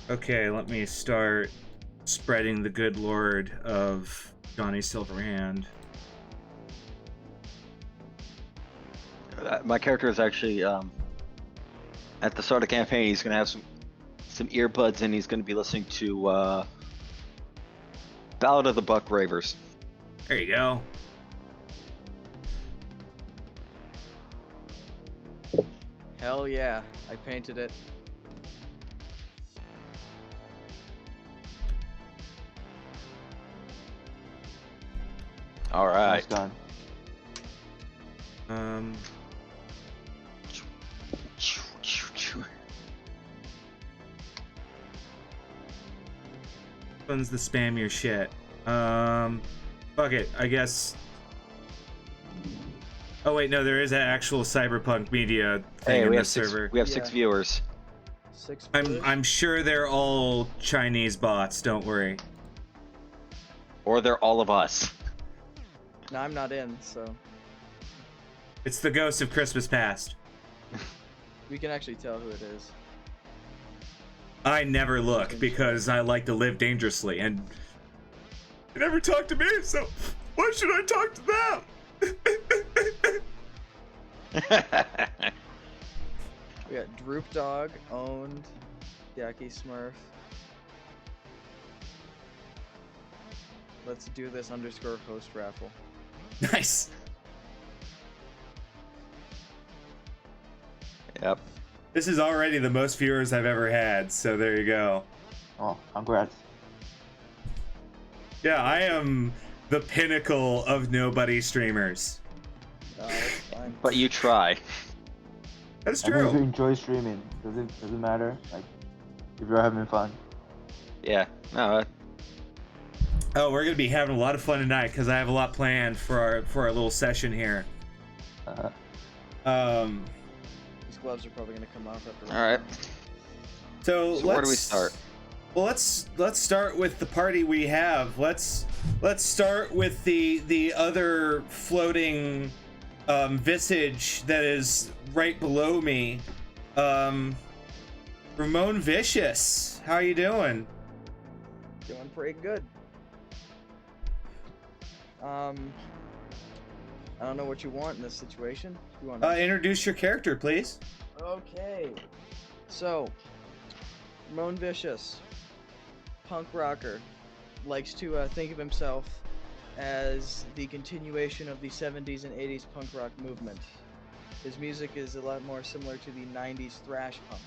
Okay, let me start spreading the good lord of Johnny Silverhand. My character is actually at the start of the campaign. He's gonna have some earbuds and he's gonna be listening to Ballad of the Buck Ravers. There you go. Hell yeah, I painted it. All right. Almost done. One's the spam your shit. Fuck it, I guess. Oh wait, no, there is an actual Cyberpunk media thing in this server. We have 6 viewers. 6 I'm sure they're all Chinese bots. Don't worry. Or they're all of us. No, I'm not in, so It's the ghost of Christmas past. we can actually tell who it is. I never look because I like to live dangerously, and they never talk to me, so why should I talk to them? We got Droop Dog, Owned, Yaki Smurf. Let's do this _host raffle. Nice. Yep. This is already the most viewers I've ever had, so there you go. Oh, congrats. Yeah, I am the pinnacle of nobody streamers. That's fine. But you try. That's I mean, if you true. enjoy streaming, doesn't matter. Like, if you're having fun. Yeah. No. Oh, we're gonna be having a lot of fun tonight because I have a lot planned for our little session here. These gloves are probably gonna come off after. All right. So Where do we start? Well, let's start with the party we have. Let's start with the other floating visage that is right below me. Ramon Vicious, how you doing? Doing pretty good. I don't know what you want in this situation. You want Introduce your character, please. Okay. So, Ramon Vicious, punk rocker, likes to think of himself as the continuation of the 70s and 80s punk rock movement. His music is a lot more similar to the 90s thrash punk.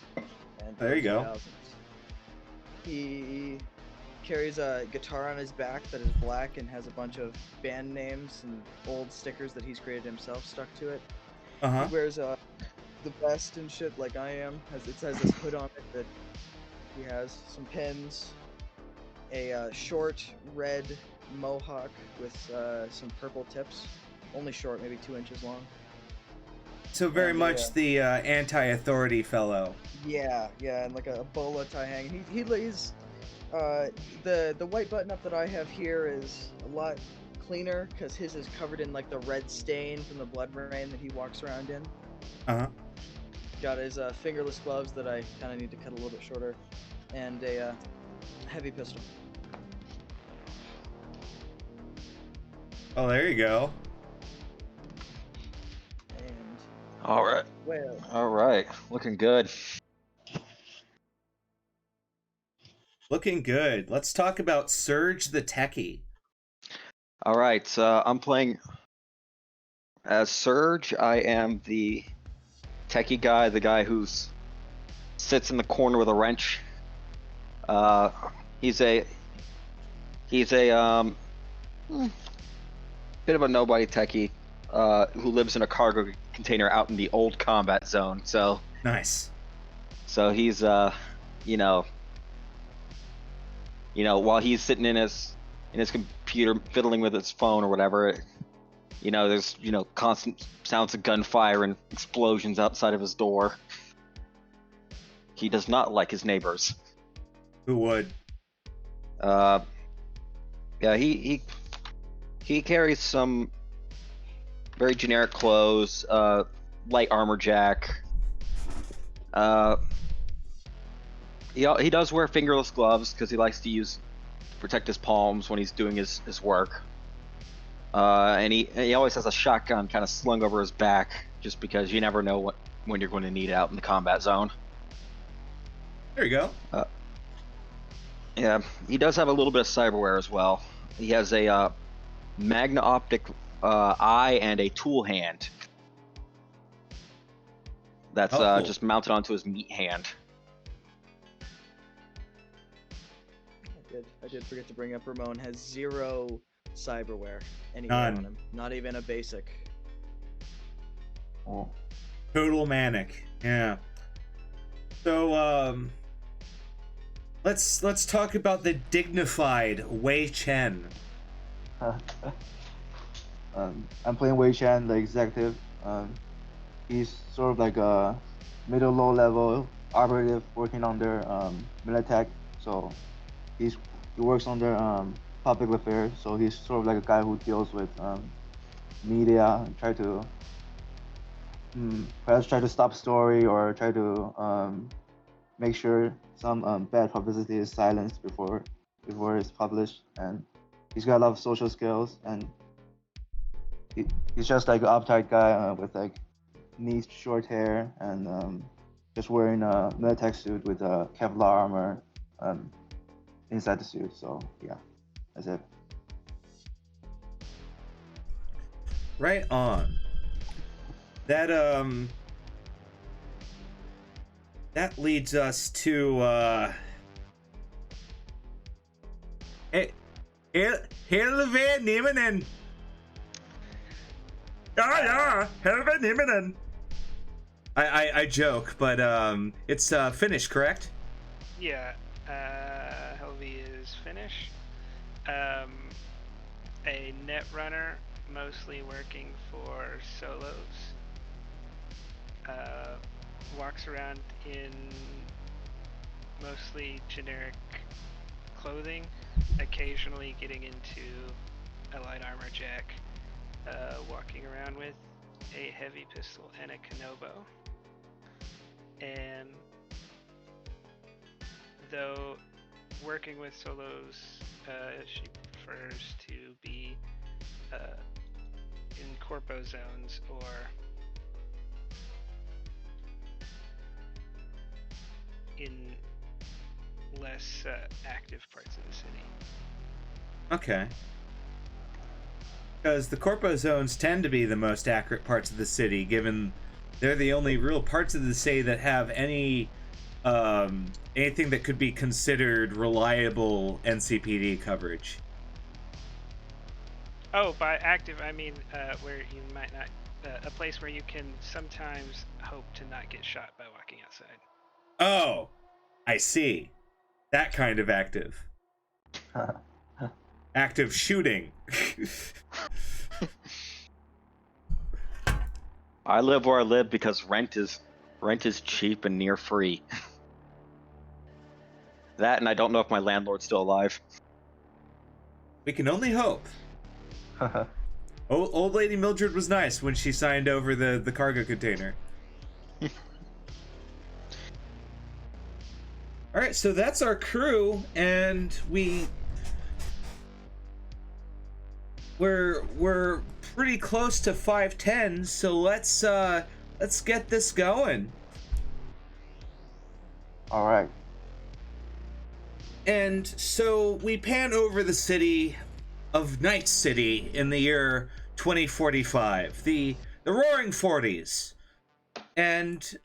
And There you go. 2000s. He carries a guitar on his back that is black and has a bunch of band names and old stickers that he's created himself stuck to it. Uh-huh. He wears the vest and shit like I am. It has this hood on it that he has some pins, a short red mohawk with some purple tips, only short, maybe 2 inches long. So very And, much the anti-authority fellow. Yeah, and like a bolo tie hanging. He lays the white button up that I have here is a lot cleaner because his is covered in like the red stain from the blood rain that he walks around in. Uh-huh. Got his fingerless gloves that I kind of need to cut a little bit shorter, and a heavy pistol. Oh, there you go. And All right. well, All right. Looking good. Looking good. Let's talk about Surge the Techie. All right. I'm playing as Surge. I am the techie guy, the guy who sits in the corner with a wrench. He's a bit of a nobody techie who lives in a cargo container out in the old combat zone. So Nice. he's while he's sitting in his computer fiddling with his phone or whatever, there's constant sounds of gunfire and explosions outside of his door. He does not like his neighbors. Who would? Yeah, he carries some very generic clothes, light armor jack. he does wear fingerless gloves because he likes to protect his palms when he's doing his work. And he always has a shotgun kind of slung over his back just because you never know when you're going to need it out in the combat zone. There you go. Yeah, he does have a little bit of cyberware as well. He has a magna optic eye and a tool hand. That's cool. just mounted onto his meat hand. I did forget to bring up Ramon has 0 cyberware anywhere on him. Not even a basic. Oh. Total manic. Yeah. So let's talk about the dignified Wei Chen. I'm playing Wei Chen, the executive. He's sort of like a middle-low level operative working under Militech. So he works under public affairs. So he's sort of like a guy who deals with media and perhaps try to stop story or try to make sure some bad publicity is silenced before it's published. And he's got a lot of social skills, and he's just like an uptight guy with like neat short hair and just wearing a Militech suit with a Kevlar armor inside the suit. So yeah, that's it. Right on. That leads us to Helve Nimenen. Helve Nimenen. I joke, but it's Finnish, correct? Yeah, Helvey is Finnish. A net runner, mostly working for solos. Walks around in mostly generic clothing, occasionally getting into a light armor jack, walking around with a heavy pistol and a Kanobo. And though working with solos, she prefers to be in corpo zones or in less active parts of the city. Okay. Because the corpo zones tend to be the most accurate parts of the city, given they're the only real parts of the city that have anything that could be considered reliable NCPD coverage. Oh, by active, I mean where you might not, a place where you can sometimes hope to not get shot by walking outside. Oh, I see. That kind of active. Active shooting. I live where I live because rent is cheap and near free. That, and I don't know if my landlord's still alive. We can only hope. Old Lady Mildred was nice when she signed over the cargo container. Alright, so that's our crew, and we're pretty close to 510, so let's get this going. All right. And so we pan over the city of Night City in the year 2045, the Roaring Forties, and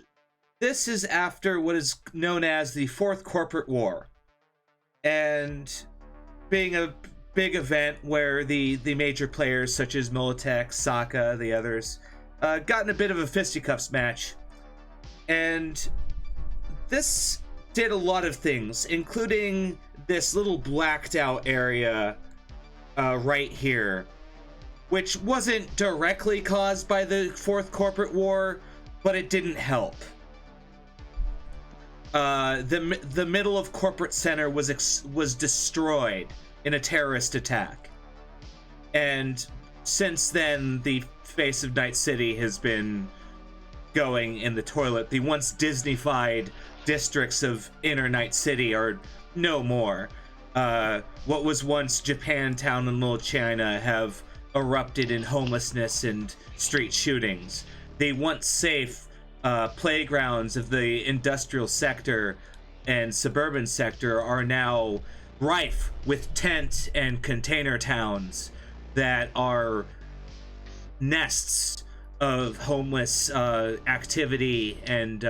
this is after what is known as the Fourth Corporate War, and being a big event where the major players such as Militech, Sokka, the others, got in a bit of a fisticuffs match, and this did a lot of things, including this little blacked out area right here, which wasn't directly caused by the Fourth Corporate War, but it didn't help. The middle of Corporate Center was destroyed in a terrorist attack, and since then the face of Night City has been going in the toilet. The once Disney-fied districts of inner Night City are no more. What was once Japantown and Little China have erupted in homelessness and street shootings. The once safe playgrounds of the industrial sector and suburban sector are now rife with tent and container towns that are nests of homeless activity and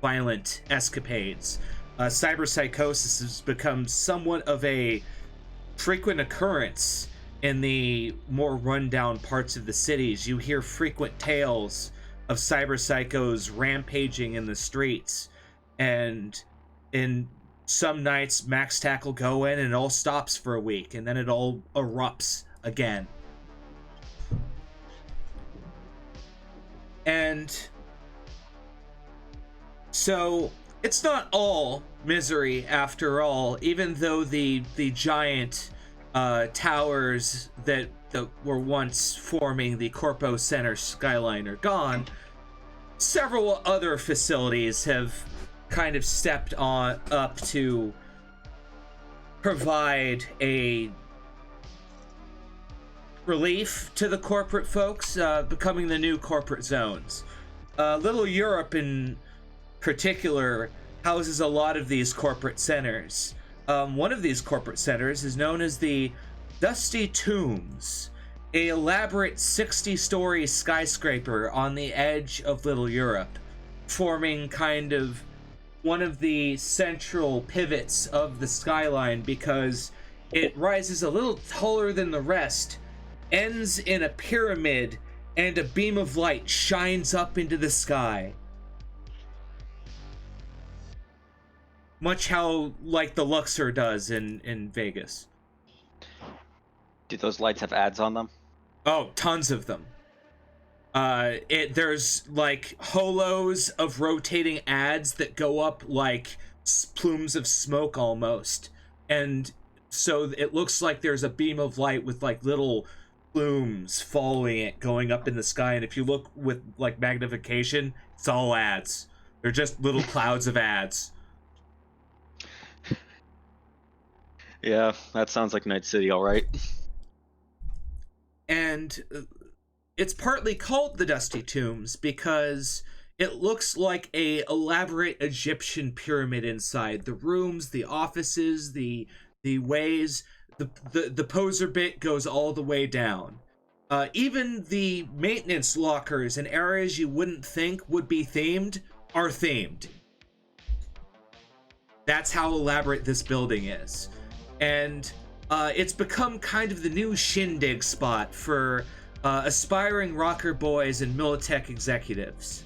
violent escapades. Cyberpsychosis has become somewhat of a frequent occurrence in the more rundown parts of the cities. You hear frequent tales of cyberpsychos rampaging in the streets, and in some nights Max Tack will go in and it all stops for a week, and then it all erupts again. And so it's not all misery after all, even though the giant towers that were once forming the Corpo Center skyline are gone. Several other facilities have kind of stepped up to provide a relief to the corporate folks, becoming the new corporate zones. Little Europe in particular houses a lot of these corporate centers. One of these corporate centers is known as the Dusty Tombs, a elaborate 60-story skyscraper on the edge of Little Europe, forming kind of one of the central pivots of the skyline because it rises a little taller than the rest, ends in a pyramid, and a beam of light shines up into the sky. Much how like the Luxor does in Vegas. Do those lights have ads on them? Oh, tons of them. There's like holos of rotating ads that go up like plumes of smoke almost, and so it looks like there's a beam of light with like little plumes following it going up in the sky. And if you look with like magnification, it's all ads. They're just little clouds of ads. Yeah, that sounds like Night City, all right. And it's partly called the Dusty Tombs because it looks like a elaborate Egyptian pyramid inside. The rooms, the offices, the ways, the poser bit goes all the way down. Even the maintenance lockers and areas you wouldn't think would be themed are themed. That's how elaborate this building is. And it's become kind of the new shindig spot for aspiring rocker boys and Militech executives.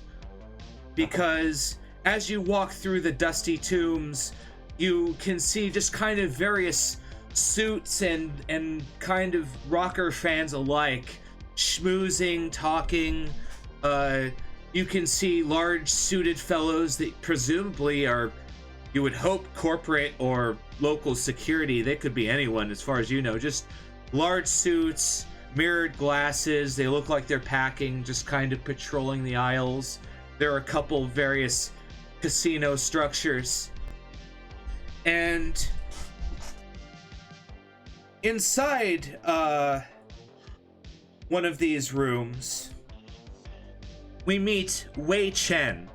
Because as you walk through the Dusty Tombs, you can see just kind of various suits and kind of rocker fans alike schmoozing, talking. You can see large suited fellows that presumably are, you would hope, corporate or local security. They could be anyone as far as you know. Just large suits, mirrored glasses. They look like they're packing, just kind of patrolling the aisles. There are a couple various casino structures. And inside one of these rooms, we meet Wei Chen,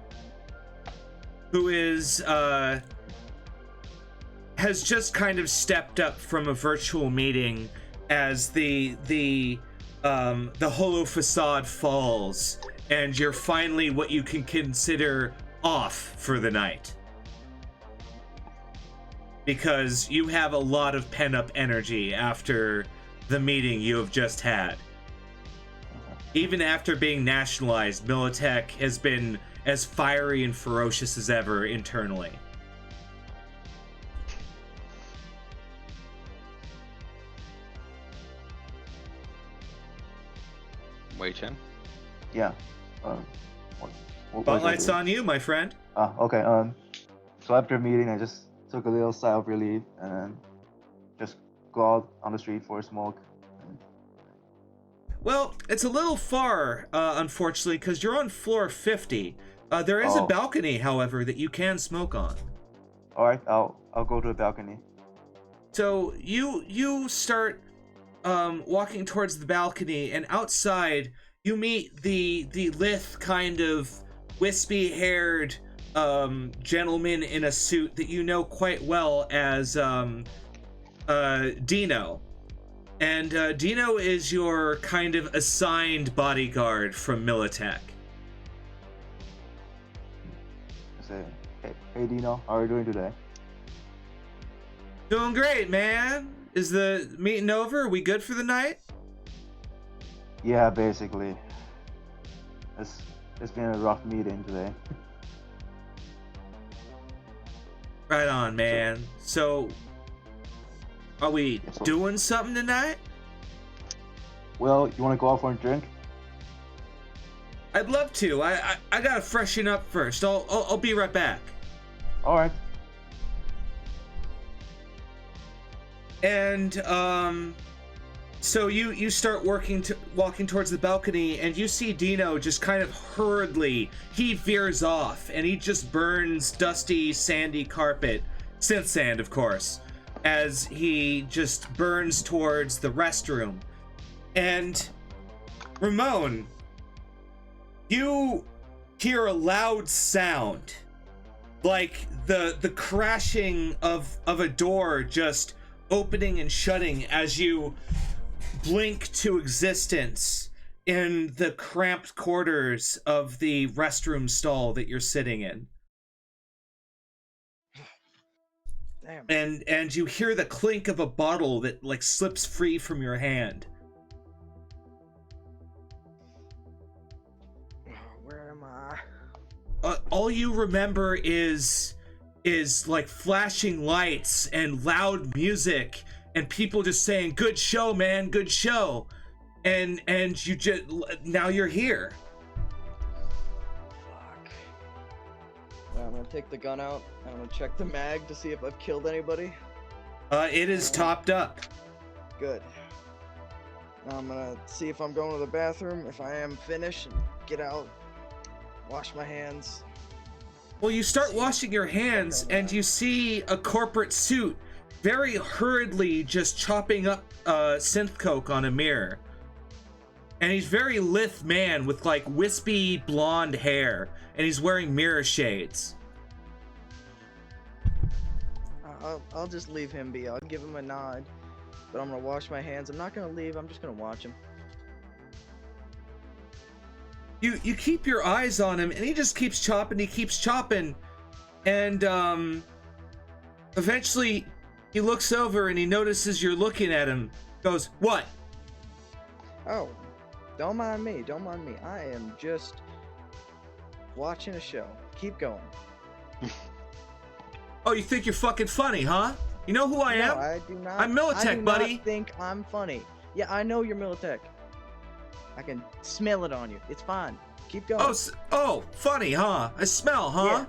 who is has just kind of stepped up from a virtual meeting as the holo facade falls, and you're finally what you can consider off for the night. Because you have a lot of pent-up energy after the meeting you have just had. Even after being nationalized, Militech has been as fiery and ferocious as ever internally. Wei Chen? Yeah. Spotlight's on you, my friend. Okay. So after meeting, I just took a little sigh of relief and then just go out on the street for a smoke. Well, it's a little far, unfortunately, because you're on floor 50. There is a Oh. balcony, however, that you can smoke on. All right, I'll go to the balcony. So you start walking towards the balcony, and outside you meet the lithe kind of wispy-haired gentleman in a suit that you know quite well as Dino. And Dino is your kind of assigned bodyguard from Militech. I say, hey Dino, how are you doing today? Doing great, man. Is the meeting over? Are we good for the night? Yeah, basically. It's been a rough meeting today. Right on, man. So, are we Yes, sir. doing something tonight? Well, you want to go out for a drink? I'd love to. I gotta freshen up first. I'll be right back. All right. And so you start walking towards the balcony, and you see Dino just kind of hurriedly, he veers off, and he just burns dusty, sandy carpet, synth sand, of course, as he just burns towards the restroom. And Ramon, you hear a loud sound, like the crashing of a door just opening and shutting as you blink to existence in the cramped quarters of the restroom stall that you're sitting in. Damn. And you hear the clink of a bottle that like slips free from your hand. Where am I? All you remember is like flashing lights and loud music and people just saying, "Good show, man, good show," and you just now you're here. Fuck. Well, I'm gonna take the gun out. I'm gonna check the mag to see if I've killed anybody. It is topped up. Good. Now I'm gonna see if I'm going to the bathroom. If I am, finish and get out. Wash my hands. Well, you start washing your hands and you see a corporate suit very hurriedly just chopping up synth coke on a mirror. And he's very lithe man with like wispy blonde hair, and he's wearing mirror shades. I'll just leave him be. I'll give him a nod. But I'm gonna wash my hands. I'm not gonna leave. I'm just gonna watch him. You keep your eyes on him, and he just keeps chopping, and eventually he looks over and he notices you're looking at him. Goes, "What?" Oh, don't mind me. Don't mind me. I am just watching a show. Keep going. Oh, you think you're fucking funny, huh? You know who I am? No, I do not. I'm Militech, I do buddy. not think I'm funny. Yeah, I know you're Militech. I can smell it on you. It's fine. Keep going. Oh, funny, huh? I smell, huh?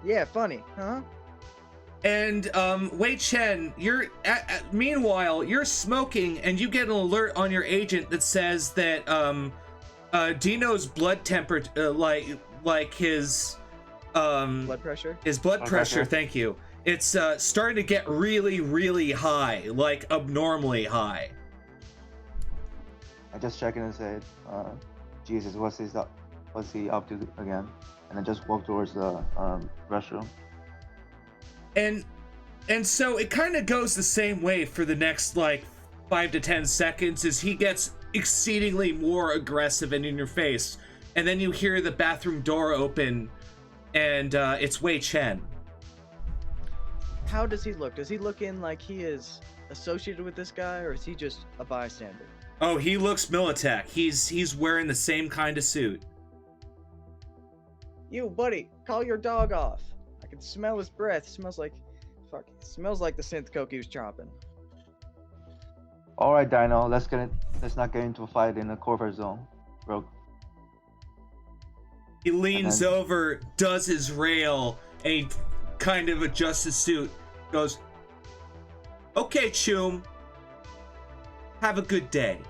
Yeah, funny, huh? And Wei Chen, meanwhile you're smoking, and you get an alert on your agent that says that Dino's blood temperature, like his Blood pressure. his blood Blood pressure. pressure. Thank you. It's starting to get really, really high, like abnormally high. I just check in and say, Jesus, what's he up to again? And I just walk towards the restroom. And so it kind of goes the same way for the next like 5 to 10 seconds as he gets exceedingly more aggressive and in your face. And then you hear the bathroom door open, and it's Wei Chen. How does he look? Does he look in like he is associated with this guy, or is he just a bystander? Oh, he looks Militech. He's wearing the same kind of suit. You, buddy, call your dog off. I can smell his breath. It smells like the synth coke he was chopping. All right, Dino, let's not get into a fight in the corporate zone, bro. He leans then- over, does his rail, and he kind of adjusts his suit. Goes, "Okay, Choom. Have a good day."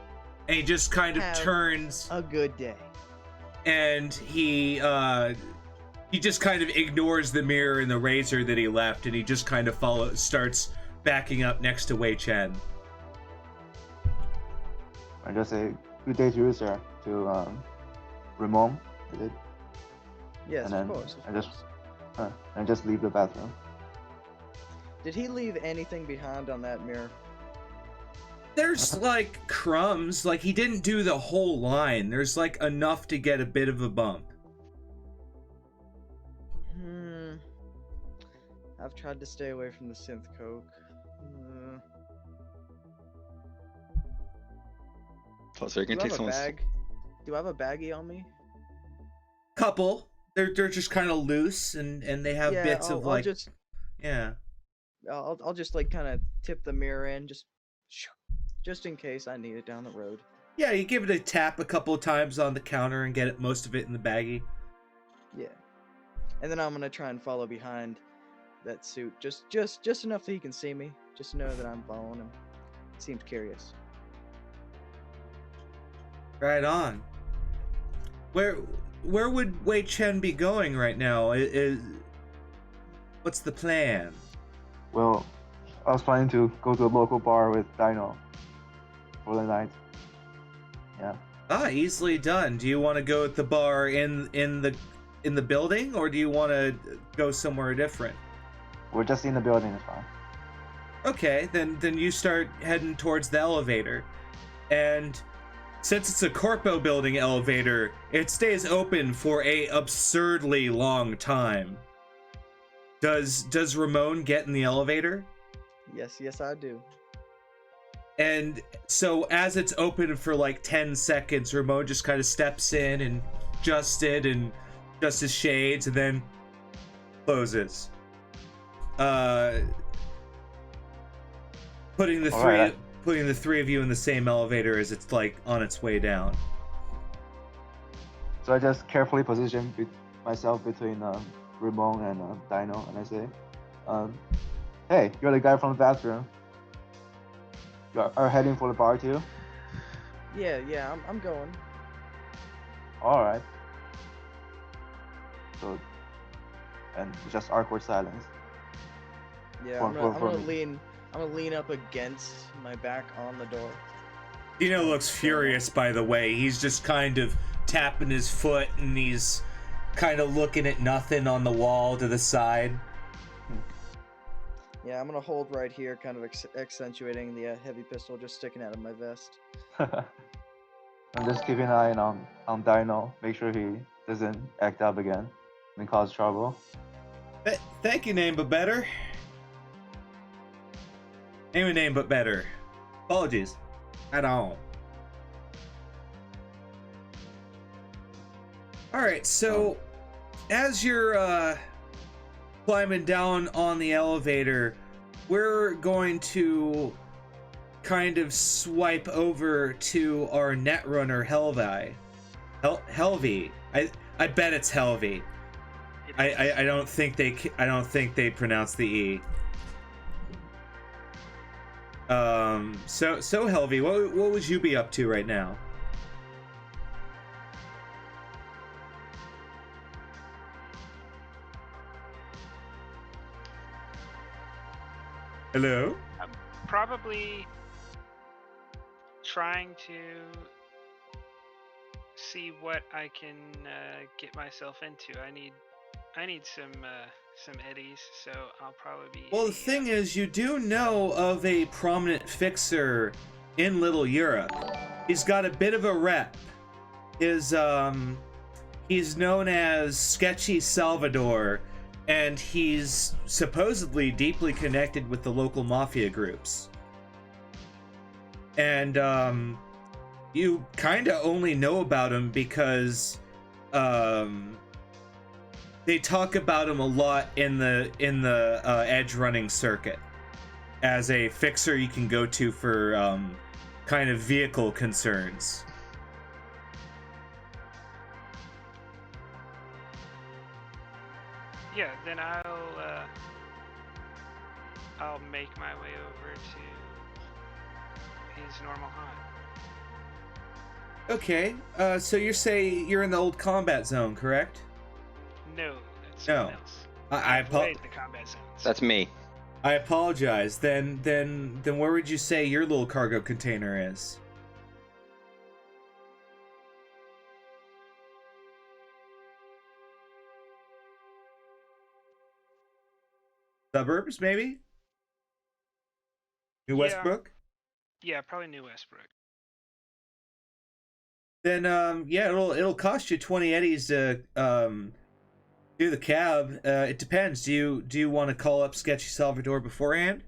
And he just kind of Have turns, A good day. and he he just kind of ignores the mirror and the razor that he left, and he just kind of starts backing up next to Wei Chen. I just say good day to you, sir. To Ramon, is it? Yes, And of then course. I just leave the bathroom. Did he leave anything behind on that mirror? There's like crumbs, like he didn't do the whole line. There's like enough to get a bit of a bump. I've tried to stay away from the synth coke. Plus, you Do can I take have a someone's. bag? Do I have a baggie on me? Couple. They're just kind of loose, and they have Yeah, bits of like, yeah. I'll just like kind of tip the mirror in, just in case I need it down the road. Yeah, you give it a tap a couple of times on the counter and get it most of it in the baggie. Yeah, and then I'm gonna try and follow behind that suit, just enough that he can see me, just to know that I'm following him. Seems curious. Right on. Where would Wei Chen be going right now? What's the plan? Well, I was planning to go to a local bar with Dino for the night. Yeah. Easily done. Do you want to go at the bar in the building, or do you want to go somewhere different? We're just in the building, it's fine. Okay, then you start heading towards the elevator. And since it's a corpo building elevator, it stays open for a absurdly long time. Does Ramon get in the elevator? Yes, I do. And so as it's open for like 10 seconds, Ramon just kind of steps in and adjusts his shades, and then closes. Putting the three of you in the same elevator as it's like on its way down. So I just carefully position myself between Ramon and Dino, and I say, hey, you're the guy from the bathroom. You are heading for the bar too? Yeah, I'm going. All right. So, and just awkward silence. Yeah, I'm gonna lean up against my back on the door. Dino looks furious, by the way. He's just kind of tapping his foot, and he's kind of looking at nothing on the wall to the side. Yeah, I'm gonna hold right here, kind of accentuating the heavy pistol just sticking out of my vest. I'm just keeping an eye on Dino, make sure he doesn't act up again and cause trouble. Thank you, Name But Better. Name But Better. Apologies. At all. Alright, so as you're climbing down on the elevator, we're going to kind of swipe over to our netrunner Helvi. Helvi. I bet it's Helvi. I don't think they pronounce the E. So Helvi, what would you be up to right now? Hello? Probably trying to see what I can get myself into. I need some eddies, so I'll probably be. Well, the thing is, you do know of a prominent fixer in Little Europe. He's got a bit of a rep. He's known as Sketchy Salvadore, and he's supposedly deeply connected with the local mafia groups. And you kind of only know about him because they talk about him a lot in the edge running circuit as a fixer you can go to for kind of vehicle concerns. Yeah, then I'll make my way over to his normal haunt. Okay, so you say you're in the old combat zone, correct? No, Someone No. else. I avoid the combat zones. That's me. I apologize. Then where would you say your little cargo container is? Suburbs, maybe? New Yeah. Westbrook? Yeah, probably New Westbrook. Then yeah, it'll cost you 20 eddies to do the cab. It depends. Do you want to call up Sketchy Salvador beforehand?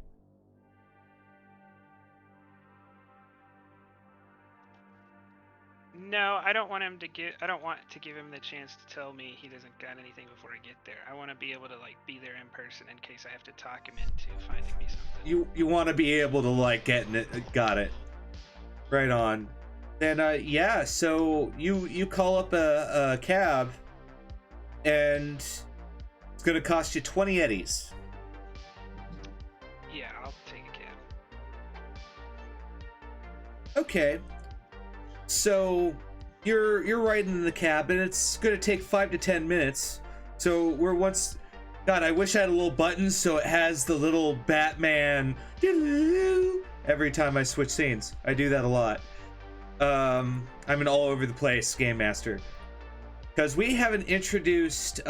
No, I don't want to give him the chance to tell me he doesn't got anything before I get there. I want to be able to like be there in person in case I have to talk him into finding me something. You want to be able to like get in it. Got it. Right on. Then yeah, so you call up a cab, and it's gonna cost you 20 eddies. Yeah, I'll take a cab. Okay. So you're riding in the cab, and it's gonna take 5 to 10 minutes. So we're once. God, I wish I had a little button so it has the little Batman every time I switch scenes. I do that a lot. I'm an all over the place game master. Because we haven't introduced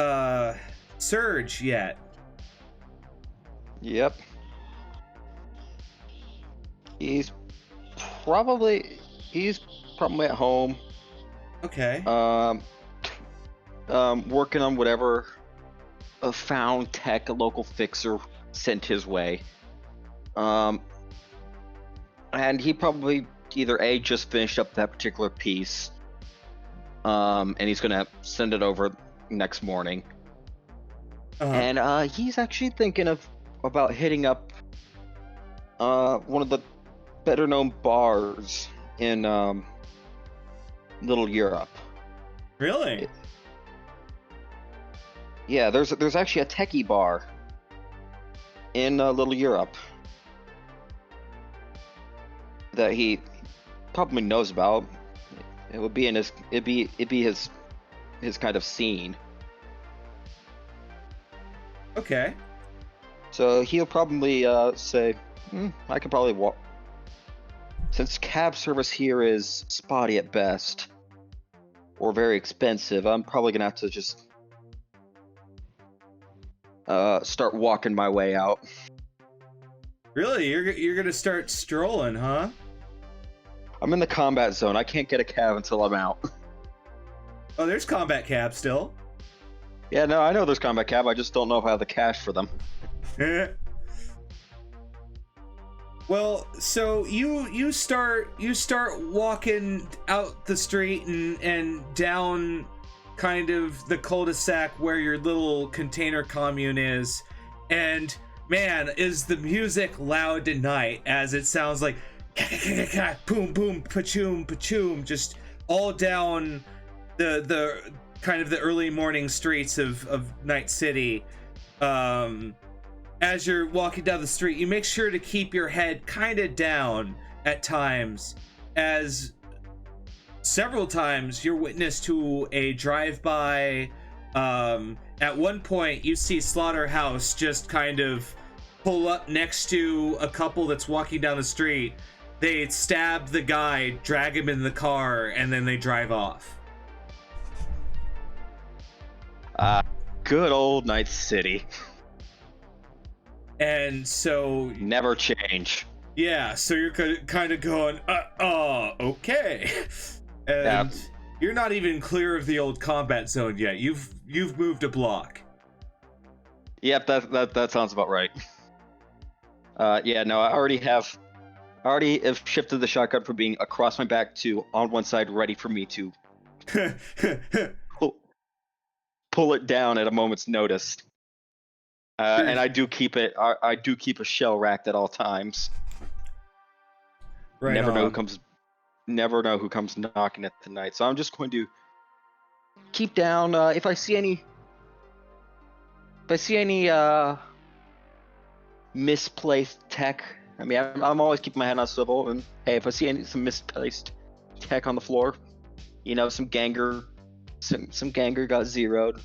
Surge yet. Yep. He's probably at home. Okay. Working on whatever a found tech a local fixer sent his way. And he probably either A, just finished up that particular piece, and he's gonna send it over next morning. And he's actually thinking about hitting up one of the better known bars in Little Europe. Really? Yeah, there's actually a techie bar in Little Europe that he probably knows about. It would be it'd be his kind of scene. Okay. So he'll probably say, I could probably walk. Since cab service here is spotty at best, or very expensive, I'm probably gonna have to just start walking my way out. Really? You're gonna start strolling, huh? I'm in the combat zone. I can't get a cab until I'm out. Oh, there's combat cabs still. Yeah, no, I know there's combat cab. I just don't know if I have the cash for them. Well, so you start walking out the street and down kind of the cul-de-sac where your little container commune is, and man, is the music loud tonight as it sounds like boom boom pachoom pachoom, just all down the kind of the early morning streets of Night City. As you're walking down the street, you make sure to keep your head kind of down at times, as several times you're witness to a drive-by. At one point, you see Slaughterhouse just kind of pull up next to a couple that's walking down the street. They stab the guy, drag him in the car, and then they drive off. Good old Night City. And so Never change. yeah, so you're kind of going, okay, and you're not even clear of the old combat zone yet. You've moved a block. Yep, that sounds about right. Yeah, no, I already have shifted the shotgun from being across my back to on one side, ready for me to pull it down at a moment's notice. And I do keep it. I do keep a shell racked at all times. Right Never know on. who comes knocking at the night. So I'm just going to keep down. If I see any misplaced tech, I mean, I'm always keeping my head on a swivel. And hey, if I see some misplaced tech on the floor, some ganger got zeroed.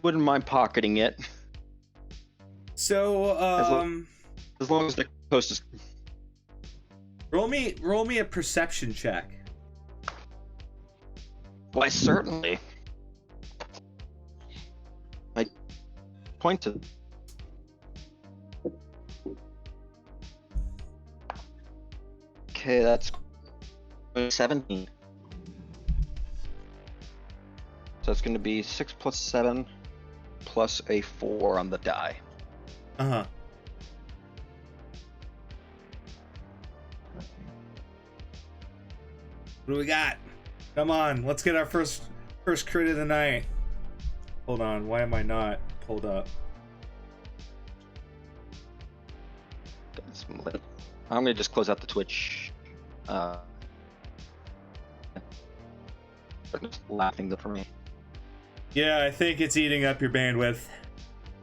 wouldn't mind pocketing it So, as long as the coast is. roll me a perception check. Why, certainly. I point to. Okay, that's 17. So it's going to be 6 plus 7 plus a 4 on the die. Uh-huh. What do we got? Come on, let's get our first crit of the night. Hold on, why am I not pulled up? I'm gonna just close out the Twitch. Just laughing for me. Yeah, I think it's eating up your bandwidth.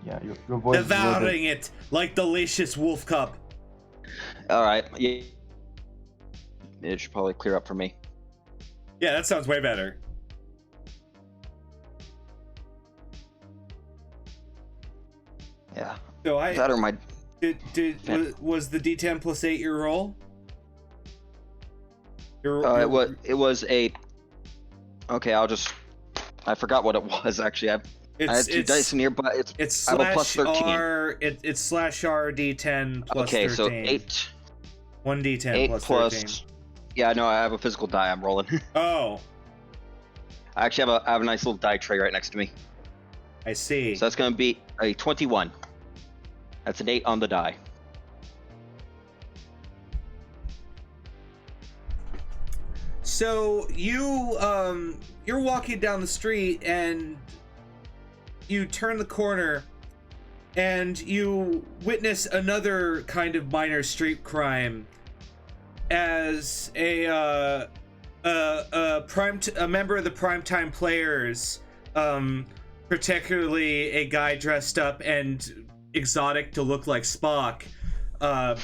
Yeah, your voice is a little bit- Devouring it like delicious wolf cub. All right, yeah, it should probably clear up for me. Yeah, that sounds way better. Yeah, So that or my. was the D10 plus 8 your roll? It was a. Okay, I forgot what it was actually. I have two dice in here, but it's I have a plus 13. R. It's slash R D10 plus okay, 13. so 8. 1d10 8 plus plus. 13. Yeah, no, I have a physical die. I'm rolling. Oh, I actually have a nice little die tray right next to me. I see. So that's going to be a 21. That's an 8 on the die. So you're walking down the street and you turn the corner and you witness another kind of minor street crime as a member of the Primetime Players, particularly a guy dressed up and exotic to look like Spock,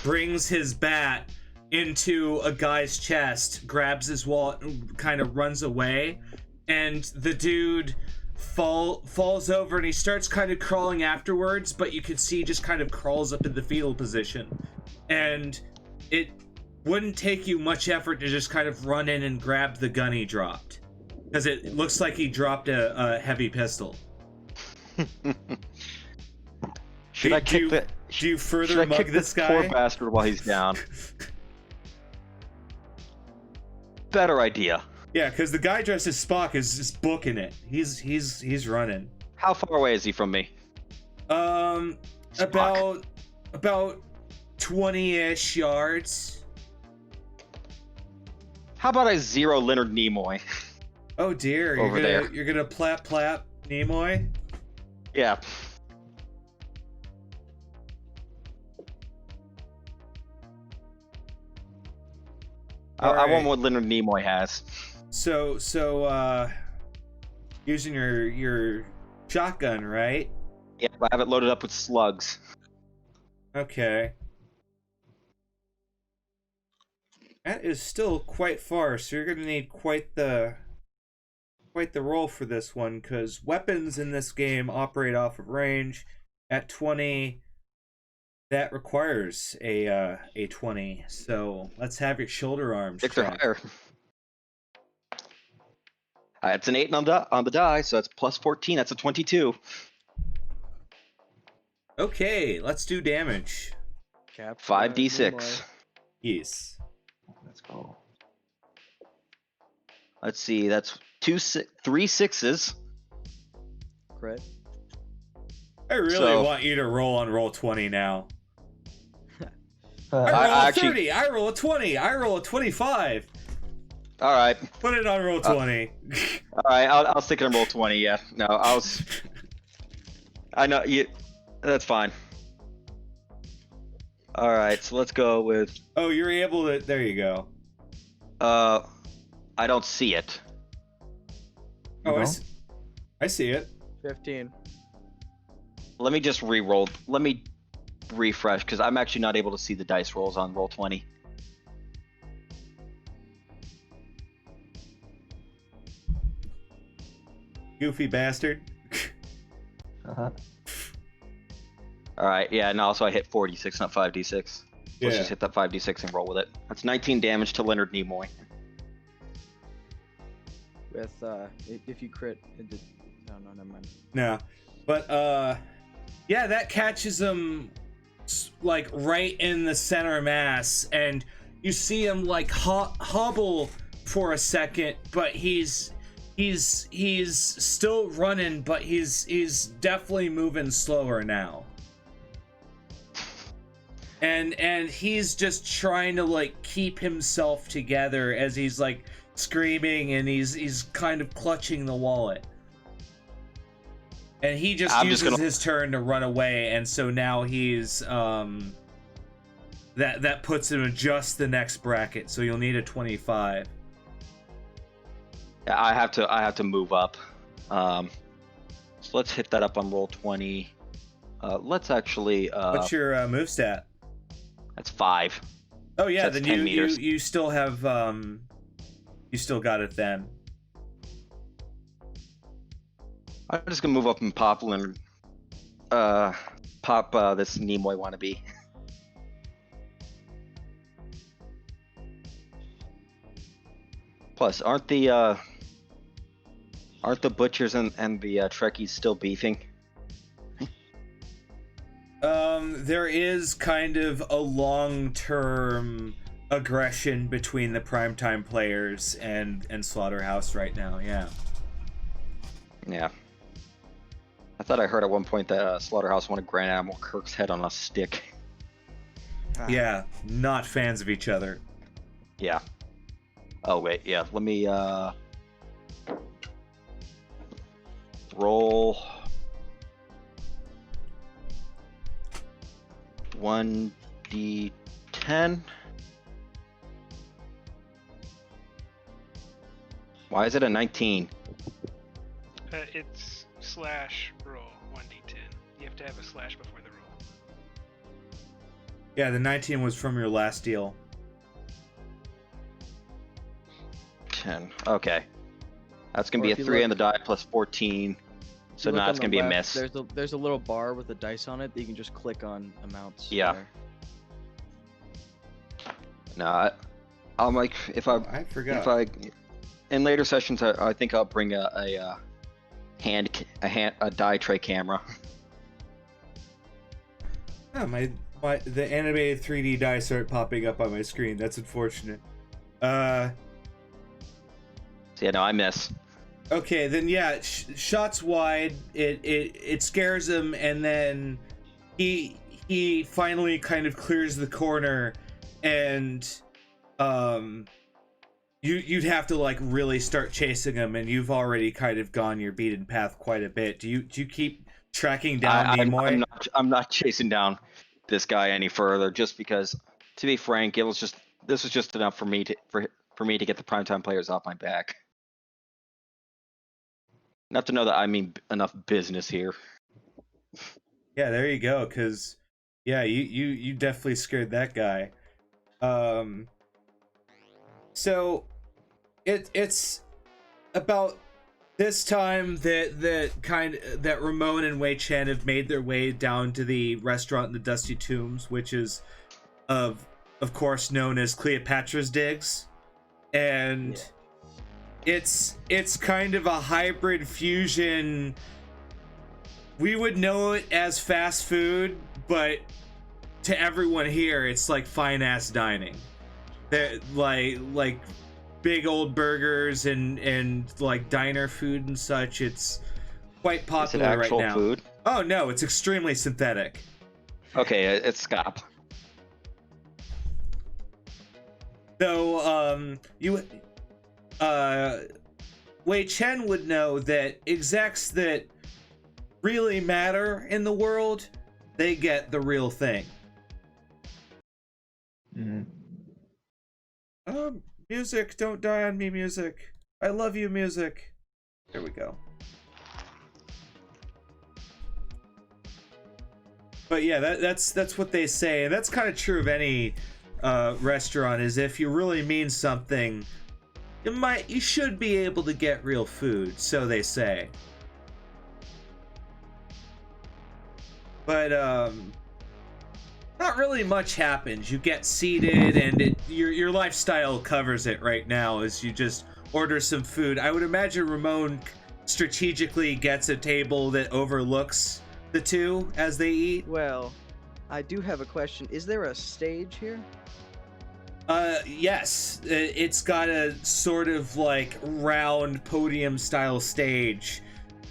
brings his bat into a guy's chest, grabs his wallet, and kind of runs away, and the dude falls over and he starts kind of crawling afterwards, but you can see he just kind of crawls up to the fetal position, and it wouldn't take you much effort to just kind of run in and grab the gun he dropped, because it looks like he dropped a heavy pistol. Should I kick the? Do you further Should I mug kick this guy? Poor bastard while he's down. Better idea. Yeah, because the guy dressed as Spock is just booking it. He's running. How far away is he from me? About 20-ish yards. How about I zero Leonard Nimoy? Oh dear, Over there. You're gonna plap Nimoy? Yeah. I want what Leonard Nimoy has. So using your shotgun, right? Yeah, I have it loaded up with slugs. Okay. That is still quite far, so you're gonna need quite the roll for this one, because weapons in this game operate off of range. At 20, that requires a 20. So let's have your shoulder arms. Six or check. higher. It's an 8 on the die, so that's plus 14. That's a 22. Okay, let's do damage. 5d6. Yes. Let's go. Let's see. That's 3 6s. Crit. I really want you to roll on roll 20 now. I roll I a actually- 30. I roll a 20. I roll a 25. All right. Put it on roll 20. All right. I'll stick it on roll 20. Yeah. No, I know you. That's fine. All right. So let's go with. Oh, you're able to. There you go. I don't see it. Oh, You I, know? I see it. 15. Let me just re-roll. Let me refresh because I'm actually not able to see the dice rolls on roll 20. Goofy bastard. Uh-huh. All right, yeah, and also I hit 4d6, not 5d6. Let's Yeah. just hit that 5d6 and roll with it. That's 19 damage to Leonard Nimoy. With if you crit, no, never mind. No, but yeah, that catches him like right in the center mass, and you see him like hobble for a second, but he's still running, but he's definitely moving slower now. And he's just trying to like keep himself together as he's like screaming, and he's kind of clutching the wallet. And he just uses his turn to run away, and so now he's that puts him in just the next bracket, so you'll need a 25. Yeah, I have to move up. So let's hit that up on roll 20. Let's actually What's your move stat? That's 5. Oh yeah, So that's then 10 meters. you still have you still got it then. I'm just gonna move up and pop Leonard, pop this Nimoy wannabe. Plus, aren't the butchers and the Trekkies still beefing? There is kind of a long-term aggression between the primetime players and Slaughterhouse right now. Yeah. Yeah. I thought I heard at one point that Slaughterhouse wanted Grand Admiral Kirk's head on a stick. Yeah, not fans of each other. Yeah. Oh wait, yeah. Let me roll 1d10. Why is it a 19? It's slash roll 1d10. You have to have a slash before the roll. Yeah, the 19 was from your last deal. 10. Okay. That's gonna Or be a if you 3 on the look- die plus 14. So If you now look it's on gonna the be a left, miss. There's a little bar with a dice on it that you can just click on amounts. Yeah. there. No, I'll make if I I forgot. if I in later sessions I think I'll bring a die tray camera. Yeah, the animated 3D dice start popping up on my screen. That's unfortunate. So yeah, no, I miss. Okay, then yeah, shots wide. It scares him, and then he finally kind of clears the corner, and you'd have to like really start chasing him, and you've already kind of gone your beaten path quite a bit. Do you keep tracking down Nimoy? I'm not chasing down this guy any further, just because, to be frank, this was just enough for me to get the primetime players off my back. Enough to know that I mean enough business here. Yeah, there you go. Cause yeah, you definitely scared that guy. So it's about this time that Ramon and Wei Chen have made their way down to the restaurant in the Dusty Tombs, which is of course known as Cleopatra's Digs, and it's kind of a hybrid fusion. We would know it as fast food, but to everyone here, it's like fine ass dining. That like big old burgers and like diner food and such. It's quite popular Is it actual right now. food? Oh no, it's extremely synthetic. Okay, it's scop. So Wei Chen would know that execs that really matter in the world, they get the real thing. Mhm. Music, don't die on me, music. I love you, music. There we go. But yeah, that's what they say, and that's kind of true of any restaurant. Is if you really mean something, you should be able to get real food, so they say. but not really much happens. You get seated, and your lifestyle covers it right now as you just order some food. I would imagine Ramon strategically gets a table that overlooks the two as they eat. Well, I do have a question. Is there a stage here? Yes, it's got a sort of like round podium style stage,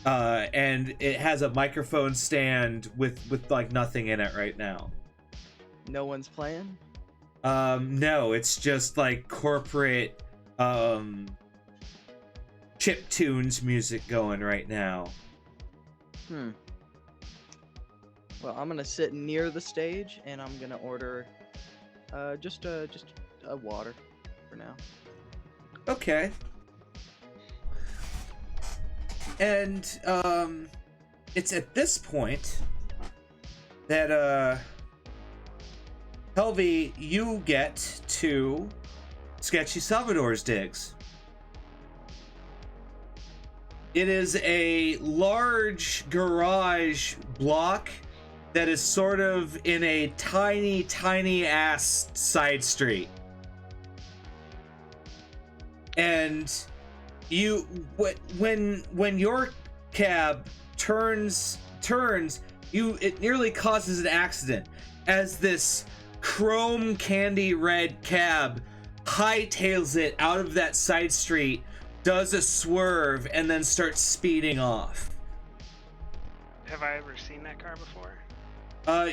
and it has a microphone stand with like nothing in it right now. No one's playing? No, it's just like corporate, chip tunes music going right now. Well, I'm gonna sit near the stage and I'm gonna order just a water for now. Okay. And it's at this point that Helvy, you get to Sketchy Salvadore's digs. It is a large garage block that is sort of in a tiny ass side street. And you, when your cab turns, it nearly causes an accident as this chrome candy red cab hightails it out of that side street, does a swerve, and then starts speeding off. Have I ever seen that car before?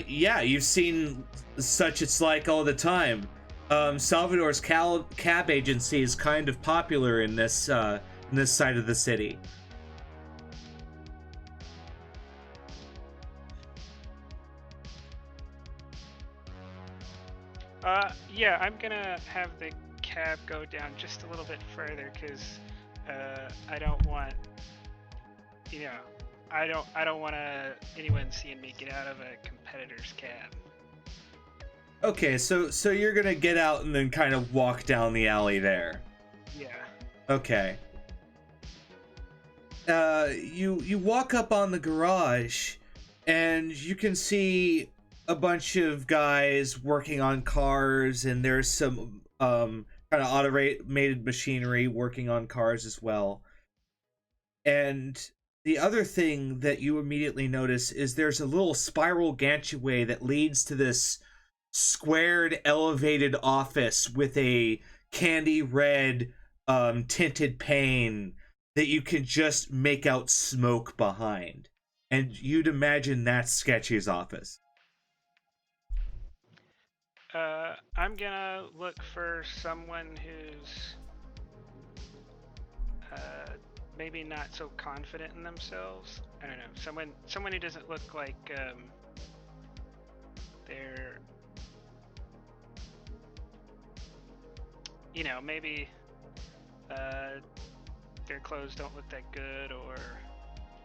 Yeah, you've seen such it's like all the time. Salvadore's cab agency is kind of popular in this side of the city. Yeah, I'm gonna have the cab go down just a little bit further because I don't want, I don't want anyone seeing me get out of a competitor's cab. Okay, so you're gonna get out and then kind of walk down the alley there. Yeah. Okay. You walk up on the garage, and you can see a bunch of guys working on cars, and there's some kind of automated machinery working on cars as well. And the other thing that you immediately notice is there's a little spiral gantry that leads to this squared elevated office with a candy red tinted pane that you can just make out smoke behind. And you'd imagine that's Sketchy's office. I'm gonna look for someone who's maybe not so confident in themselves. I don't know, someone who doesn't look like they're, maybe their clothes don't look that good, or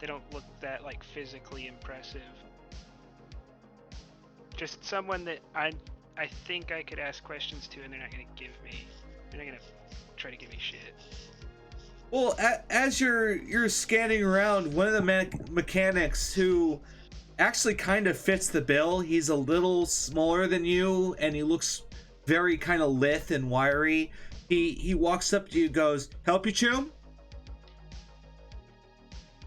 they don't look that like physically impressive. Just someone that I think I could ask questions to, and they're not gonna try to give me shit. Well, as you're scanning around, one of the mechanics who actually kind of fits the bill, he's a little smaller than you, and he looks very kind of lithe and wiry. He walks up to you, goes, "Help you, Chum?"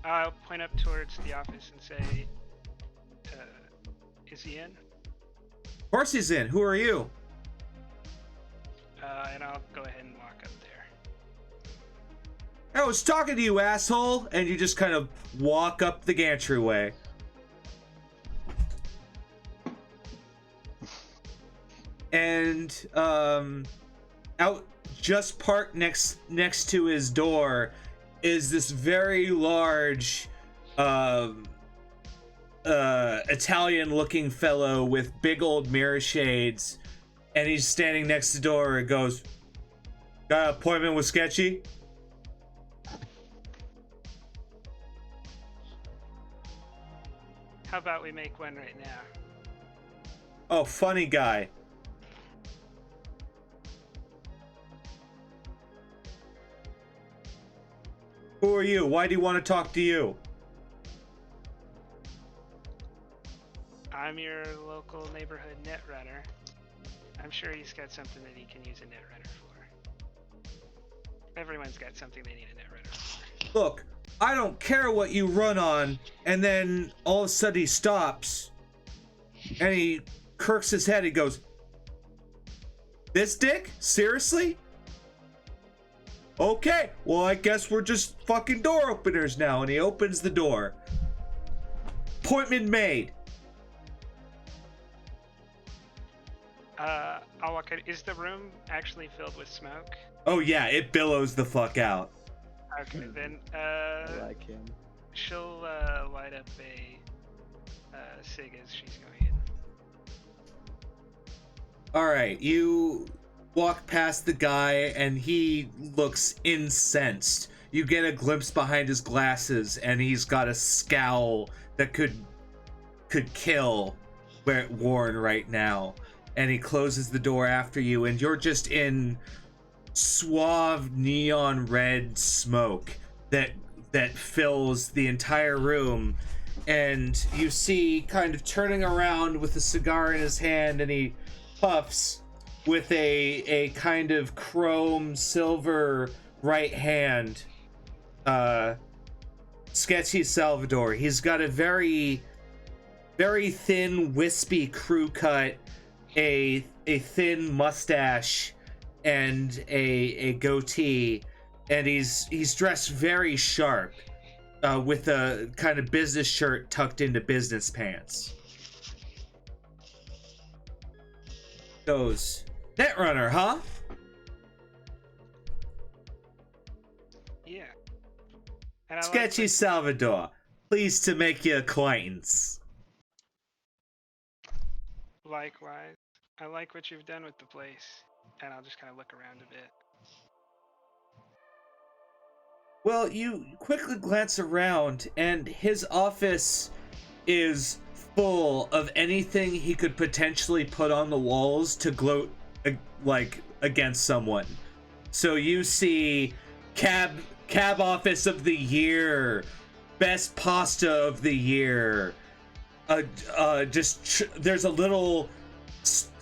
I'll point up towards the office and say, is he in? Of course he's in. Who are you? And I'll go ahead and walk up there. I was talking to you, asshole! And you just kind of walk up the gantryway. And out just parked next to his door is this very large Italian looking fellow with big old mirror shades, and he's standing next to the door and goes, "Got an appointment with Sketchy?" How about we make one right now? Oh, funny guy. Who are you? Why do you want to talk to you? I'm your local neighborhood netrunner. I'm sure he's got something that he can use a netrunner for. Everyone's got something they need a netrunner for. Look, I don't care what you run on. And then all of a sudden he stops. And he kirks his head. He goes, "This dick? Seriously? Okay, well, I guess we're just fucking door openers now." And he opens the door. Appointment made. I'll walk in. Is the room actually filled with smoke? Oh yeah, it billows the fuck out. Okay, then, I like him. she'll, light up a, cig as she's going in. Alright, you walk past the guy and he looks incensed. You get a glimpse behind his glasses and he's got a scowl that could kill Warren right now. And he closes the door after you and you're just in suave neon red smoke that fills the entire room. And you see, kind of turning around with a cigar in his hand, and he puffs with a kind of chrome silver right hand. Sketchy Salvadore. He's got a very, very thin, wispy crew cut, a thin mustache, and a goatee, and he's dressed very sharp, with a kind of business shirt tucked into business pants. Goes, "Netrunner, huh?" Yeah. And I Sketchy Salvadore. Pleased to make your acquaintance. Likewise. I like what you've done with the place, and I'll just kind of look around a bit. Well, you quickly glance around, and his office is full of anything he could potentially put on the walls to gloat, like, against someone. So you see cab office of the year, best pasta of the year. There's a little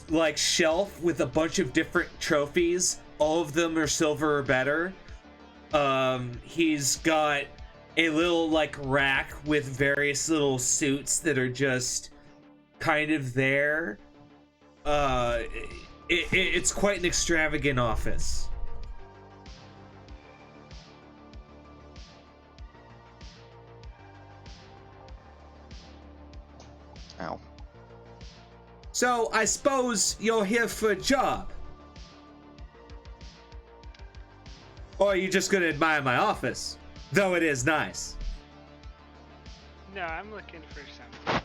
like shelf with a bunch of different trophies. All of them are silver or better. He's got a little like rack with various little suits that are just kind of there. It's quite an extravagant office. Ow. So I suppose you're here for a job. Or are you just gonna admire my office? Though it is nice. No, I'm looking for something.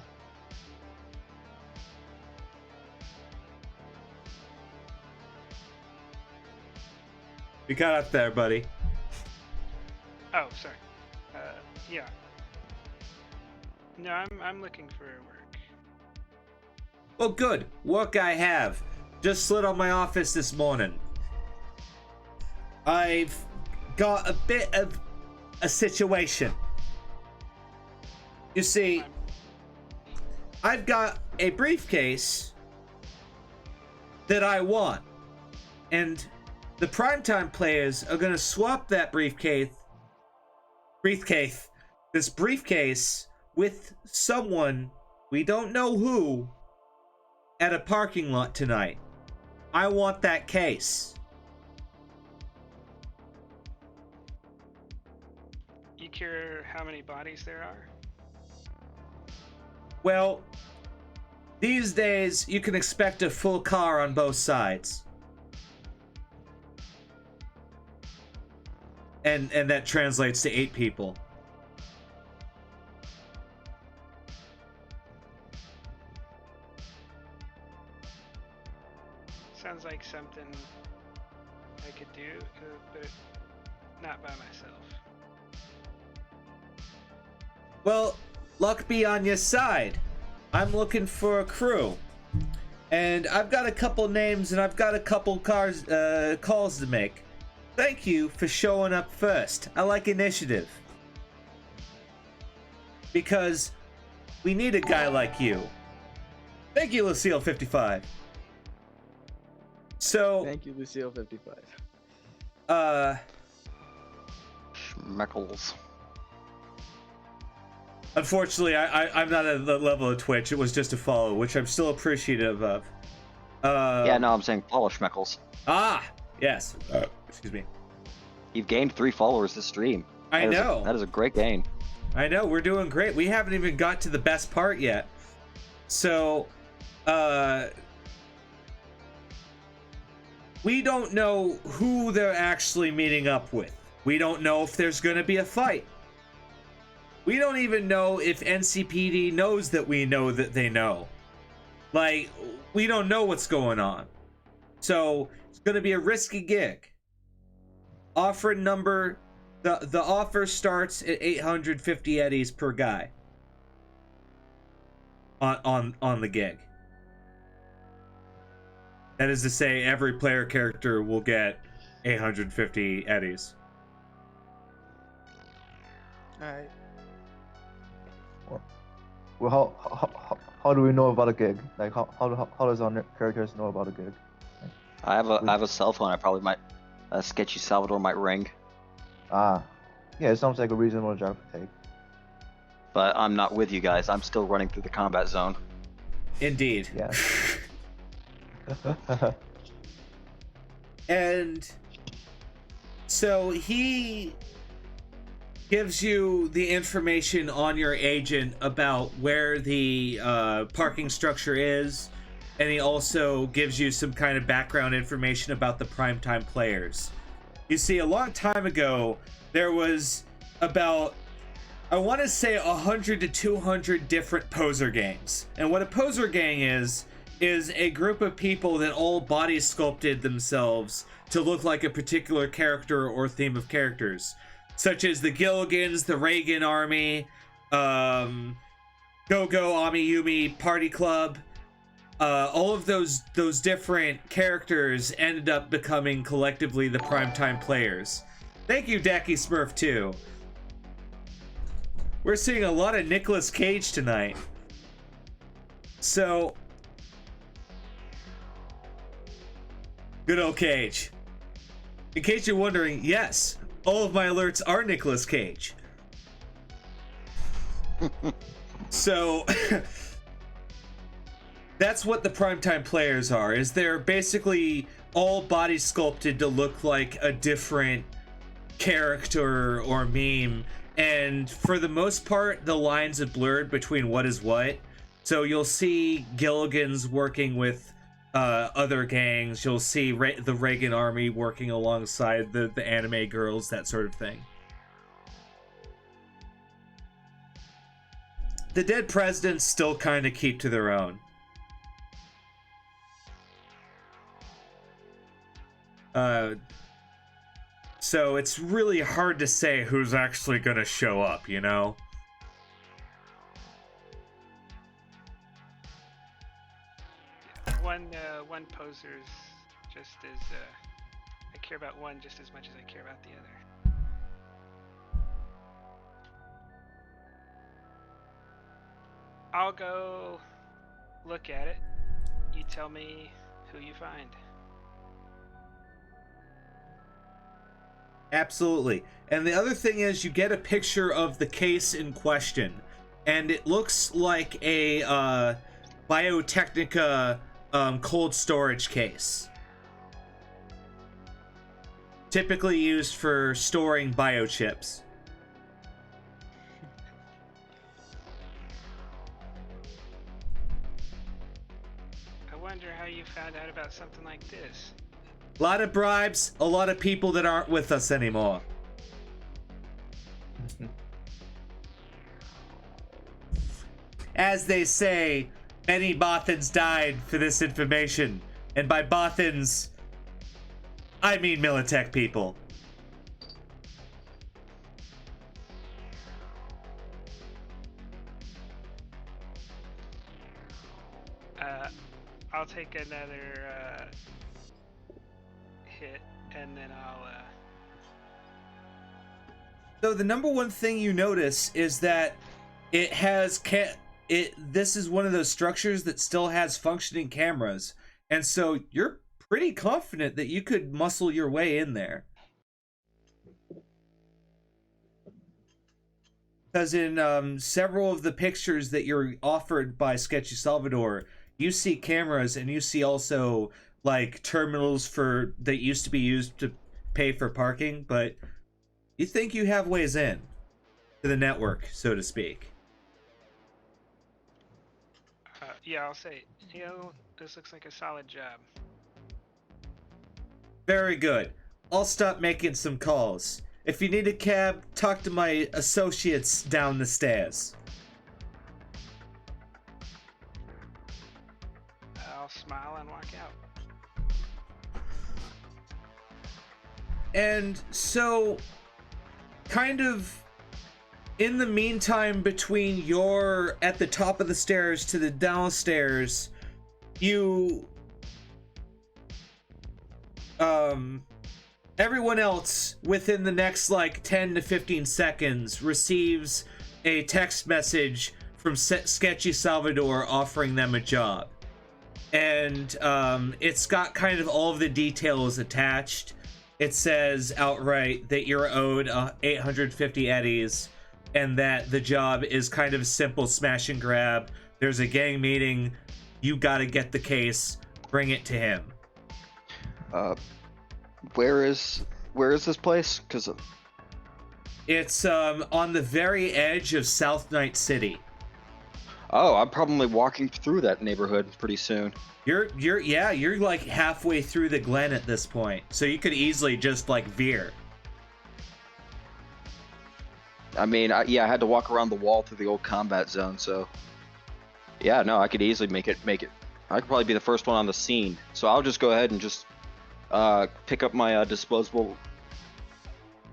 You got up there, buddy. Oh, sorry. Yeah. No, I'm looking for work. Well, good. Work I have. Just slid on my office this morning. I've got a bit of a situation. You see, I've got a briefcase that I want. And the primetime players are going to swap that briefcase with someone, we don't know who, at a parking lot tonight. I want that case. You care how many bodies there are? Well, these days you can expect a full car on both sides. And that translates to 8 people. Sounds like something I could do, but not by myself. Well, luck be on your side. I'm looking for a crew. And I've got a couple names and I've got a couple calls to make. Thank you for showing up first. I like initiative. Because we need a guy like you. Thank you, Lucille55. So, Thank you, Lucille55. Schmeckles. Unfortunately, I'm not at the level of Twitch. It was just a follow, which I'm still appreciative of. Yeah, no, I'm saying follow Schmeckles. Ah, yes. Excuse me. You've gained 3 followers this stream. I know. That is a great gain. I know. We're doing great. We haven't even got to the best part yet. So, we don't know who they're actually meeting up with. We don't know if there's going to be a fight. We don't even know if NCPD knows that we know that they know. Like, we don't know what's going on. So, it's going to be a risky gig. Offer number, the offer starts at 850 eddies per guy. On the gig. That is to say, every player character will get 850 eddies. Alright. Well, how do we know about a gig? Like, how does our characters know about a gig? I have a cell phone. I probably might. Sketchy Salvadore might ring. Ah, yeah, it sounds like a reasonable job to take. But I'm not with you guys. I'm still running through the combat zone. Indeed. Yeah. And so he gives you the information on your agent about where the parking structure is, and he also gives you some kind of background information about the primetime players. You see, a long time ago, there was about, I want to say, 100 to 200 different poser gangs. And what a poser gang is a group of people that all body sculpted themselves to look like a particular character or theme of characters, such as the Gilligans, the Reagan Army, Go-Go Ami Yumi Party Club. All of those different characters ended up becoming collectively the primetime players. Thank you, Dacky Smurf 2. We're seeing a lot of Nicolas Cage tonight. So, good old Cage. In case you're wondering, yes, all of my alerts are Nicolas Cage. So, that's what the primetime players are, is they're basically all body sculpted to look like a different character or meme. And for the most part, the lines are blurred between what is what. So you'll see Gilligan's working with other gangs. You'll see the Reagan Army working alongside the anime girls, that sort of thing. The dead presidents still kind of keep to their own. So it's really hard to say who's actually gonna show up, you know? One poser's just as I care about one just as much as I care about the other. I'll go look at it. You tell me who you find. Absolutely. And the other thing is, you get a picture of the case in question, and it looks like a Biotechnica cold storage case. Typically used for storing biochips. I wonder how you found out about something like this. A lot of bribes, a lot of people that aren't with us anymore. As they say, many Bothans died for this information. And by Bothans, I mean Militech people. I'll take another hit, and then I'll So the number one thing you notice is that it has this is one of those structures that still has functioning cameras, and so you're pretty confident that you could muscle your way in there. Because in several of the pictures that you're offered by Sketchy Salvador, you see cameras, and you see also like terminals that used to be used to pay for parking, but you think you have ways in to the network, so to speak. Yeah, I'll say, this looks like a solid job. Very good. I'll stop making some calls. If you need a cab, talk to my associates down the stairs. I'll smile and walk out. And so, kind of in the meantime between your at the top of the stairs to the downstairs, you everyone else within the next like 10 to 15 seconds receives a text message from Sketchy Salvador offering them a job. And it's got kind of all of the details attached. It says outright that you're owed 850 eddies, and that the job is kind of a simple smash and grab. There's a gang meeting. You gotta get the case. Bring it to him. Where is this place? Because It's on the very edge of South Night City. oh, I'm probably walking through that neighborhood pretty soon. You're like halfway through the Glen at this point, so you could easily just like veer. I mean, I had to walk around the wall through the old combat zone, so yeah, no, I could easily make it. I could probably be the first one on the scene, so I'll just go ahead and just pick up my disposable.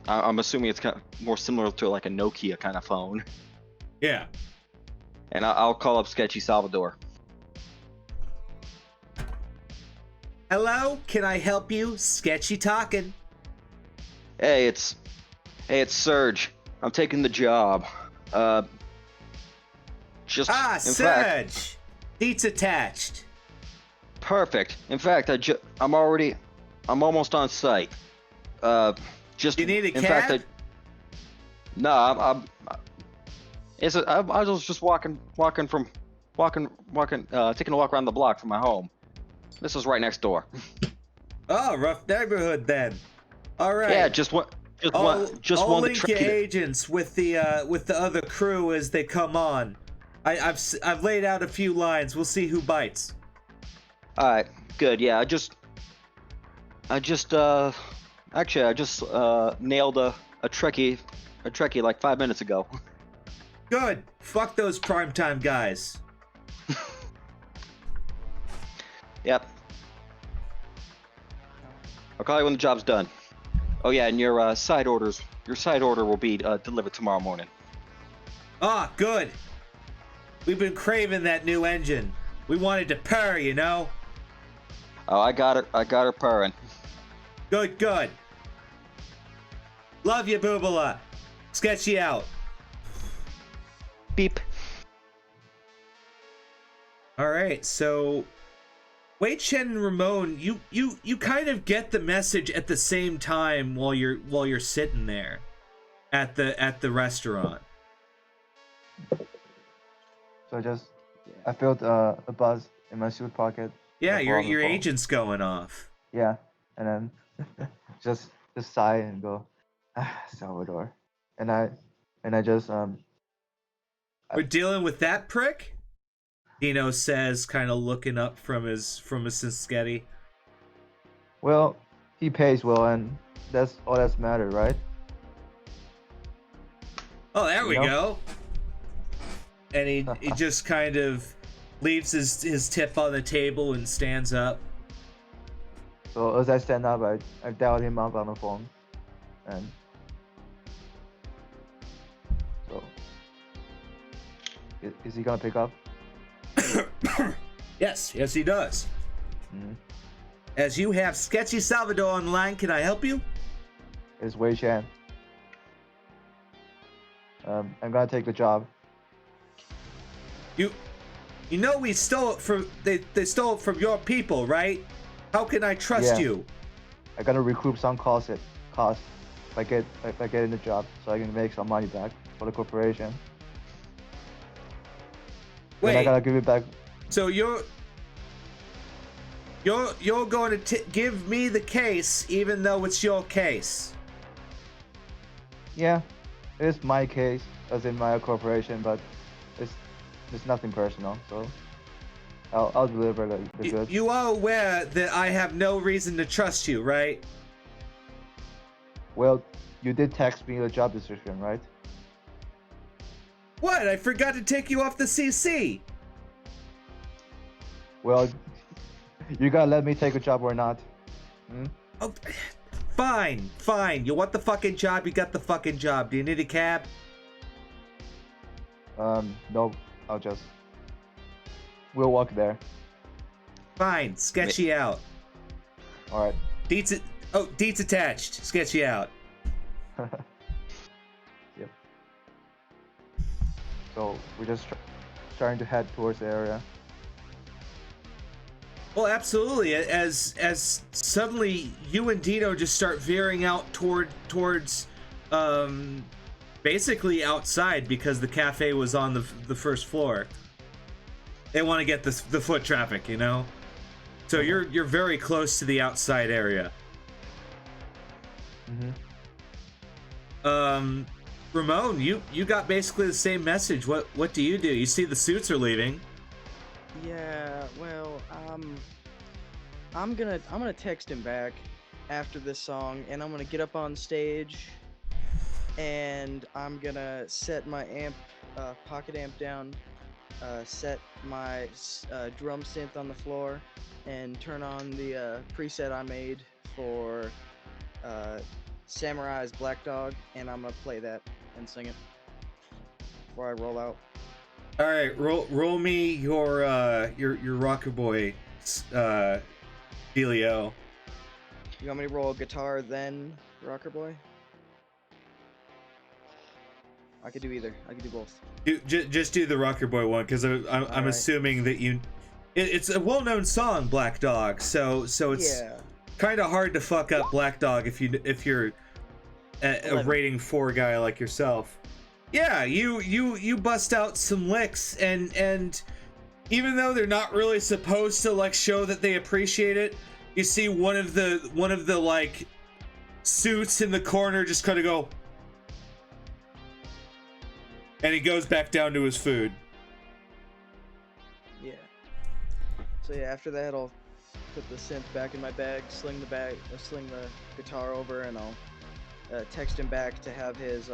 I'm assuming it's kind of more similar to like a Nokia kind of phone, Yeah. and I'll call up Sketchy Salvador. Hello, can I help you? Sketchy talking. Hey, it's Serge. I'm taking the job. Just in Serge. fact, Seats attached. perfect. In fact, I'm almost on site. Just You need a in cab? fact, no, I was just taking a walk around the block from my home. This is right next door. Oh, rough neighborhood then. All right. Yeah, just one I'll to link your trick you. agents with the other crew as they come on. I've laid out a few lines. We'll see who bites. All right, good. Yeah, I just nailed a trekkie like 5 minutes ago. Good. Fuck those primetime guys. Yep. I'll call you when the job's done. Oh yeah, and your side order will be delivered tomorrow morning. Ah, good. We've been craving that new engine. We wanted to purr, you know? Oh, I got her purring. Good. Love you, Boobala. Sketchy out. Beep. All right, so Wei Chen and Ramon, you kind of get the message at the same time while you're sitting there at the restaurant. So I felt a buzz in my suit pocket. Yeah, before the your phone. agent's going off. Yeah, and then just sigh and go, Salvador, and I just We're dealing with that prick? Dino says, kind of looking up from his Sisketty. well, he pays well, and that's all that's matter, right? Oh, there we You know? go. And he just kind of leaves his tip on the table and stands up. So as I stand up, I dialed him up on the phone, and so is he gonna pick up? Yes, he does. Mm-hmm. As you have Sketchy Salvador online, can I help you? It's Wei Chan. I'm gonna take the job. You know we stole it from they stole it from your people, right? How can I trust Yeah. you? I gotta recoup some cost if I get in the job, so I can make some money back for the corporation. Then I Wait, gotta give it back. so you're going to give me the case even though it's your case? Yeah, it's my case, as in my corporation, but it's nothing personal. So I'll deliver the goods. You are aware that I have no reason to trust you, right? Well, you did text me the job description, right? What? I forgot to take you off the CC. Well, you gotta let me take a job or not. Hmm? Oh, fine. You want the fucking job? You got the fucking job. Do you need a cab? No, we'll walk there. Fine. Sketchy out. All right. Deets attached. Sketchy out. Yep. So we're just starting to head towards the area. Well, absolutely. As suddenly you and Dino just start veering out towards basically outside, because the cafe was on the first floor. They want to get the foot traffic, you know. So you're very close to the outside area. Mm-hmm. Ramon, you got basically the same message. What do? You see the suits are leaving. Yeah, well, I'm gonna text him back after this song, and I'm gonna get up on stage, and I'm gonna set my pocket amp down, set my drum synth on the floor, and turn on the preset I made for Samurai's Black Dog, and I'm gonna play that and sing it before I roll out. All right, roll me your rocker boy, dealio. You want me to roll guitar then rocker boy? I could do either. I could do both. Just do the rocker boy one, because I'm right. assuming that it's a well-known song, Black Dog. So it's kind of hard to fuck up Black Dog if you're a rating 4 guy like yourself. Yeah, you bust out some licks, and even though they're not really supposed to like show that they appreciate it, you see one of the like suits in the corner just kind of go, and he goes back down to his food. Yeah. So yeah, after that I'll put the synth back in my bag, sling the guitar over, and I'll text him back to have his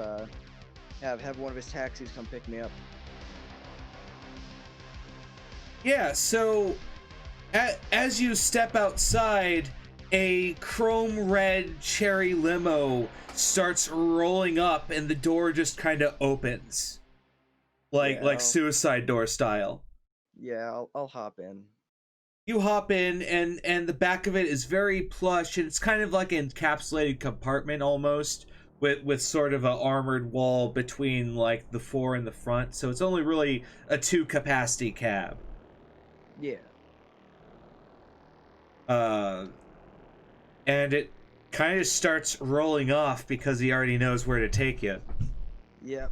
have one of his taxis come pick me up. Yeah, so as you step outside, a chrome red cherry limo starts rolling up, and the door just kind of opens, like Suicide Door style. Yeah, I'll hop in. You hop in, and the back of it is very plush, and it's kind of like an encapsulated compartment almost, with sort of an armored wall between like the fore and the front. So it's only really a 2 capacity cab. Yeah. And it kind of starts rolling off because he already knows where to take you. Yep.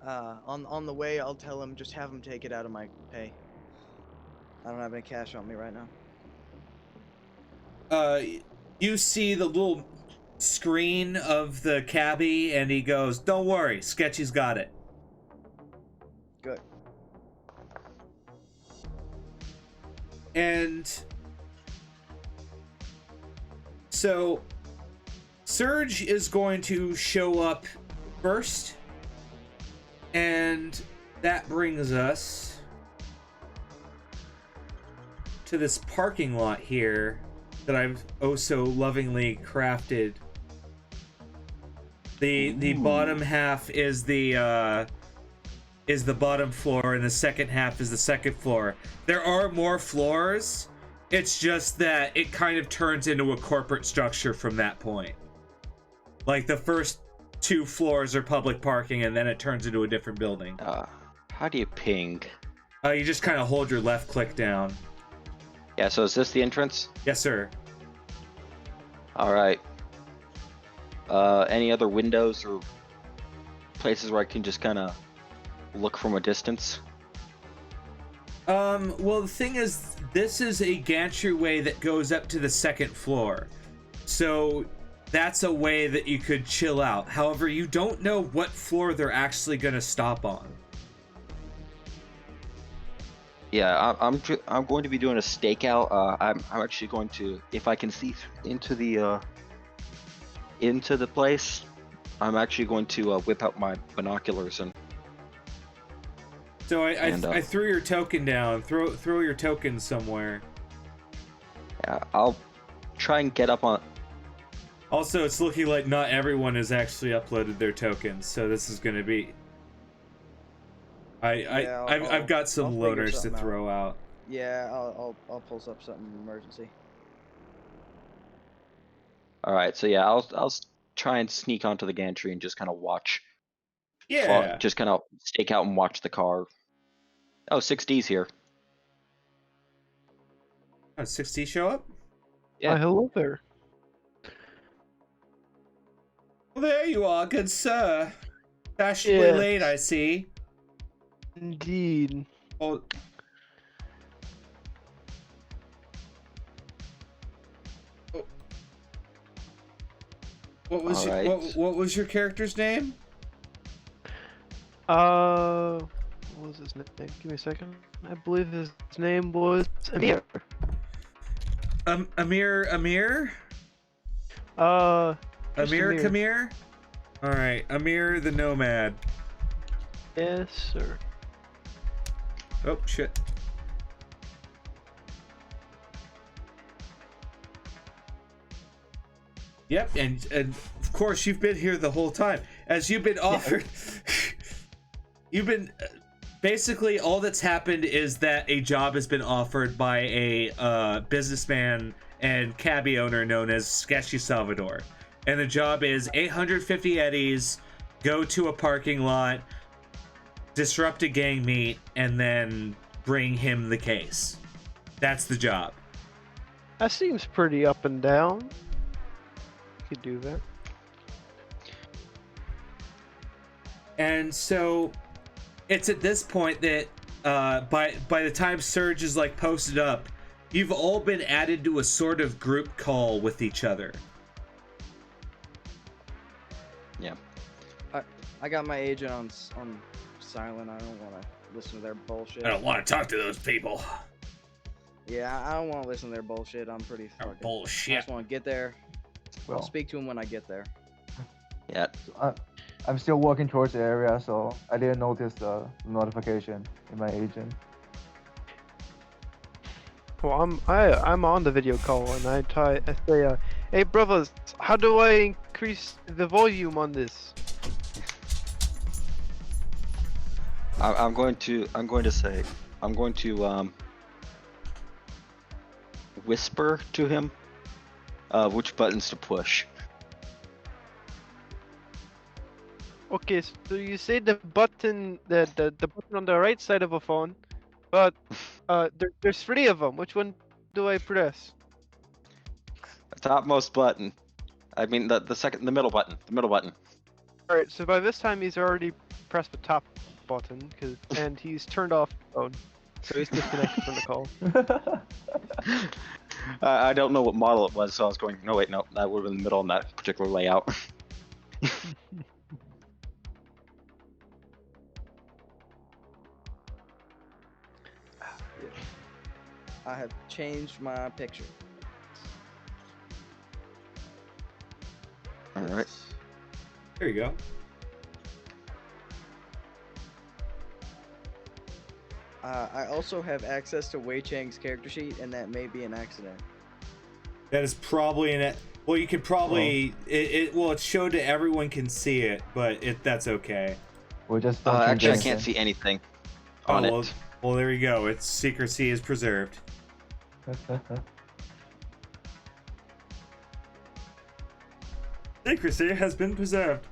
On the way, I'll tell him, just have him take it out of my pay. I don't have any cash on me right now. You see the little screen of the cabbie, and he goes, "Don't worry, Sketchy's got it." Good. And so Surge is going to show up first, and that brings us to this parking lot here that I've oh so lovingly crafted. The bottom half is the bottom floor, and the second half is the second floor. There are more floors. It's just that it kind of turns into a corporate structure from that point. Like the first 2 floors are public parking, and then it turns into a different building. How do you ping? You just kind of hold your left click down. Yeah, so is this the entrance? Yes, sir. All right. Any other windows or places where I can just kind of look from a distance? Well, the thing is, this is a gantry that goes up to the second floor. So that's a way that you could chill out. However, you don't know what floor they're actually going to stop on. Yeah, I'm going to be doing a stakeout. I'm actually going to, if I can see into the place, I'm actually going to whip out my binoculars and. So I threw your token down. Throw your token somewhere. Yeah, I'll try and get up on. Also, it's looking like not everyone has actually uploaded their tokens, so this is gonna be. I've got some I'll figure loners to something throw out. Yeah, I'll pull up something emergency. All right, so yeah, I'll try and sneak onto the gantry and just kind of watch. Yeah. Just kind of stake out and watch the car. Oh, 6D's here. Oh, 6D show up? Yeah. Hello there. Well, there you are, good sir. Fashionably Yes. late, I see. Indeed. Oh. Oh. What was your character's name? What was his name? Give me a second. I believe his name was Amir. Amir? Just Amir Kamir? Alright, Amir the Nomad. Yes, sir. Oh, shit. Yep, and of course you've been here the whole time. As you've been offered... You've been... Basically, all that's happened is that a job has been offered by a businessman and cabbie owner known as Sketchy Salvadore. And the job is 850 eddies, go to a parking lot, disrupt a gang meet, and then bring him the case. That's the job. That seems pretty up and down. You could do that. And so it's at this point that by the time Surge is like posted up, you've all been added to a sort of group call with each other. Yeah. I got my agent on silent. I don't want to listen to their bullshit. I don't want to talk to those people. Yeah, I don't want to listen to their bullshit. I'm pretty fucking. I Bullshit. just want to get there. I'll Well, speak to them when I get there. Yeah. I'm still walking towards the area, so I didn't notice the notification in my agent. Well, I'm on the video call and I say, hey brothers, how do I increase the volume on this? I'm going to whisper to him which buttons to push. Okay, so you say the button, the button on the right side of a phone, but there's 3 of them. Which one do I press? The topmost button. I mean the the middle button. The middle button. All right, so by this time he's already pressed the top button, and he's turned off the phone, so he's disconnected from the call. I don't know what model it was, so I was going. No, wait, no, that would have been in the middle in that particular layout. I have changed my picture. All right. There you go. I also have access to Wei Chang's character sheet, and that may be an accident. That is probably well, you could probably it's showed to everyone can see it, but that's okay. We're just Actually, I can't see anything on well, it. Well, there you go. Its secrecy is preserved. Secrecy has been preserved.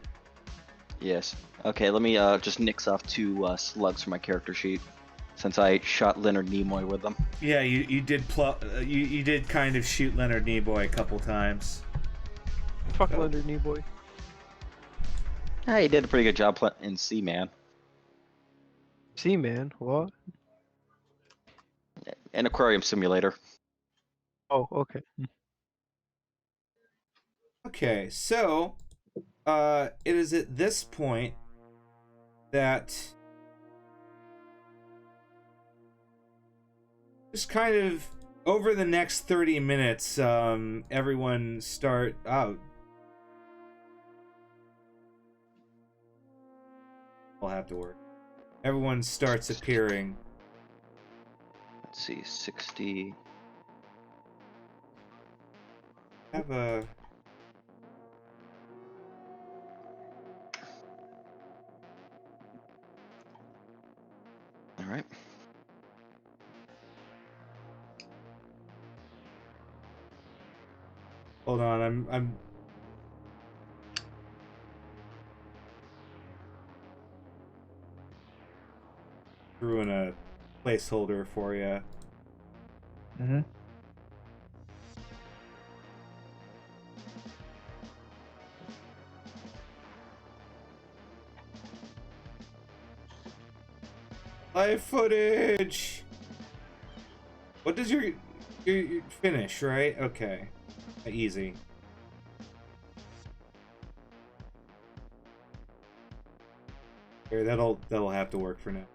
Yes. Okay, let me just nix off 2 slugs from my character sheet, since I shot Leonard Nimoy with them. Yeah, you did kind of shoot Leonard Nimoy a couple times. Fuck Oh. Leonard Nimoy. Ah, he did a pretty good job in Seaman. See, man, what? And Aquarium Simulator. Oh, okay. Okay, so it is at this point that just kind of over the next 30 minutes, everyone start out. I'll have to work. Everyone starts appearing. Let's see, 60. Have a All right. hold on. I'm throwing a placeholder for you. Mm-hmm. Live footage. What does your finish, right? Okay. Easy. Here, that'll have to work for now.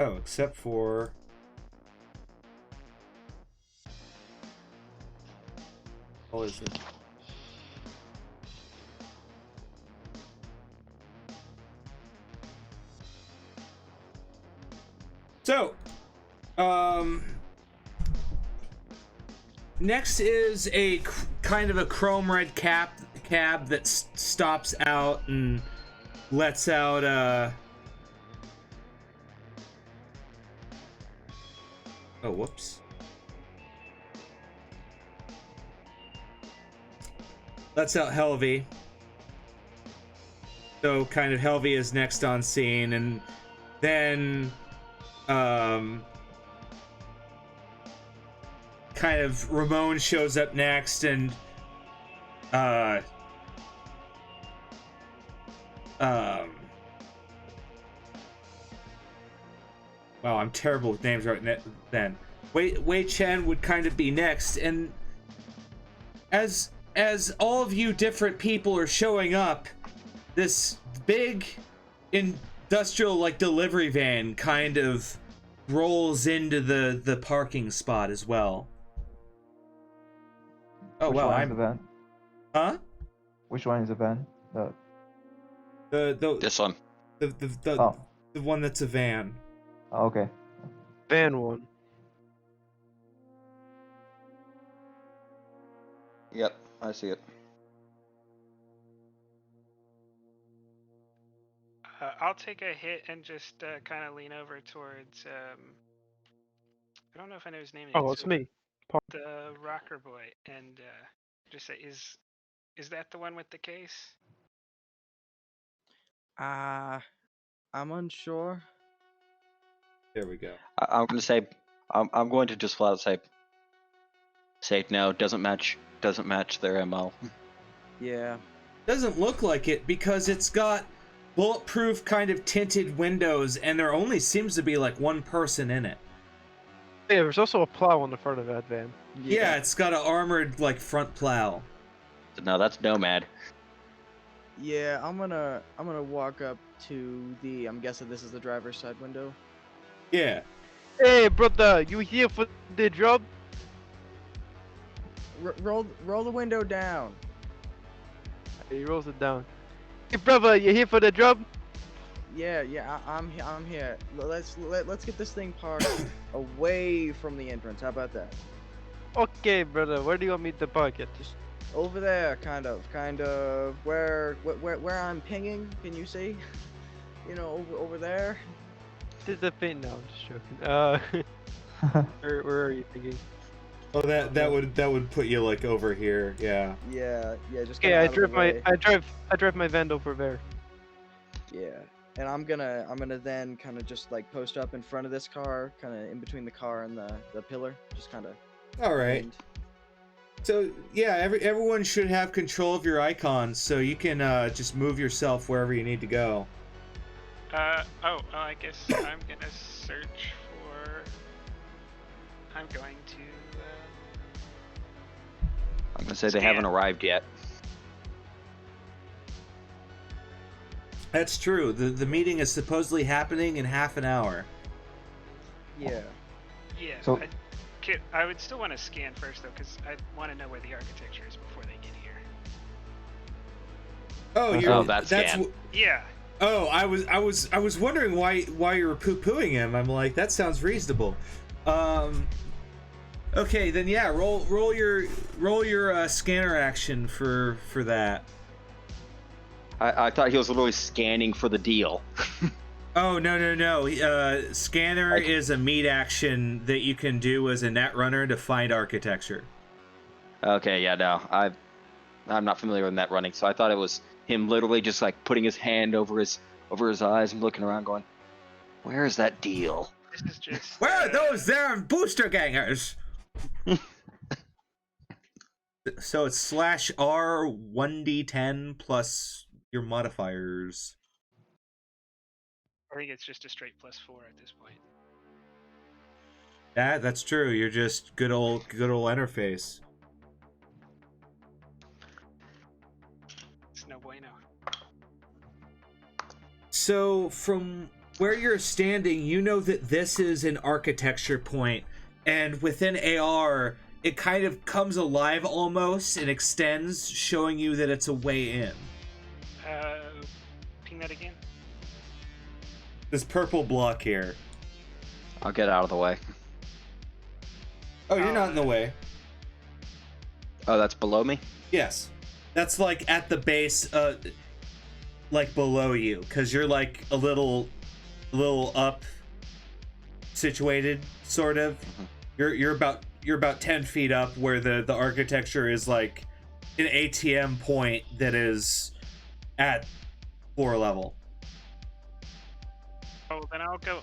Oh, except for what is it? So, next is a kind of a chrome red cab that stops out and lets out oh, whoops. Lets out Helvey. So kind of Helvey is next on scene, and then kind of Ramon shows up next, and wow, I'm terrible with names right then. Wei Chen would kind of be next, and as all of you different people are showing up, this big industrial like delivery van kind of rolls into the parking spot as well. Oh, Which wow, one is the van? Huh? Which one is the van? This one. The one that's a van. Oh, okay. Van one. Yep, I see it. I'll take a hit and just kind of lean over towards. I don't know if I know his name. Oh, it's me. The rocker boy, and just say, "Is that the one with the case?" I'm unsure. There we go. I'm gonna say, I'm going to just flat out say no. Doesn't match their MO. Yeah. Doesn't look like it because it's got bulletproof kind of tinted windows, and there only seems to be like one person in it. Yeah, there's also a plow on the front of that van. Yeah, it's got an armored like front plow. No, that's Nomad. Yeah, I'm gonna walk up to the. I'm guessing this is the driver's side window. Yeah. Hey, brother, you here for the job? Roll the window down. He rolls it down. Hey, brother, you here for the job? Yeah, I'm here. Let's get this thing parked away from the entrance. How about that? Okay, brother. Where do you want me to park it? Just over there, kind of where I'm pinging. Can you see? You know, over there. This is the thing. No, I'm just joking. Where are you thinking? Oh, that would put you like over here. Yeah. Yeah, just Okay, kinda I out of the drive my way. I drive my van over there. Yeah, and I'm gonna then kind of just like post up in front of this car, kind of in between the car and the pillar, just kind of. All right. So yeah, everyone should have control of your icons, so you can just move yourself wherever you need to go. I guess I'm gonna search for. I'm going to. I'm gonna say they Scan. haven't arrived yet. That's true. The meeting is supposedly happening in half an hour. Yeah. Yeah. So- I would still want to scan first though, because I want to know where the architecture is before they get here. Oh, Oh, that's Scan. Yeah. Oh, I was wondering why you were poo-pooing him. I'm like, that sounds reasonable. Okay, then yeah, roll your scanner action for that. I thought he was literally scanning for the deal. Oh no. Scanner is a meat action that you can do as a net runner to find architecture. Okay, yeah, no, I'm not familiar with net running, so I thought it was him literally just like putting his hand over his eyes and looking around, going, "Where is that deal?" This is just. Where are those there booster gangers? So it's /R 1d10 plus your modifiers. I think it's just a straight +4 at this point. That's true. You're just good old interface. It's no bueno. So from where you're standing, you know that this is an architecture point, and within AR, it kind of comes alive almost and extends, showing you that it's a way in. Ping that again. This purple block here. I'll get out of the way. Oh, you're not in the way. Oh, that's below me? Yes. That's like at the base, like below you, because you're like a little up situated, sort of. You're about 10 feet up, where the architecture is like an ATM point that is at floor level. Oh, then I'll go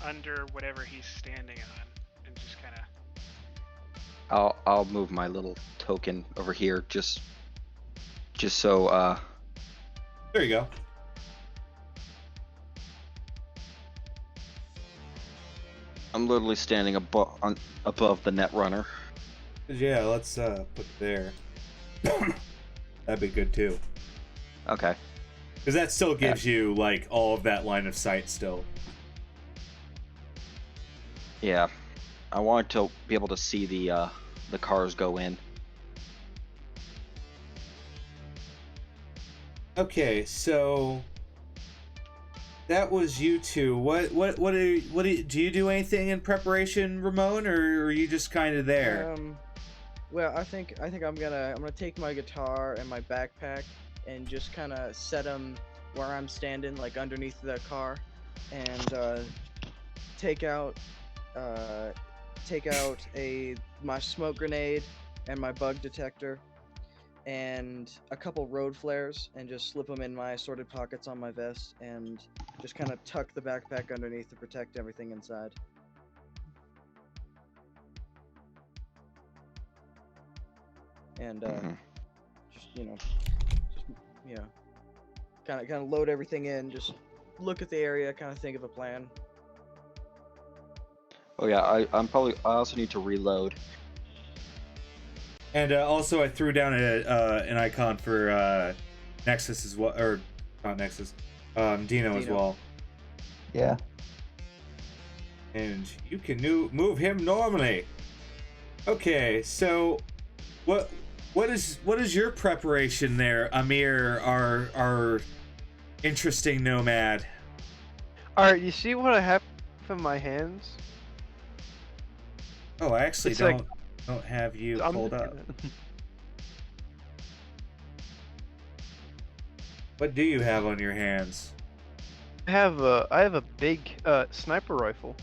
under whatever he's standing on and just kind of. I'll move my little token over here just so There you go. I'm literally standing above the net runner. Yeah, let's put it there. That'd be good too. Okay. Because that still gives you like all of that line of sight still. Yeah. I want to be able to see the cars go in. Okay, so that was you two. Do you do anything in preparation, Ramon, or are you just kind of there? Well, I think I'm gonna take my guitar and my backpack and just kind of set them where I'm standing, like underneath the car, and take out my smoke grenade and my bug detector and a couple road flares, and just slip them in my assorted pockets on my vest, and just kind of tuck the backpack underneath to protect everything inside. And kind of load everything in, just look at the area, kind of think of a plan. Oh yeah, I also need to reload. And also, I threw down an icon for Nexus as well, or not Nexus, Dino as well. Yeah. And you can move him normally. Okay, so what is your preparation there, Amir, our interesting nomad? Alright, you see what I have in my hands? Oh, I actually It's don't have you pulled up. What do you have on your hands? I have a big sniper rifle.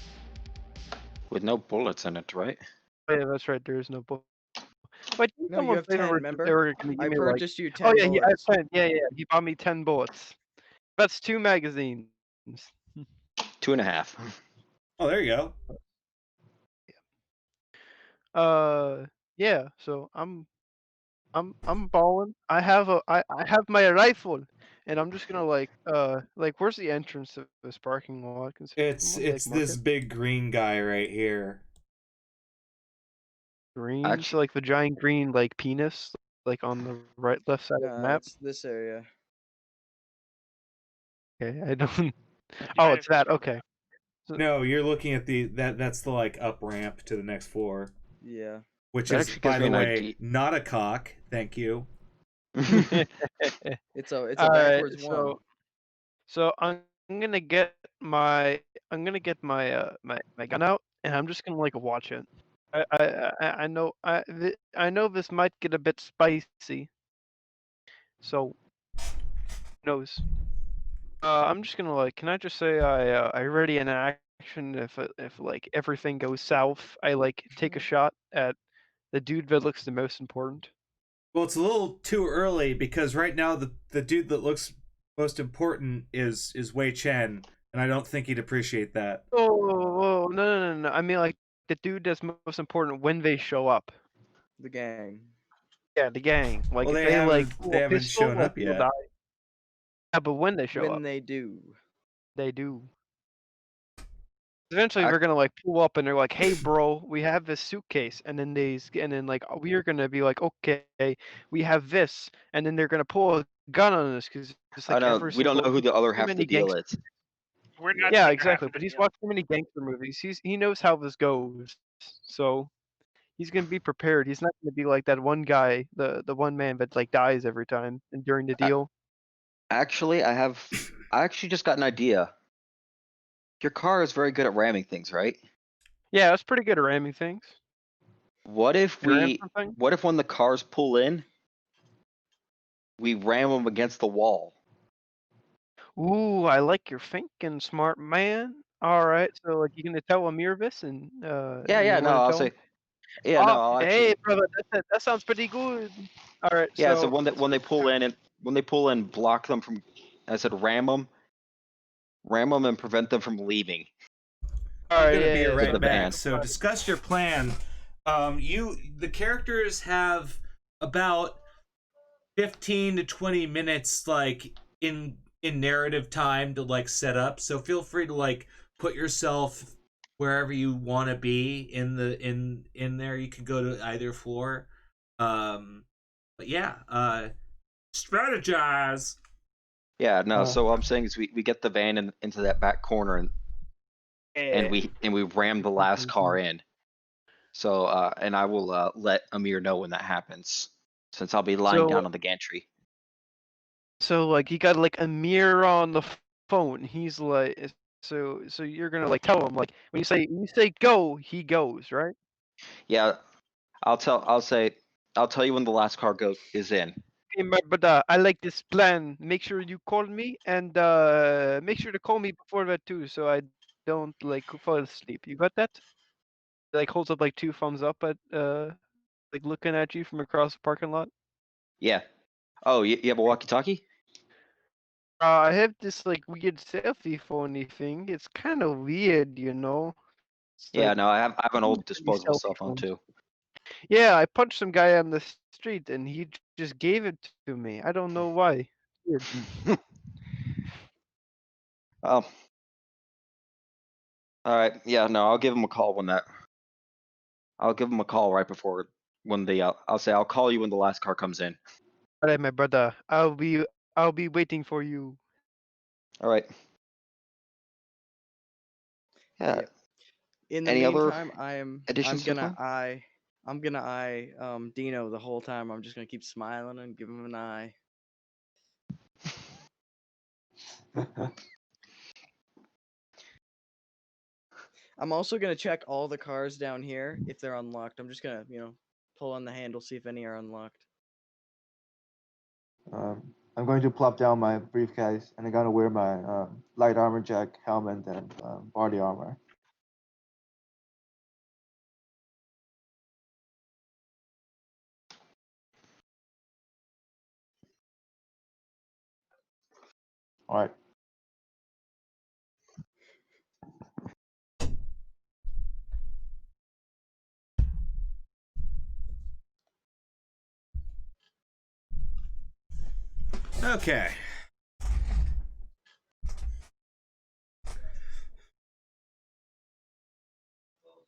With no bullets in it, right? yeah, that's right. There is no bullet. But didn't No, you someone have say 10. they Remember? were gonna I give me like? purchased you Oh 10 yeah, I have bullets. 10. Yeah, yeah. He bought me 10 bullets. That's 2 magazines. 2.5. Oh, there you go. Uh, yeah. So I'm balling. I have my rifle, and I'm just gonna like where's the entrance to this parking lot? Can someone like It's mark this it? big green guy right here. Green. So Actually, like the giant green like penis, like on the right left side of the No, map. it's this area. Okay, I don't. You Oh, might it's have that. scrolled Okay. down. So, No, you're looking at that's the like up ramp to the next floor, Yeah. which that is, actually by gives me the an way, idea. not a cock. Thank you. It's a all right. backwards one. So I'm gonna get my my gun out, and I'm just gonna like watch it. I know I know this might get a bit spicy, so who knows. I'm just gonna like, can I just say I ready in action if like everything goes south, I like take a shot at the dude that looks the most important. Well, it's a little too early because right now the dude that looks most important is Wei Chen, and I don't think he'd appreciate that. Oh, no. I mean like the dude that's most important when they show up. The gang. Yeah, the gang. Like Well, if they like pull they a haven't pistol, shown like up he'll yet. die. Yeah, but when they show When up, they do. they do. Eventually, I, they're gonna like pull up and they're like, "Hey, bro, we have this suitcase," and then like we are gonna be like, "Okay, we have this," and then they're gonna pull a gun on us because it's I like know every we don't single know who the other too half of the many deal gangster. is. We're not Yeah, the other half exactly. of the But he's deal. watched too many gangster movies. He knows how this goes, so he's gonna be prepared. He's not gonna be like that one guy, the one man that like dies every time and during the A- deal. Actually, I actually just got an idea. Your car is very good at ramming things, right? Yeah, that's pretty good at ramming things. What if You ram something? what if when the cars pull in, we ram them against the wall? Ooh, I like your thinking, smart man. All right, so like you gonna tell Amir this, and you Yeah, no, want to I'll tell him? say, yeah, no, Ah, I'll actually, hey, brother, that sounds pretty good. All right, yeah. So so when they pull in and when they pull in, block them from. I said ram them, and prevent them from leaving all I'm right, gonna be yeah, to right the back. van. So discuss your plan. The characters have about 15 to 20 minutes like in narrative time to like set up. So feel free to like put yourself wherever you want to be in there. You can go to either floor. But yeah, strategize. Yeah, no. Uh, So what I'm saying is we get the van into that back corner and yeah. we ram the last car in. So and I will let Amir know when that happens, since I'll be lying So down on the gantry. like you got like Amir on the phone. He's like, so you're gonna like tell him like when you say go, he goes, right? Yeah, I'll tell you when the last car is in. Hey, but I like this plan. Make sure you call me and make sure to call me before that too, so I don't like fall asleep. You got that? Like holds up like two thumbs up at like looking at you from across the parking lot. Yeah. Oh, you have a walkie-talkie? I have this like weird selfie phony thing. It's kind of weird, you know. It's Yeah, like no, I have an too old many disposable cell selfie phone phones. too. Yeah, I punched some guy on the street and he just gave it to me. I don't know why. Weird. Oh, all right. Yeah, no, I'll give him a call when that. I'll give him a call right before when the. I'll say I'll call you when the last car comes in. All right, my brother. I'll be waiting for you. All right. But Yeah. yeah. In the Any other meantime, additions to the plan? I'm gonna eye Dino the whole time. I'm just gonna keep smiling and give him an eye. I'm also gonna check all the cars down here if they're unlocked. I'm just gonna, pull on the handle, see if any are unlocked. I'm going to plop down my briefcase and I'm gonna wear my light armor jack, helmet, and body armor. All right. Okay.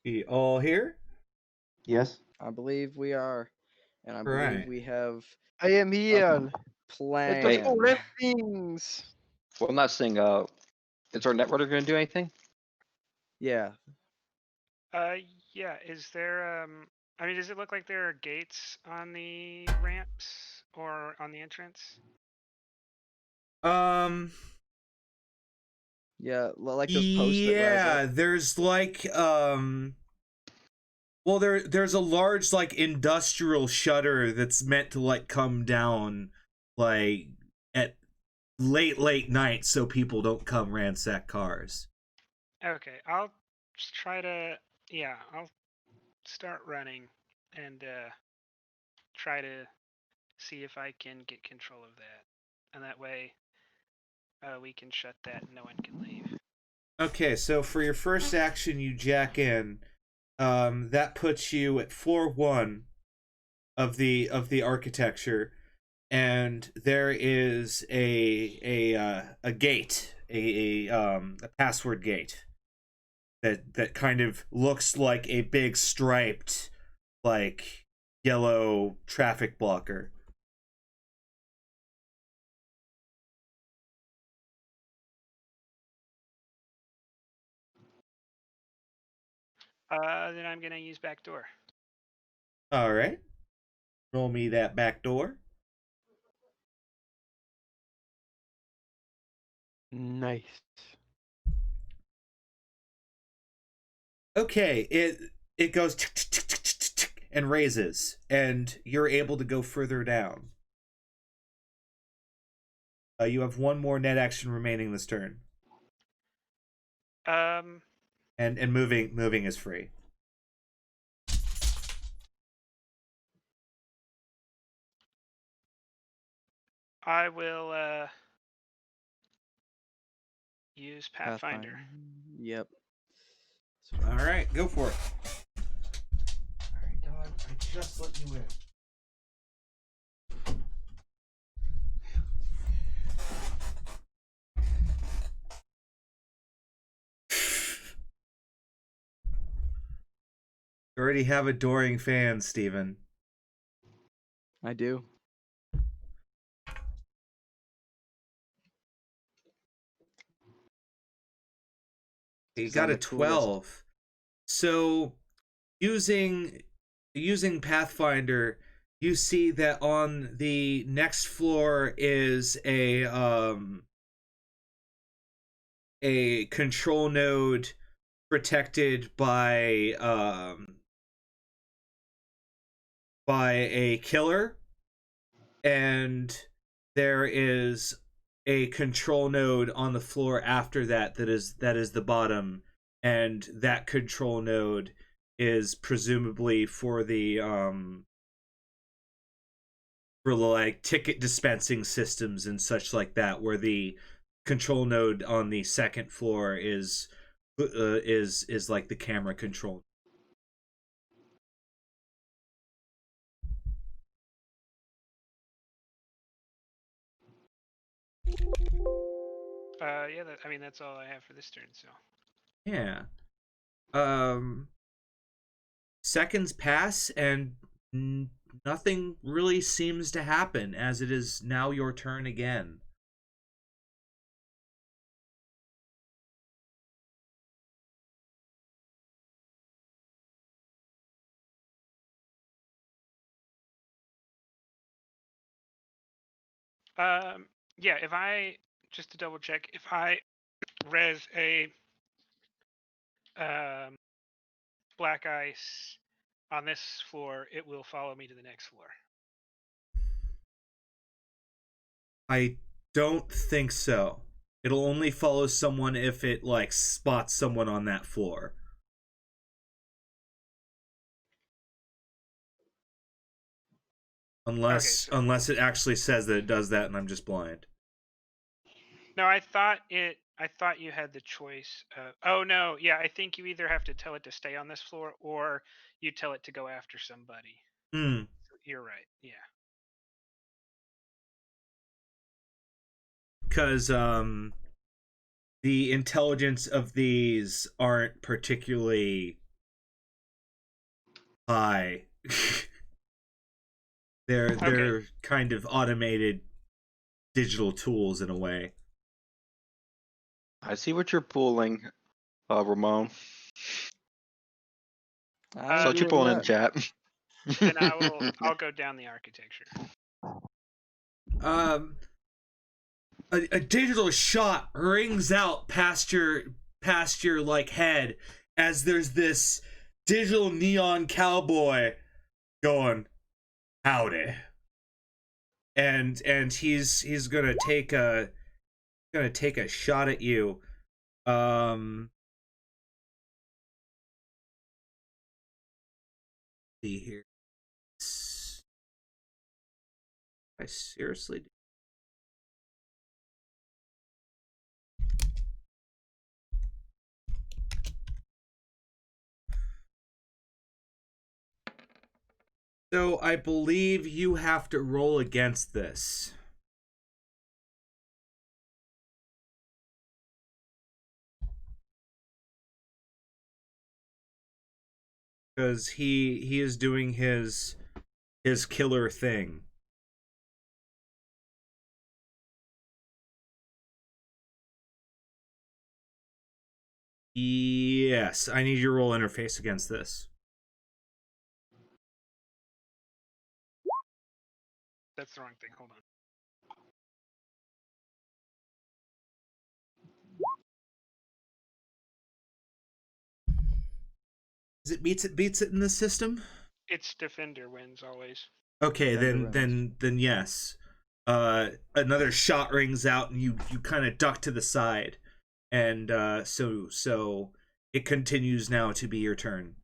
We all here? Yes. I believe we are, and I believe Right. we have I am here. Let us Wait. go planned. rent things. Well, I'm not saying. Is our network going to do anything? Yeah, Uh, yeah. Is there I mean, does it look like there are gates on the ramps or on the entrance? Um yeah, like those posts that rise yeah, up. there's like well there's a large like industrial shutter that's meant to like come down like at late night so people don't come ransack cars. Okay, I'll just try to. Yeah, I'll start running and try to see if I can get control of that, and that way we can shut that and no one can leave. Okay, so for your first action you jack in. That puts you at floor 1 of the architecture, and there is a gate, a password gate that kind of looks like a big striped like yellow traffic blocker. Then I'm gonna use back door. All right, roll me that back door. Nice. Okay, it goes and raises, and you're able to go further down. You have one more net action remaining this turn, Um, and moving is free. I will use Pathfinder. Yep. All right, go for it. All right, dog. I just let you in. You already have adoring fans, Steven. I do. You 'Cause got I'm a the coolest. 12. So using Pathfinder, you see that on the next floor is a control node protected by a killer, and there is a control node on the floor after that is the bottom, and that control node is presumably for the for like ticket dispensing systems and such like that, where the control node on the second floor is like the camera control. Yeah, I mean that's all I have for this turn. So. Yeah. Um Seconds pass and nothing really seems to happen, as it is now your turn again. Yeah, if I just to double check, if I res a um, black ice on this floor, it will follow me to the next floor. I don't think so. It'll only follow someone if it like spots someone on that floor. Okay, Unless so unless it actually says that it does that and I'm just blind. No, I thought you had the choice. Oh no, yeah, I think you either have to tell it to stay on this floor or you tell it to go after somebody. Hmm. So you're right. Yeah. Because the intelligence of these aren't particularly high. they're Okay. they're kind of automated digital tools in a way. I see what you're pulling, Ramon. I So what agree you're Then with pulling in that. the chat. I'll go down the architecture. Um, a digital shot rings out past your like head as there's this digital neon cowboy going howdy, and he's gonna take a shot at you. Um, see here. I seriously. So I believe you have to roll against this. Because he is doing his killer thing. Yes, I need your roll interface against this. That's the wrong thing. Hold on. Is it beats it in this system? It's defender wins always. Okay, Defender then yes. Another shot rings out and you kind of duck to the side. And so it continues now to be your turn.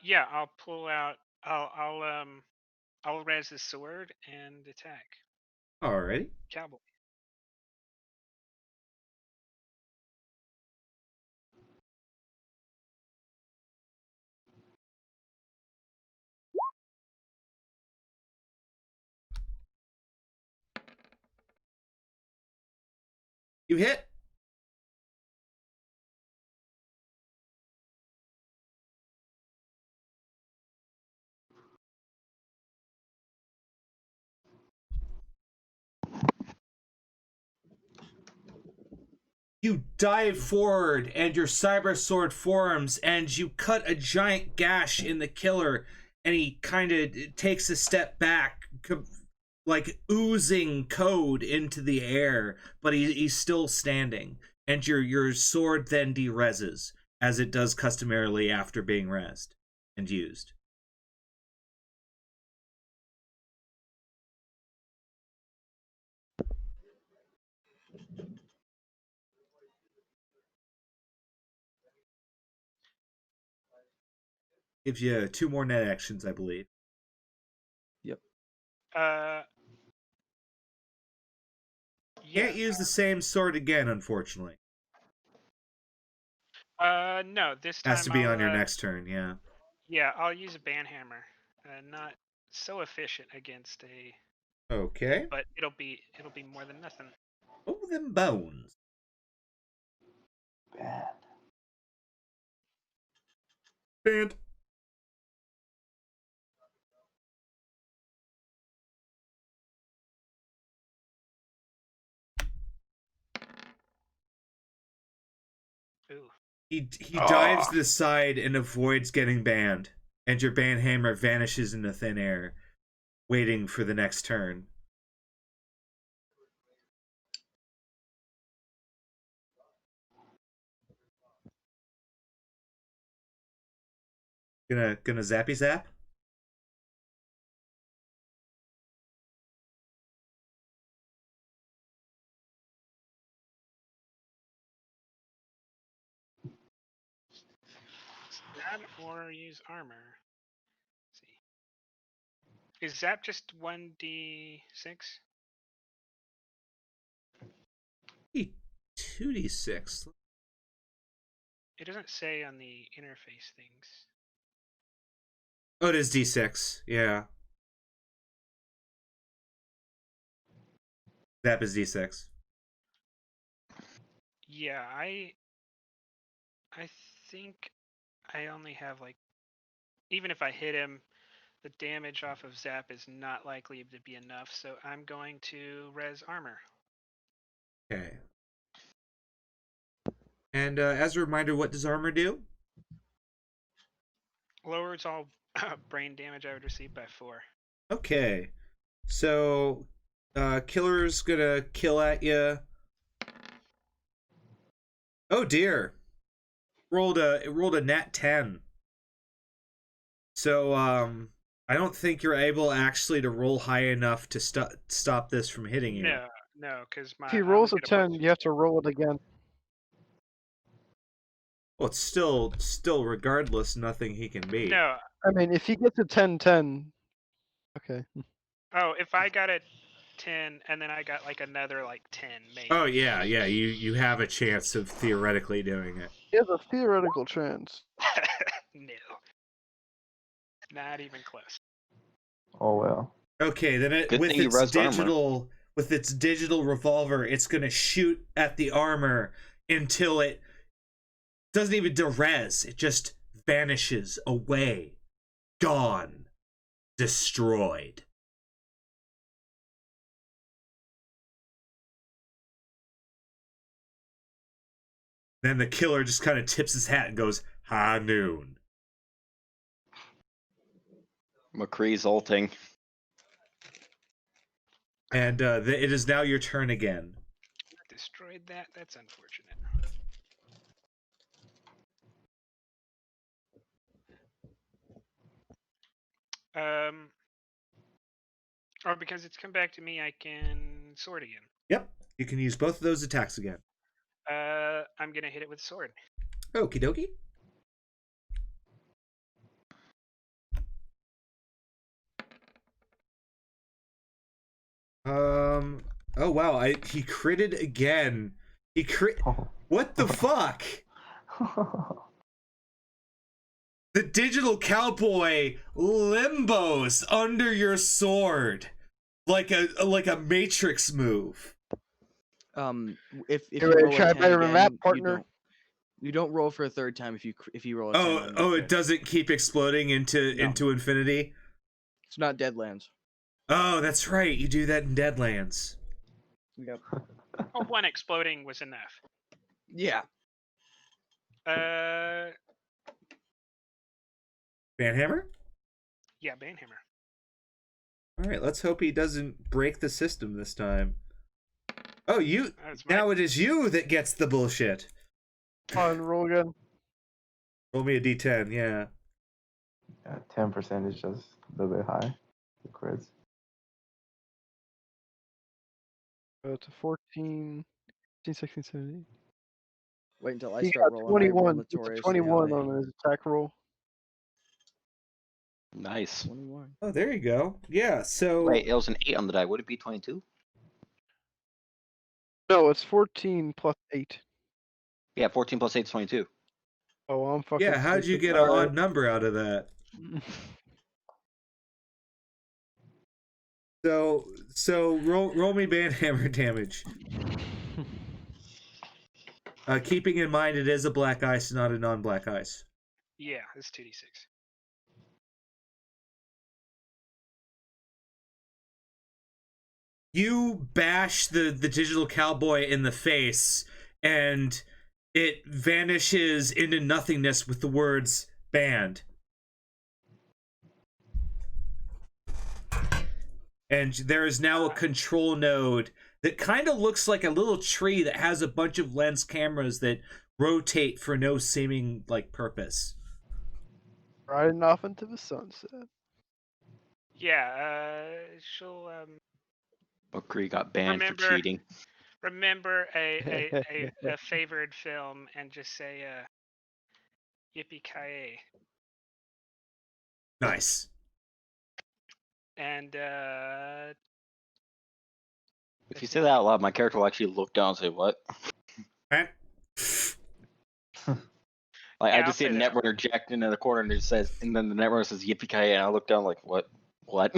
Yeah, I'll pull out. I'll raise his sword and attack. Alrighty. Cowboy. You hit. You dive forward and your cyber sword forms and you cut a giant gash in the killer and he kind of takes a step back, like oozing code into the air, but he's still standing. And your sword then dereses, as it does customarily after being resed and used. Gives you 2 more net actions, I believe. Yep. Yeah. Can't use the same sword again, unfortunately. No, this Has time to be I'll. on your next turn, yeah. Yeah, I'll use a banhammer. Not so efficient against a, Okay. but it'll be more than nothing. Oh, them bones. Bad. Band. Ooh. He dives to the side and avoids getting banned, and your banhammer vanishes into thin air, waiting for the next turn. Gonna zappy zap. that or use armor. Let's see. Is Zap just 1d6? 2d6. It doesn't say on the interface things. Oh, it is d6. Yeah. Zap is d6. Yeah, I think I only have like, even if I hit him, the damage off of Zap is not likely to be enough, so I'm going to res armor. Okay. And as a reminder, what does armor do? Lowers all brain damage I would receive by 4. Okay. So, killer's gonna kill at you. Oh dear. It rolled a nat 10. So, I don't think you're able actually to roll high enough to stop this from hitting you. No, because my. If he rolls I'm a gonna 10, you have to roll it again. Well, it's still regardless nothing he can beat. No. I mean, if he gets a 10-10, okay. Oh, if I got a 10 and then I got like another like 10, maybe. Oh yeah, you have a chance of theoretically doing it. He has a theoretical chance. No. Not even close. Oh well. Okay, then Good thing you res armor. with its digital revolver, it's gonna shoot at the armor until it doesn't even derez. It just vanishes away, gone, destroyed. Then the killer just kind of tips his hat and goes, "High noon." McCree's ulting. And it is now your turn again. Destroyed that. That's unfortunate. Or because it's come back to me, I can sword again. Yep, you can use both of those attacks again. I'm gonna hit it with sword. Okie dokie. Oh wow, he critted again. He crit. What the fuck? The digital cowboy limbos under your sword like a Matrix move. If You you ready to roll try a 10 better than again, that, partner? you don't roll for a third time if you roll a 10 on your Oh, crit. it doesn't keep exploding into No. infinity. It's not Deadlands. Oh, that's right. You do that in Deadlands. Yep. Oh, one exploding was enough. Yeah. Banhammer? Yeah, Banhammer. All right, let's hope he doesn't break the system this time. Oh, now it is you that gets the bullshit. On roll again. Roll me a d10, yeah. Yeah, 10% is just a little bit high. The crits. It's a 14, 15, 16, 17. Wait until I He start got rolling. I roll 21. It's a notoriously 21 high. on his attack roll. Nice. 21. Oh, there you go. Yeah, so... Wait, it was an 8 on the die. Would it be 22? No, it's 14 plus 8. Yeah, 14 plus 8 is 22. Oh, I'm fucking Yeah, how'd you stupid. get an Alright. odd number out of that? So roll me banhammer damage. Keeping in mind it is a black ice, not a non-black ice. Yeah, it's 2d6. You bash the digital cowboy in the face, and it vanishes into nothingness with the words "banned." And there is now a control node that kind of looks like a little tree that has a bunch of lens cameras that rotate for no seeming like purpose. Riding off into the sunset. Yeah, she'll McCree got banned for cheating. remember a favored film and just say Yippee ki Nice. And If you say that out loud, my character will actually look down and say, "What?" Right? Like Yeah, I I'll just see a say that. netrunner jacked into the corner, and it says, and then the netrunner says "Yippee ki!" and I look down like, "What? What?"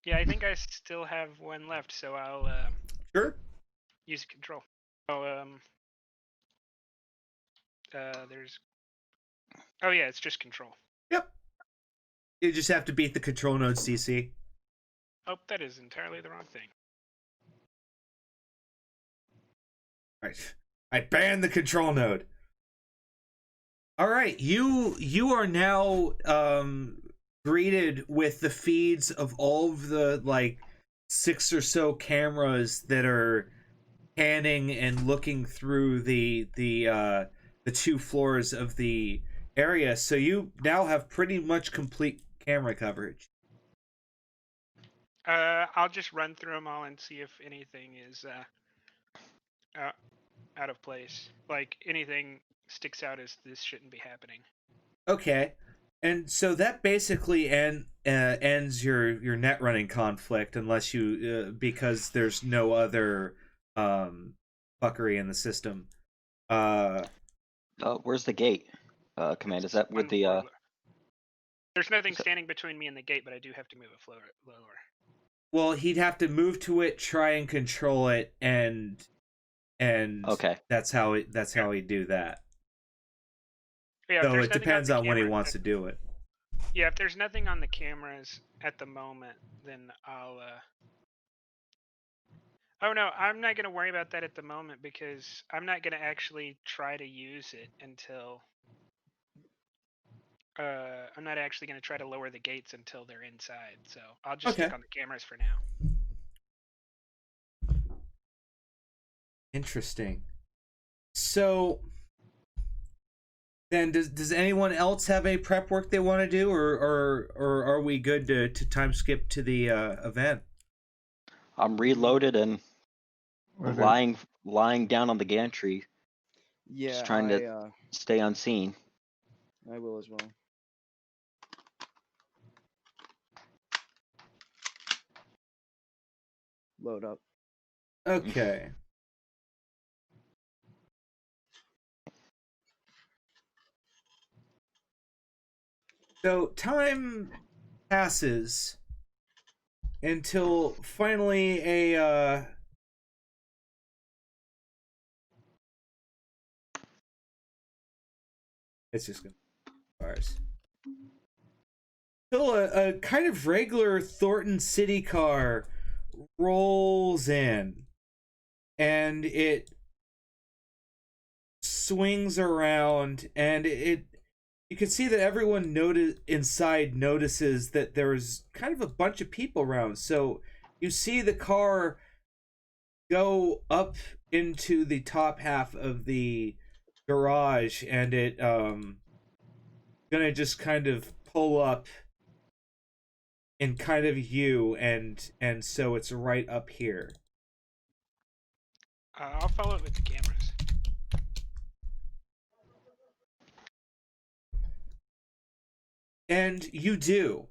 Yeah, I think I still have one left, so I'll Sure. use control. Oh, there's. Oh yeah, it's just control. Yep. You just have to beat the control node CC. Oh, that is entirely the wrong thing. Right. I banned the control node. All right, you are now greeted with the feeds of all of the like 6 or so cameras that are panning and looking through the 2 floors of the area. So you now have pretty much complete camera coverage. I'll just run through them all and see if anything is out of place. Like anything sticks out as this shouldn't be happening. Okay. And so that basically ends your net running conflict, unless you because there's no other fuckery in the system. Where's the gate? Command, is that with the There's nothing standing between me and the gate, but I do have to move a floor lower. Well, he'd have to move to it, try and control it, and Okay. that's how he'd do that. Yeah, So it depends on when he wants to do it. Yeah, if there's nothing on the cameras at the moment, then I'll Oh no, I'm not gonna worry about that at the moment because I'm not gonna actually try to use it until I'm not actually gonna try to lower the gates until they're inside. So I'll just Okay. stick on the cameras for now. Interesting. So then does anyone else have any prep work they want to do, or are we good to time skip to the event? I'm reloaded and We're good. lying down on the gantry, Yeah, just trying to stay unseen. I will as well. Load up. Okay. So time passes until finally it's just gonna bars. Till a kind of regular Thornton city car rolls in, and it swings around, and you can see that everyone inside notices that there's kind of a bunch of people around. So you see the car go up into the top half of the garage, and it gonna just kind of pull up in kind of you, and so it's right up here. I'll follow it with the cameras. And you do.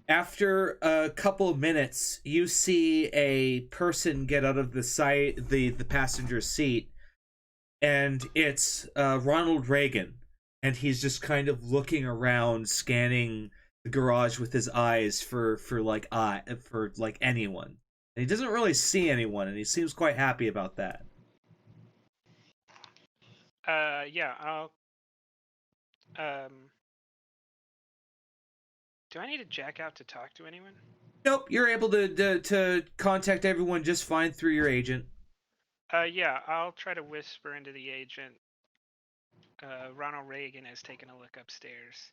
After a couple of minutes, you see a person get out of the passenger seat, and it's Ronald Reagan, and he's just kind of looking around, scanning the garage with his eyes for anyone. And he doesn't really see anyone, and he seems quite happy about that. Yeah, I'll do I need to jack out to talk to anyone? Nope, you're able to contact everyone just fine through your agent. Yeah, I'll try to whisper into the agent. Ronald Reagan has taken a look upstairs.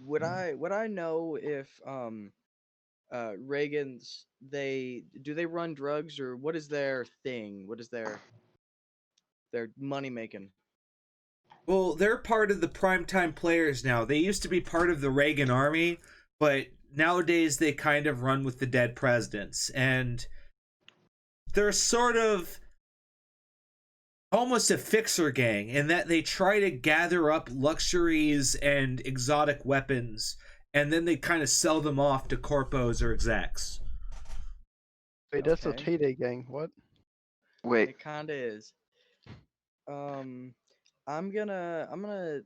Would I know if Reagan's they run drugs, or what is their thing? What is their money making? Well, they're part of the primetime players now. They used to be part of the Reagan army, but nowadays they kind of run with the dead presidents. And they're sort of almost a fixer gang in that they try to gather up luxuries and exotic weapons, and then they kind of sell them off to corpos or execs. Wait, that's a Okay. Tay gang. What? Wait, It kinda is. I'm gonna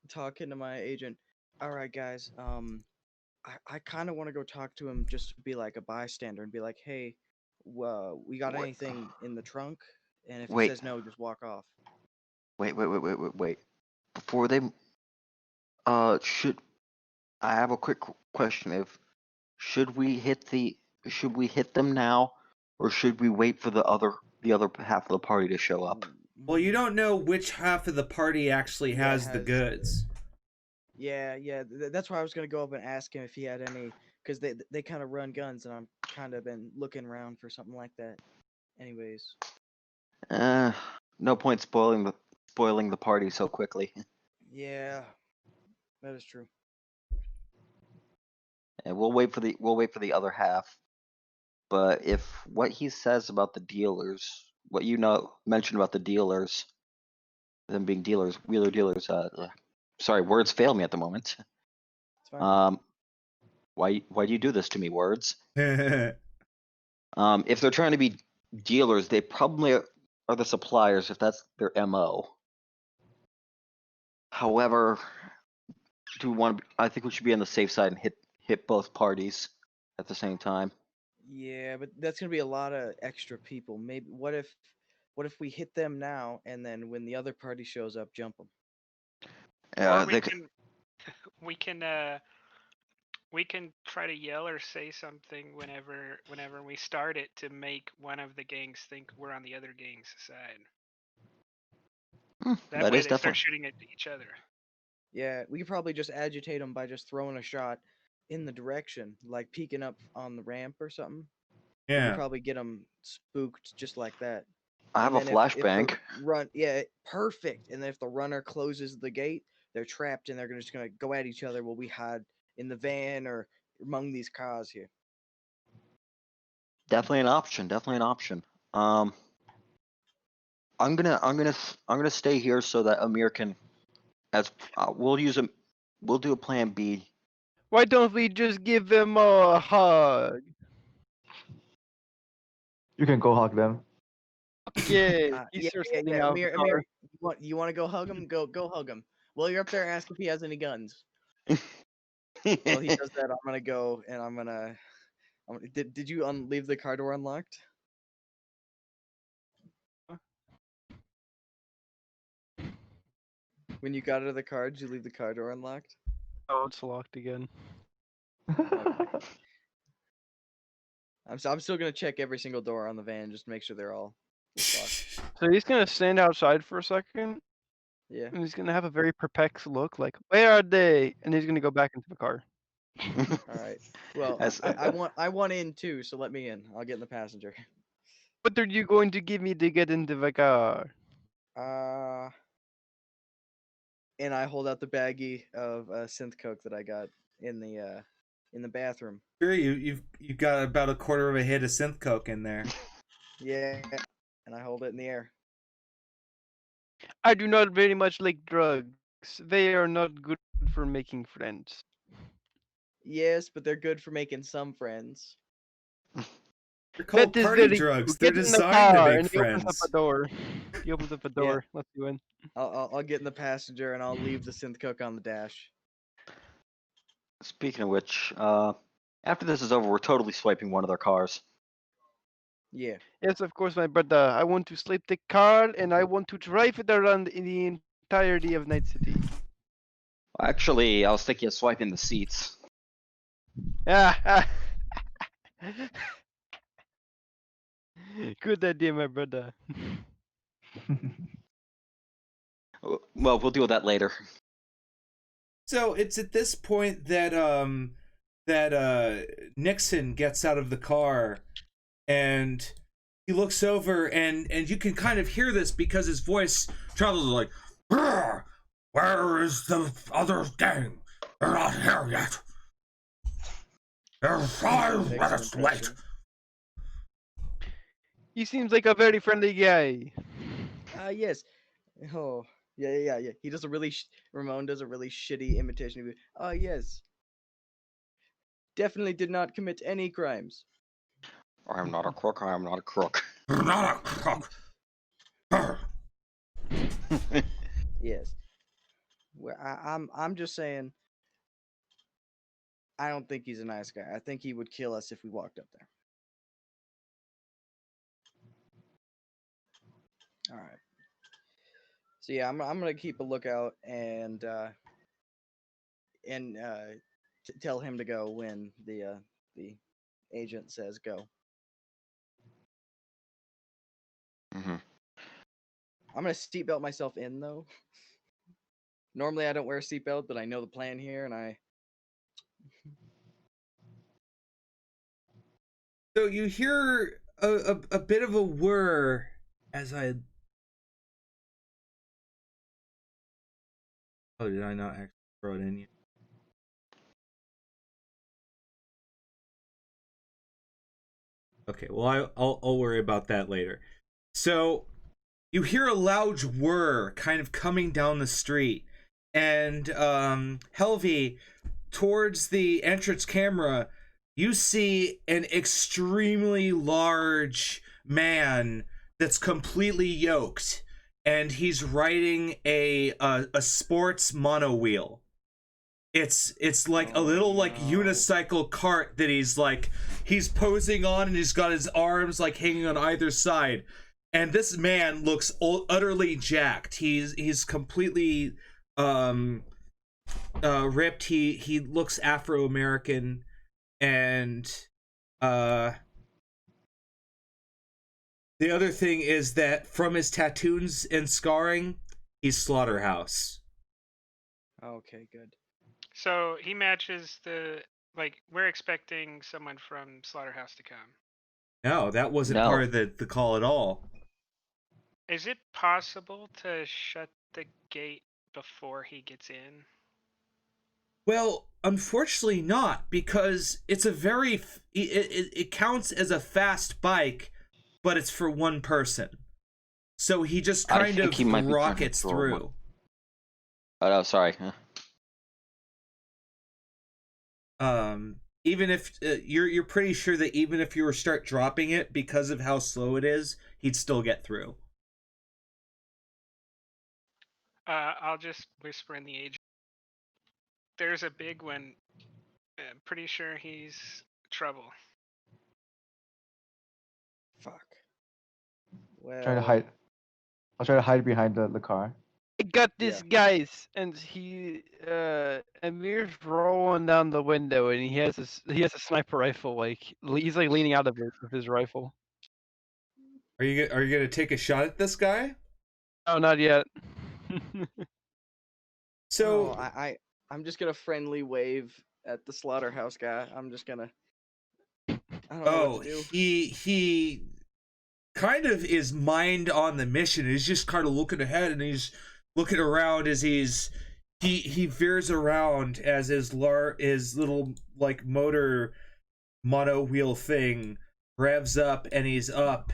talk into my agent. All right, guys. I kind of want to go talk to him just to be like a bystander and be like, hey, we got wait, anything in the trunk? And if he wait, says no, just walk off. wait. Before they, should I have a quick question? Should we hit them now, or should we wait for the other half of the party to show up? Well, you don't know which half of the party actually Yeah, has the goods. Yeah, that's why I was gonna go up and ask him if he had any, because they kind of run guns, and I'm kind of been looking around for something like that. Anyways, No point spoiling the party so quickly. yeah, that is true. And we'll wait for the other half. But if what he says about the dealers, what mentioned about the dealers, them being dealers, wheeler dealers, sorry, words fail me at the moment. It's fine. Why do you do this to me, words? Yeah, If they're trying to be dealers, they probably are the suppliers if that's their MO. However, I think we should be on the safe side and hit both parties at the same time. Yeah, but that's gonna be a lot of extra people. Maybe what if we hit them now, and then when the other party shows up, jump them? Or They we can we can try to yell or say something whenever we start it to make one of the gangs think we're on the other gang's side. That that way is they start definitely shooting at each other. Yeah, we could probably just agitate them by just throwing a shot in the direction, like peeking up on the ramp or something. We could probably get them spooked just like that. I have And a then if the flashbang. yeah, perfect. And then if the runner closes the gate, they're trapped and they're just gonna go at each other while we hide in the van or among these cars here. Definitely an option. Definitely an option. I'm gonna stay here so that Amir can. We'll do a plan B. Why don't we just give them a hug? You can go hug them. Yeah, he Yeah, starts yeah, getting yeah. out of the car. Amir, you want to go hug him? Go hug him. While you're up there, ask if he has any guns. While he does that, I'm gonna go and did you leave the car door unlocked? When you got out of the car, did you leave the car door unlocked? Oh, it's locked again. Okay. I'm still gonna check every single door on the van just to make sure they're all locked. So he's gonna stand outside for a second, Yeah. and he's gonna have a very perplexed look, like, "Where are they?" And he's gonna go back into the car. All right. Well, As- I want in too, so let me in. I'll get in the passenger. What are you going to give me to get into the car? And I hold out the baggie of synth coke that I got in the bathroom. Sure, you've got about a quarter of a hit of synth coke in there. Yeah. And I hold it in the air. I do not very much like drugs. They are not good for making friends. Yes, but they're good for making some friends. They're called That is party very drugs. true. They're Get in the designed to car, make and he opens up friends. a door. He opens up a Yeah. door. Let's you in. I'll get in the passenger and I'll leave the synth coke on the dash. Speaking of which, after this is over, we're totally swiping one of their cars. Yeah. Yes, of course, my brother. I want to sleep the car, and I want to drive it around in the entirety of Night City. Actually, I was thinking of swiping the seats. Ah, good idea, my brother. Well, we'll deal with that later. So it's at this point that Nixon gets out of the car and he looks over and you can kind of hear this because his voice travels like, where is the other gang? They're not here yet. They're 5 minutes late. He seems like a very friendly guy. Yes. Oh, yeah. He does a really Ramon does a really shitty imitation of yes. Definitely did not commit any crimes. I'm not a crook. I'm not a crook. Not a crook. Brr. Yes. Well, I'm just saying. I don't think he's a nice guy. I think he would kill us if we walked up there. All right. So yeah, I'm gonna keep a lookout and tell him to go when the agent says go. hmm I'm gonna seatbelt myself in though. Normally I don't wear a seatbelt, but I know the plan here, and I. So you hear a bit of a whir as I. Oh, did I not actually throw it in yet? Okay, well I'll worry about that later. So you hear a loud whir kind of coming down the street, and Helvey, towards the entrance camera, you see an extremely large man that's completely yoked, and he's riding a sports mono wheel. It's like a little like unicycle cart that he's posing on, and he's got his arms like hanging on either side. And this man looks utterly jacked. He's completely ripped. He looks Afro-American, and the other thing is that from his tattoos and scarring, he's Slaughterhouse. Okay, good. So he matches the we're expecting someone from Slaughterhouse to come. No, that wasn't No. part of the call at all. Is it possible to shut the gate before he gets in? Well, unfortunately not, because it's a very it counts as a fast bike, but it's for one person. So he just I kind think of he might be trying to rockets throw through. Oh no, sorry. Even if you're pretty sure that even if you were start dropping it because of how slow it is, he'd still get through. I'll just whisper in the agent. There's a big one. I'm pretty sure he's trouble. Fuck. Try to Well. hide. I'll try to hide behind the car. I got this, guys, and Amir's rolling down the window, and he has a sniper rifle. Like he's like leaning out of it with his rifle. Are you gonna take a shot at this guy? Oh, not yet. So I'm just gonna friendly wave at the slaughterhouse guy. I'm just gonna. I don't know what to do. he kind of is mind on the mission. He's just kind of looking ahead, and he's looking around as he veers around as his little like motor mono wheel thing revs up, and he's up,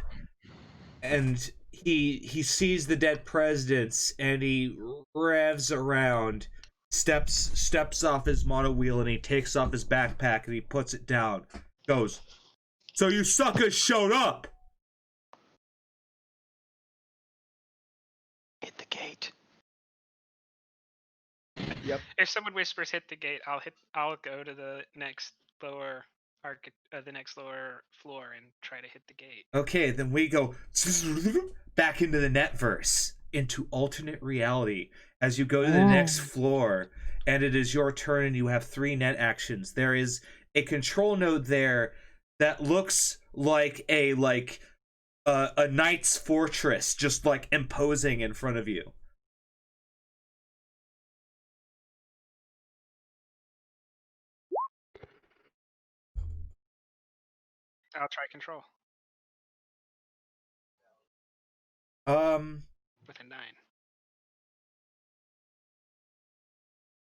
and he sees the dead presidents, and he revs around, steps off his mono wheel, and he takes off his backpack and he puts it down. Goes, so you suckers showed up. Hit the gate. Yep. If someone whispers "hit the gate," I'll go to the next lower the next lower floor and try to hit the gate. Okay, then we go back into the netverse, into alternate reality, as you go to the next floor, and it is your turn, and you have 3 net actions. There is a control node there that looks like a knight's fortress, just like imposing in front of you. I'll try control Um, with a 9.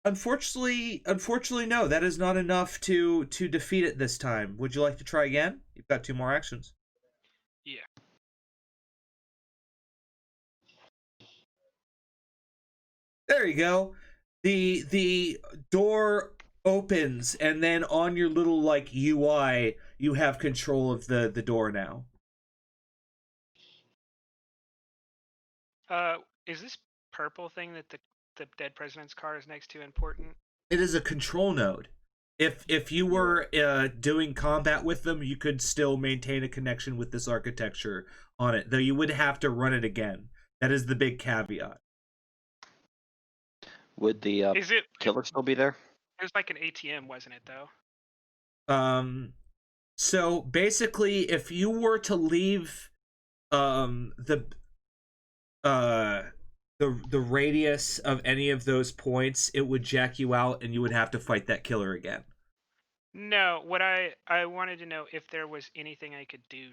unfortunately, no. That is not enough to defeat it this time. Would you like to try again? You've got 2 more actions. Yeah. There you go. The door opens, and then on your little like UI, you have control of the door now. Is this purple thing that the dead president's car is next to important? It is a control node. If you were doing combat with them, you could still maintain a connection with this architecture on it, though you would have to run it again. That is the big caveat. Would the Is it? killer still be there? It was like an ATM, wasn't it though? So basically, if you were to leave the the radius of any of those points, it would jack you out, and you would have to fight that killer again. No, what I wanted to know if there was anything I could do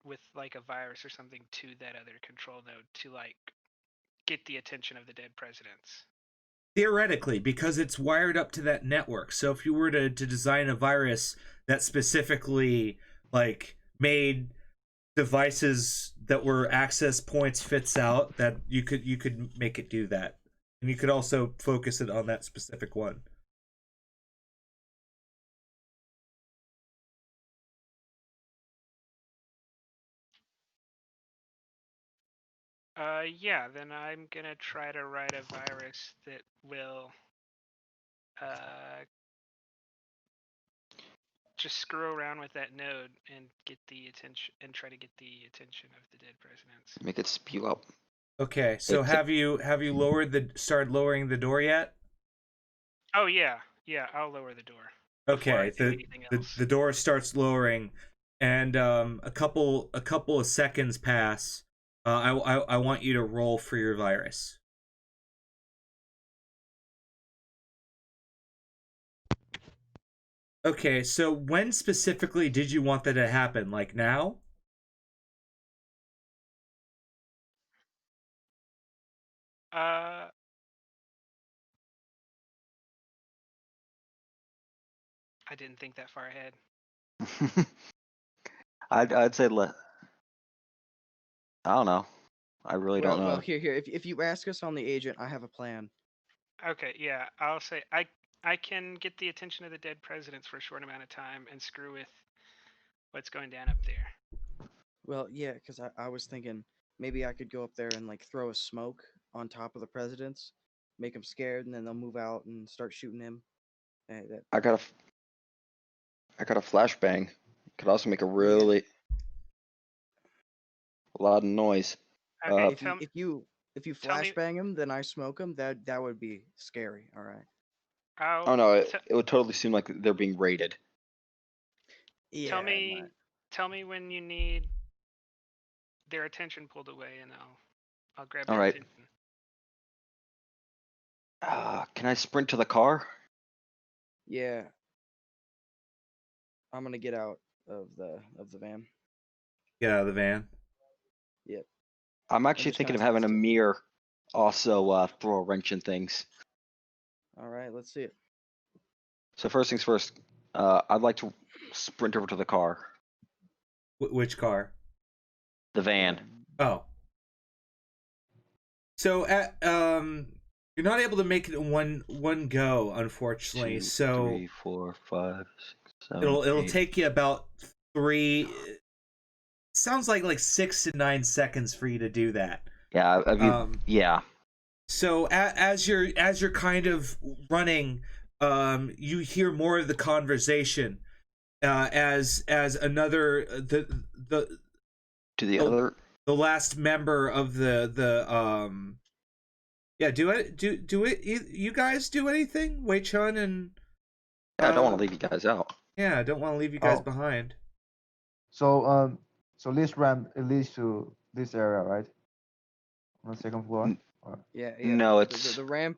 with like a virus or something to that other control node to like get the attention of the dead presidents. Theoretically, because it's wired up to that network. So if you were to design a virus that specifically like made devices that were access points fits out, that you could make it do that. And you could also focus it on that specific one. Yeah, then I'm gonna try to write a virus that will just screw around with that node and get the attention and try to get the attention of the dead presidents. Make it spew up. Okay, so have you started lowering the door yet? Oh yeah, I'll lower the door. Okay, the door starts lowering, and a couple of seconds pass. I want you to roll for your virus. Okay, so when specifically did you want that to happen? Like now? I didn't think that far ahead. I'd say I don't know. I really don't know. Well, here. If you ask us on the agent, I have a plan. Okay, yeah, I'll say I can get the attention of the dead presidents for a short amount of time and screw with what's going down up there. Well, yeah, because I was thinking maybe I could go up there and like throw a smoke on top of the presidents, make them scared, and then they'll move out and start shooting him. I got a flashbang. Could also make a really loud noise. Okay, if you flashbang him, then I smoke him. That would be scary. All right. Oh no, it would totally seem like they're being raided. Yeah. Tell me when you need their attention pulled away, and I'll grab their All right. attention. Can I sprint to the car? Yeah. I'm gonna get out of the van. Get out of the van. Yep. I'm actually thinking of having a mirror also throw a wrench in things. All right, let's see it. So first things first, I'd like to sprint over to the car. Which car? The van. Oh. So you're not able to make it in one go, unfortunately. 2, so 3, 4, 5, 6, 7. it'll 8. take you about 3. Sounds like 6 to 9 seconds for you to do that. Yeah, yeah. So as you're kind of running, you hear more of the conversation as another the last member of the do it you guys do anything, Wei Chun and I don't want to leave you guys out. Yeah, I don't want to leave you guys behind. So this ramp, it leads to this area, right? On the second floor? Yeah. No, it's the ramp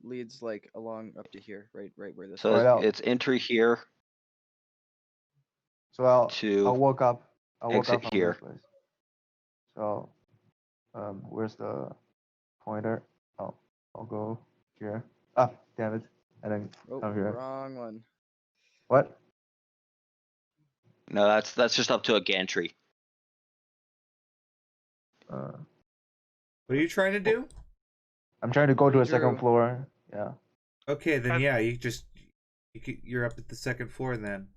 leads like along up to here, right where this. So it's entry here. So I'll walk up. I'll walk up from here. this place. So where's the pointer? Oh, I'll go here. Ah, damn it! And then come here. Wrong one. What? No, that's just up to a gantry. What are you trying to do? I'm trying to go to Hey, a second Drew. floor. Yeah. Okay, then Uh, yeah, you're up at the second floor then.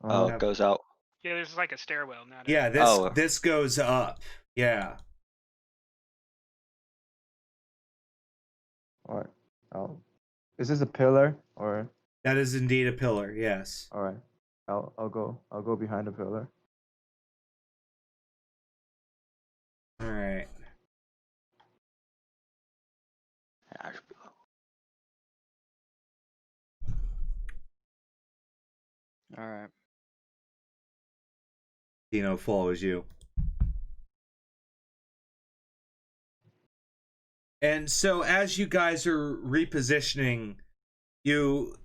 Oh, Yeah. it goes out. Yeah, there's like a stairwell, not a. Yeah, Oh. this goes up. Yeah. All right. Is this a pillar or? That is indeed a pillar. Yes. All right. I'll go behind the pillar. All right. All right. Dino follows you. And so as you guys are repositioning, you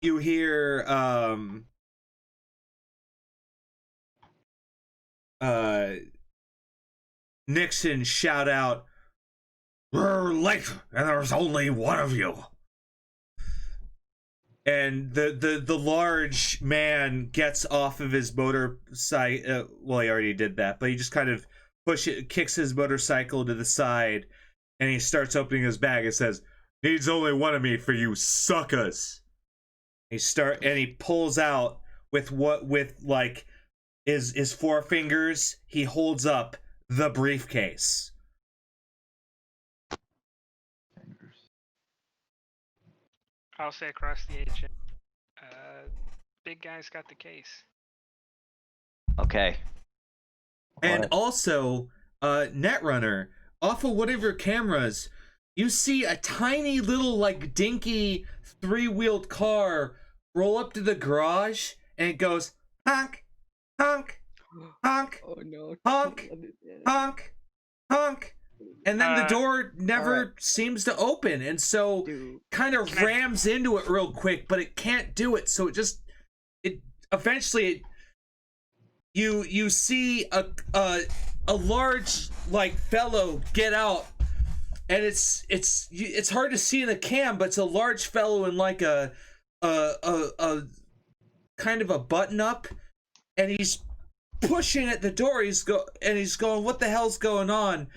hear Nixon shout out, "We're late, and there's only one of you." And the large man gets off of his motorcycle. Well, he already did that, but he just kind of kicks his motorcycle to the side, and he starts opening his bag and says, "Needs only one of me for you suckers." And he pulls out with like his forefingers. He holds up the briefcase. I'll say across the agent. Big guy's got the case. Okay. And Alright. also, Netrunner, off of one of your cameras, you see a tiny little, like, dinky three-wheeled car roll up to the garage, and it goes honk, honk, honk, Oh no. honk, honk, honk, and then the door never alright. seems to open, and so Dude. kind of rams into it real quick, but it can't do it, so it eventually you see a large, like, fellow get out, and it's hard to see in a cam, but it's a large fellow in like a kind of a button up, and he's pushing at the door. He's going, "What the hell's going on?"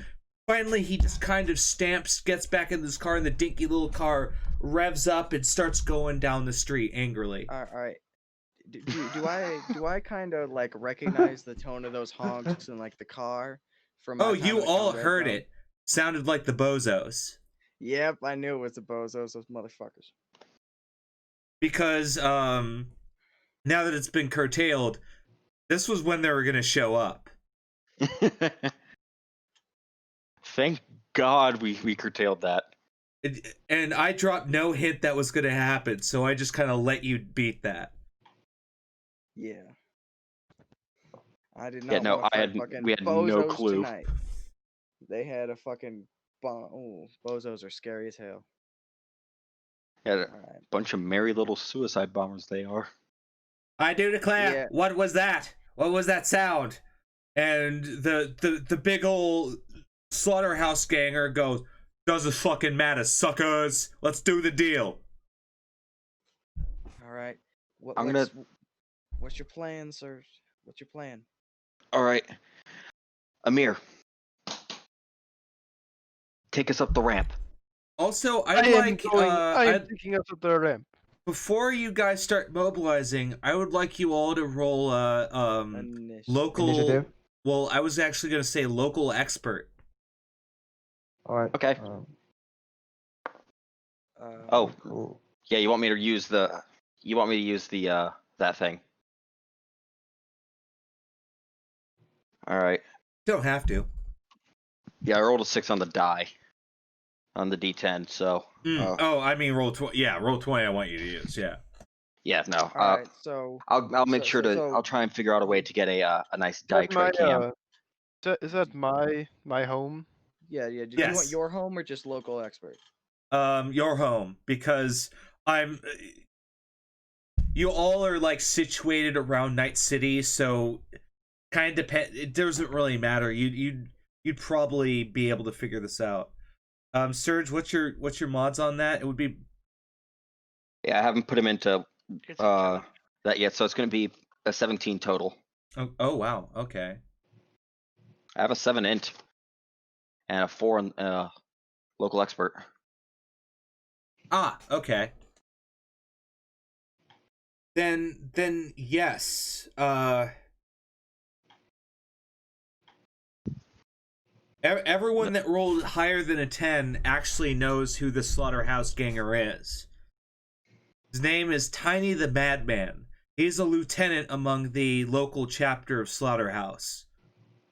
Finally, he just kind of gets back in this car, and the dinky little car revs up and starts going down the street angrily. All right. Do I kind of like recognize the tone of those honks in like the car from my Oh, time you in the all combat heard zone? it. Sounded like the bozos. Yep, I knew it was the bozos, those motherfuckers. Because now that it's been curtailed, this was when they were going to show up. Thank God we curtailed that. And I dropped no hint that was going to happen, so I just kind of let you beat that. Yeah. I did Yeah, not no, want to I fight had- fucking we had no bozos clue. tonight. They had a fucking bomb. Ooh, bozos are scary as hell. Yeah, All right. bunch of merry little suicide bombers they are. I do declare, Yeah. What was that? What was that sound? And the big old slaughterhouse ganger goes, "Doesn't fucking matter, suckers. Let's do the deal." All right. What's your plan, sir? What's your plan? All right, Amir, take us up the ramp. Also, I I'd am like taking us up the ramp. before you guys start mobilizing, I would like you all to roll Initiative. local. Initiative. Well, I was actually going to say local expert. All right. Okay. Oh, Cool. yeah, you want me to use the that thing. All right. Don't have to. Yeah, I rolled a 6 on the die. On the D10, so Oh, I mean roll 20. Yeah, roll 20. I want you to use. Yeah. yeah, no. All right. So I'll make sure to so- I'll try and figure out a way to get a nice die Is that tray cam. is that my home? yeah. Do you Yes. want your home or just local expert? Your home, because you all are like situated around Night City, so kind of depend. It doesn't really matter. You'd probably be able to figure this out. Serge, what's your mods on that? It would be Yeah, I haven't put him into It's a that yet, so it's going to be a 17 total. oh wow, okay. I have a 7 int and a 4 local expert. Ah, okay. Then yes. Everyone that rolled higher than a 10 actually knows who the Slaughterhouse Ganger is. His name is Tiny the Madman. He's a lieutenant among the local chapter of Slaughterhouse.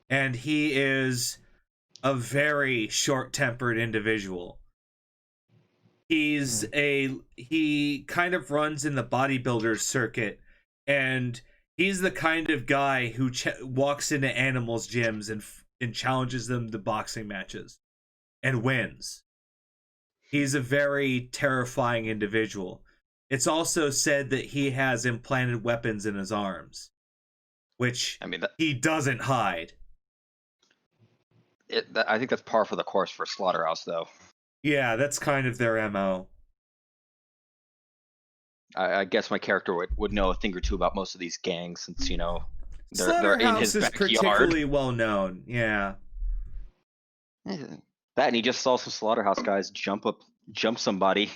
And he is a very short-tempered individual. He kind of runs in the bodybuilder circuit, and he's the kind of guy who walks into animals gyms and challenges them to boxing matches and wins. He's a very terrifying individual. It's also said that he has implanted weapons in his arms, which he doesn't hide. I think that's par for the course for Slaughterhouse, though. Yeah, that's kind of their MO. I guess my character would know a thing or two about most of these gangs, since, they're in Slaughterhouse his is backyard. particularly well known, yeah. That, and he just saw some Slaughterhouse guys jump somebody.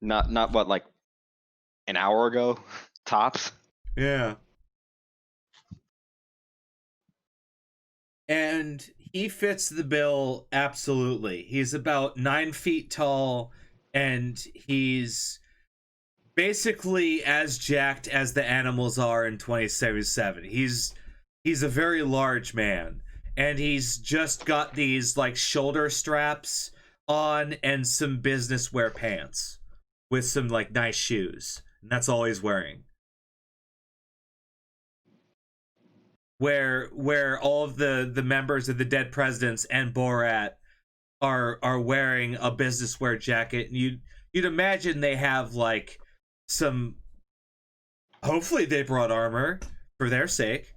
Not what, like an hour ago, tops. Yeah. And he fits the bill absolutely. He's about 9 feet tall, and he's basically as jacked as the animals are in 2077. He's a very large man, and he's just got these like shoulder straps on and some business wear pants with some like nice shoes. And that's all he's wearing. Where all of the members of the Dead Presidents and Borat are wearing a business wear jacket, and you'd imagine they have like some. Hopefully, they brought armor for their sake.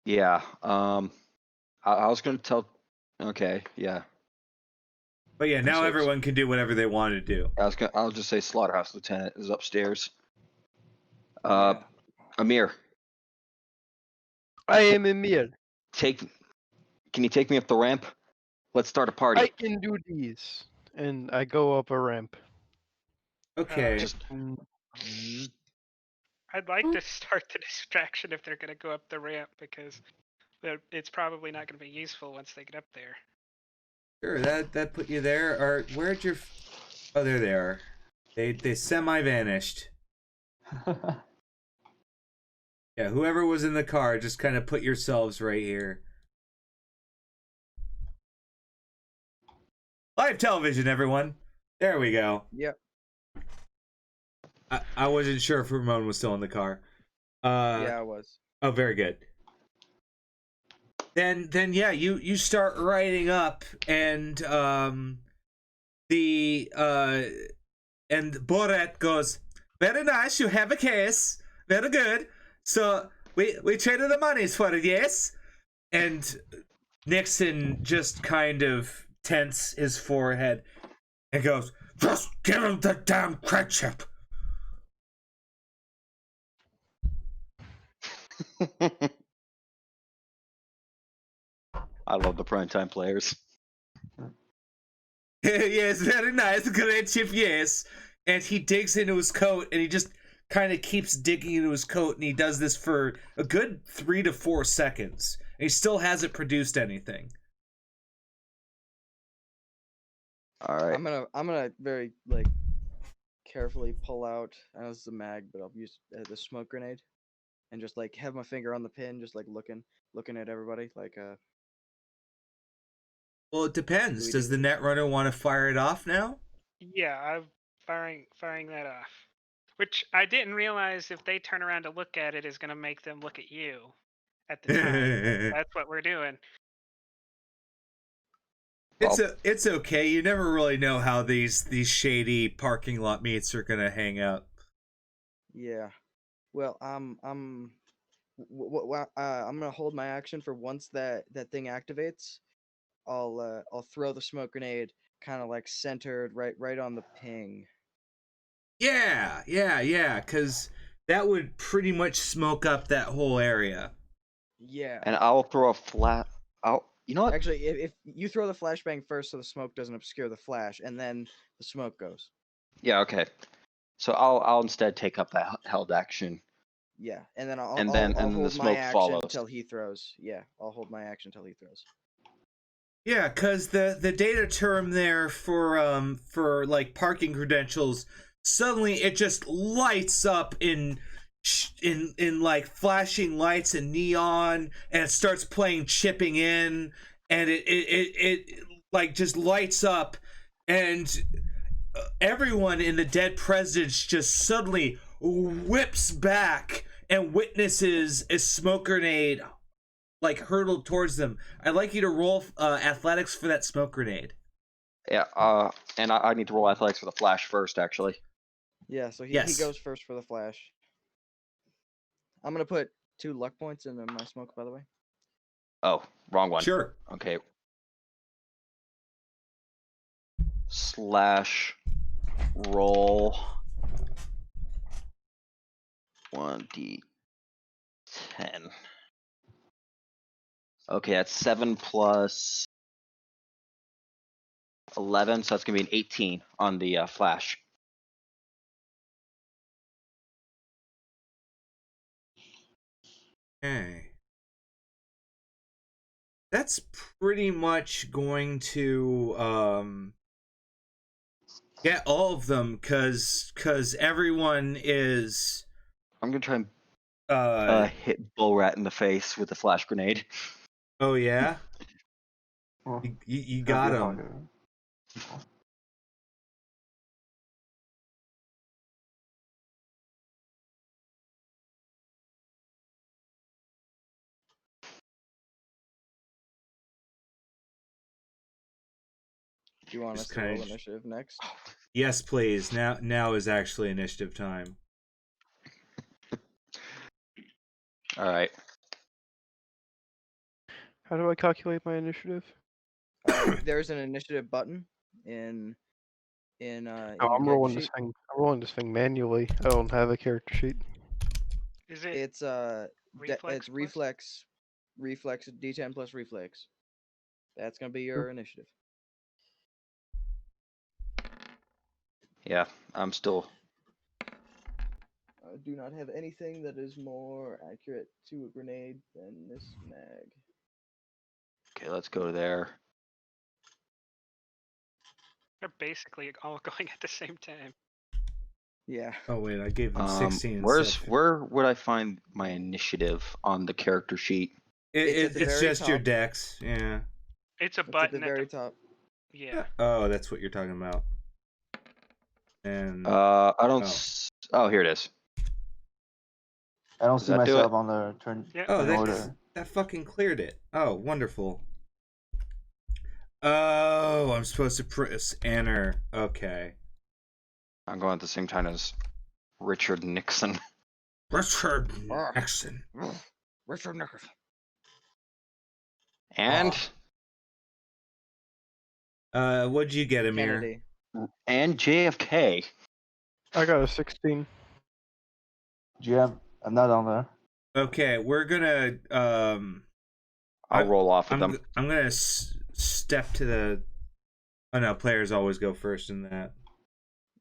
Yeah. I was gonna tell. Okay. Yeah. But yeah, now everyone can do whatever they want to do. I'll just say Slaughterhouse Lieutenant is upstairs. Yeah. Amir, I am Emir. can you take me up the ramp? Let's start a party. I can do these. And I go up a ramp. Okay. I'd like to start the distraction if they're going to go up the ramp, because it's probably not going to be useful once they get up there. Sure, that put you there. Or where'd your? Oh, there they are. They semi vanished. Yeah, whoever was in the car, just kind of put yourselves right here. Live television, everyone. There we go. Yep. I wasn't sure if Ramon was still in the car. Yeah, I was. Oh, very good. Then yeah, you start riding up, and and Borat goes, "Very nice, you have a case. Very good. So we traded the monies for it, yes?" And Nixon just kind of tense his forehead and goes, "Just give him the damn credit chip." I love the primetime players. Yes, very nice. Great chip, yes. And he digs into his coat, and he just kind of keeps digging into his coat, and he does this for a good 3 to 4 seconds. And he still hasn't produced anything. All right. I'm gonna very carefully pull out. I know this is a mag, but I'll use the smoke grenade, and just have my finger on the pin, just looking at everybody Well, it depends. Does the Netrunner want to fire it off now? Yeah, I'm firing that off. Which I didn't realize, if they turn around to look at it, is going to make them look at you at the time. That's what we're doing. It's okay. You never really know how these shady parking lot meets are gonna hang out. Yeah. Well, I'm gonna hold my action for once that thing activates. I'll throw the smoke grenade kind of centered right on the ping. Yeah, because that would pretty much smoke up that whole area. Yeah. And I'll throw a flat. You know what? Actually, if you throw the flashbang first, so the smoke doesn't obscure the flash, and then the smoke goes. Yeah, okay. So I'll instead take up that held action. Yeah, and then And I'll then the hold my smoke action follows. until he throws. Yeah, I'll hold my action until he throws. Yeah, because the data term there for like parking credentials, suddenly it just lights up in like flashing lights and neon, and it starts playing chipping in, and it like just lights up, and everyone in the dead presidents just suddenly whips back and witnesses a smoke grenade like hurtled towards them. I'd like you to roll athletics for that smoke grenade. Yeah, and I need to roll athletics for the flash first, actually. Yeah, so he Yes. goes first for the flash. I'm gonna put 2 luck points in my smoke, by the way. Oh, wrong one. Sure. Okay. Slash roll 1d10. Okay, that's 7 plus 11, so that's gonna be an 18 on the flash. Okay. That's pretty much going to get all of them cuz everyone is I'm gonna try and hit Bull Rat in the face with the flash grenade. oh yeah. Well, You gotta got be him. harder. Do you want Just us to roll kinda- initiative next? Yes, please. Now is actually initiative time. All right. How do I calculate my initiative? There's an initiative button in Oh, in your I'm character rolling this sheet. thing. I'm rolling this thing manually. I don't have a character sheet. Is it It's reflex? it's reflex D10 plus reflex. That's gonna be your initiative. Yeah, I'm still. I do not have anything that is more accurate to a grenade than this mag. Okay, let's go there. They're basically all going at the same time. Yeah. Oh wait, I gave them 16 Where would I find my initiative on the character sheet? It's at the it's very just your top. dex. Yeah. It's a It's at the button very top. Yeah. Oh, that's what you're talking about. And I don't. Oh. Oh, here it is. I don't Does see that do myself it? on the turn, Yeah. oh, turn order. that fucking cleared it. Oh, wonderful. Oh, I'm supposed to press enter. Okay. I'm going at the same time as Richard Nixon. Richard Ah. Nixon. Richard Nickerson. And What'd you get, Amir? Kennedy. and JFK. I got a 16. GM, I'm not on there. Okay, we're gonna I'll roll off with I'm them. I'm gonna step to the. Oh no, players always go first in that.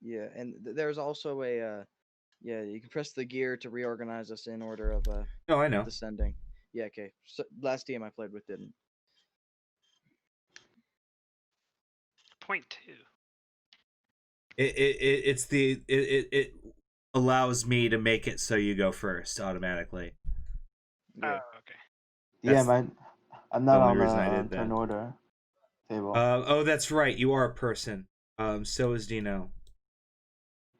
Yeah, and there's also a yeah, you can press the gear to reorganize us in order of No, I know. descending. Yeah, okay. So, last DM I played with didn't. Point 2. It allows me to make it so you go first automatically. Yeah. Oh, okay. That's DM, I'm not only on reason I the did turn that. order table. Oh, that's right. You are a person. So is Dino.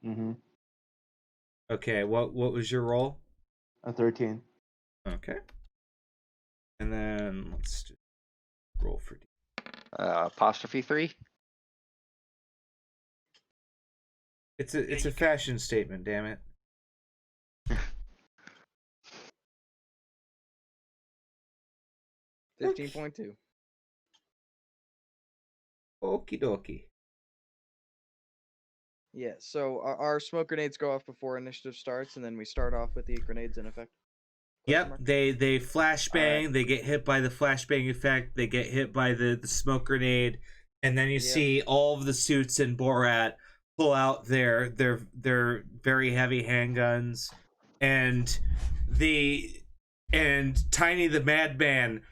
Mm-hmm. Okay. What was your roll? A 13. Okay. And then let's just roll for D. Apostrophe 3. It's a fashion statement. Damn it. Okay. 15.2. Okie dokie. Yeah, so our smoke grenades go off before initiative starts, and then we start off with the grenades in effect. Yep, mark? they flashbang. Alright. They get hit by the flashbang effect. They get hit by the smoke grenade, and then you Yep. see all of the suits in Borat pull out their very heavy handguns, and Tiny the Madman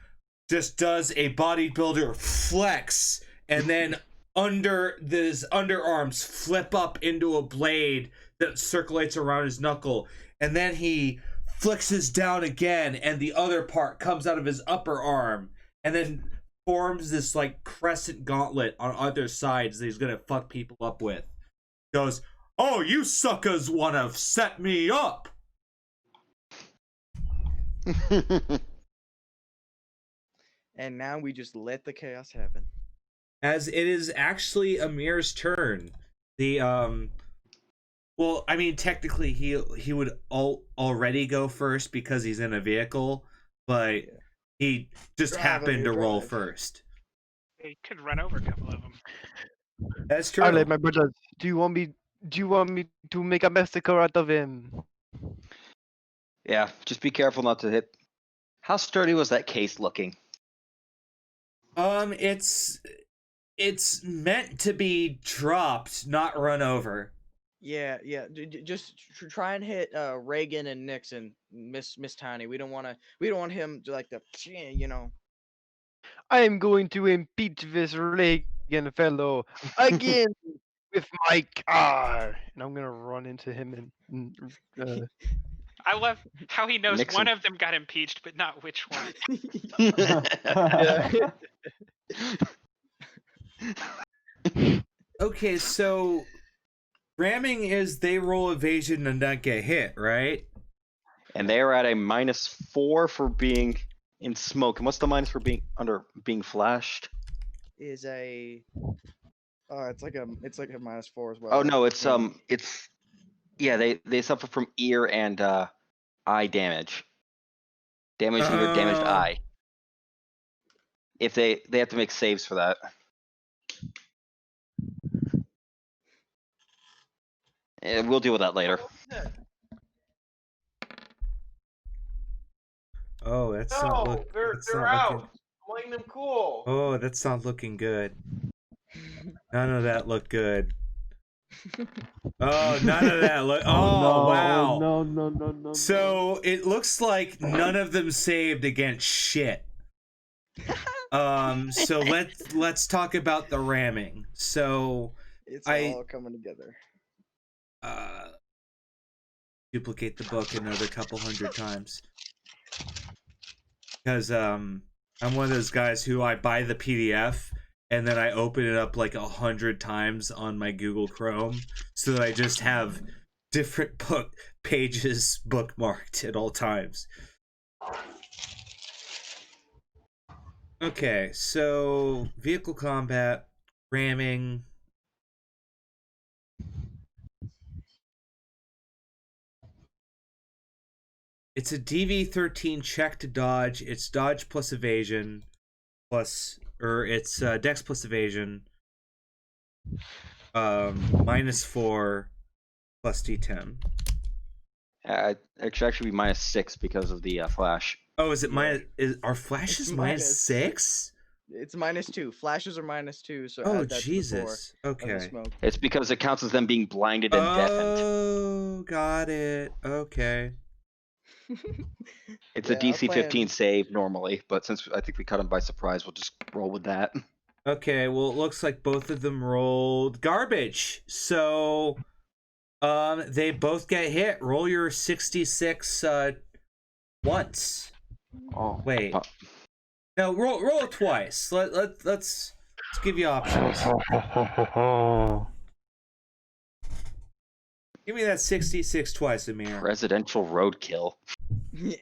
just does a bodybuilder flex, and then his underarms flip up into a blade that circulates around his knuckle, and then he flexes down again, and the other part comes out of his upper arm, and then forms this like crescent gauntlet on either sides that he's gonna fuck people up with. Goes, oh, you suckers wanna set me up. And now we just let the chaos happen. As it is actually Amir's turn. The well, I mean, technically he would already go first because he's in a vehicle, but he just Drive, happened to Amir, roll drive. first. You could run over a couple of them. That's true. Alright, my brothers. Do you want me to make a massacre out of him? Yeah, just be careful not to hit. How sturdy was that case looking? It's meant to be dropped, not run over. Yeah. Just try and hit Reagan and Nixon, Miss Tiny. We don't want him to like the, you know. I am going to impeach this Reagan fellow again with my car, and I'm gonna run into him and I love how he knows Nixon. one of them got impeached, but not which one. yeah. Okay, so ramming is they roll evasion and not get hit, right? And they are at a -4 for being in smoke. And what's the minus for being flashed? Is a it's like a -4 as well. Oh no, it's Yeah. yeah, they suffer from ear and eye damage. Damage ear, damaged Oh. eye. If they have to make saves for that. We'll deal with that later. Oh, that's not look. That's they're not out. looking. I'm letting them cool. Oh, that's not looking good. None of that looked good. Oh, none of that look. Oh, no, wow. No. So it looks like none of them saved against shit. So let's talk about the ramming. So It's I- all coming together. duplicate the book another couple hundred times. Because I'm one of those guys who I buy the PDF and then I open it up like 100 times on my Google Chrome so that I just have different book pages bookmarked at all times. Okay, so vehicle combat, ramming. It's a DV13 check to dodge. It's dodge plus evasion plus, or it's dex plus evasion. -4 plus d10. It should actually be -6 because of the flash. Oh, is it Yeah. minus? Are flashes It's -6? It's -2. Flashes are -2. So Oh add that Jesus! to the 4 of the Okay. smoke. It's because it counts as them being blinded and deafened. Oh, got it. Okay. It's Yeah, a our DC plan- 15 save normally, but since I think we cut them by surprise, we'll just roll with that. Okay, well, it looks like both of them rolled garbage. So, they both get hit. Roll your 66 once. Oh, Wait. Oh. No, roll it twice. Let's give you options. Give me that 66 twice, Amir. Presidential roadkill. Yeah.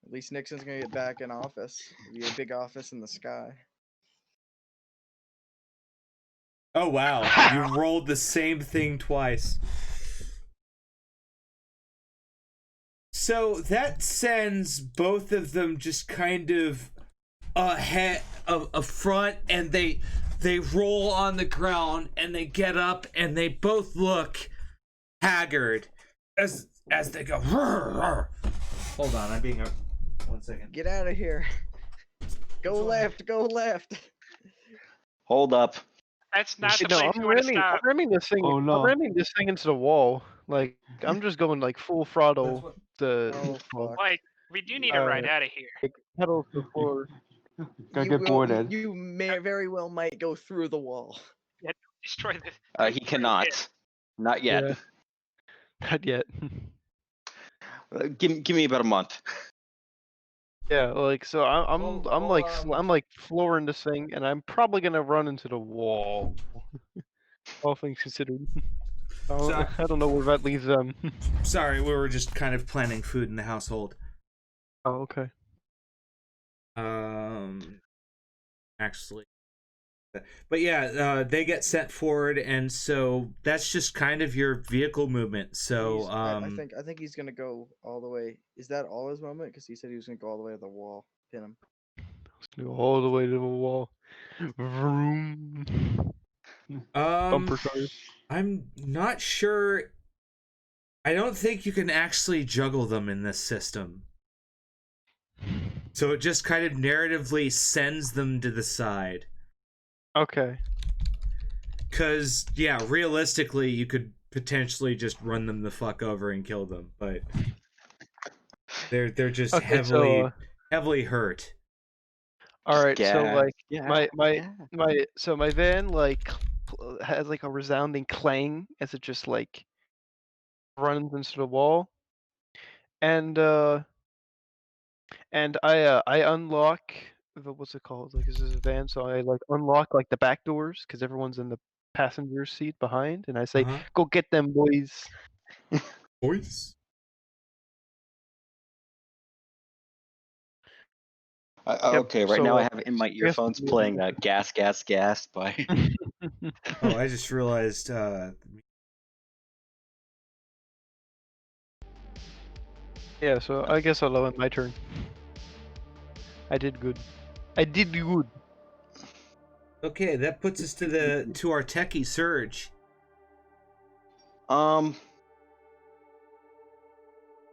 At least Nixon's gonna get back in office. It'll be a big office in the sky. Oh wow, you rolled the same thing twice. So that sends both of them just kind of ahead of front, and they roll on the ground and they get up and they both look haggard. as they go. Hold on, I'm being a 1 second. Get out of here. Go left. Go left. Hold up. That's not the No, place I'm we want to ramming, stop. I'm ramming this thing. Oh, no. I'm ramming this thing into the wall. Like I'm just going like full throttle. Oh Well, fuck. Like, we do need a ride out of here. like pedal to the floor. Gotta get boarded. You may very well might go through the wall. Destroy the. He cannot. Not yet. Yeah. Not yet. Give me about a month. Yeah, like so I'm like flooring this thing, and I'm probably gonna run into the wall. All things considered. I don't know where that leaves them. Sorry, we were just kind of planning food in the household. Oh, okay. Actually, but yeah, they get sent forward, and so that's just kind of your vehicle movement. So I think he's gonna go all the way. Is that all his moment? Because he said he was gonna go all the way to the wall, pin him. Go all the way to the wall. Vroom. Bumper cars. I'm not sure. I don't think you can actually juggle them in this system. So it just kind of narratively sends them to the side. Okay. Because, yeah, realistically, you could potentially just run them the fuck over and kill them, but they're just Okay, heavily hurt. All right, so Gas, like gas, my van like has like a resounding clang as it just like runs into the wall, and I unlock the what's it called? Like this is a van, so I like unlock like the back doors because everyone's in the passenger seat behind, and I say, Uh-huh. "Go get them, boys." Boys? Okay, right so, now I have in my guess- earphones playing Gas, Gas, Gas by. Oh, I just realized, Yeah, so I guess I'll have my turn. I did good. I did good. okay, that puts us to our techie surge.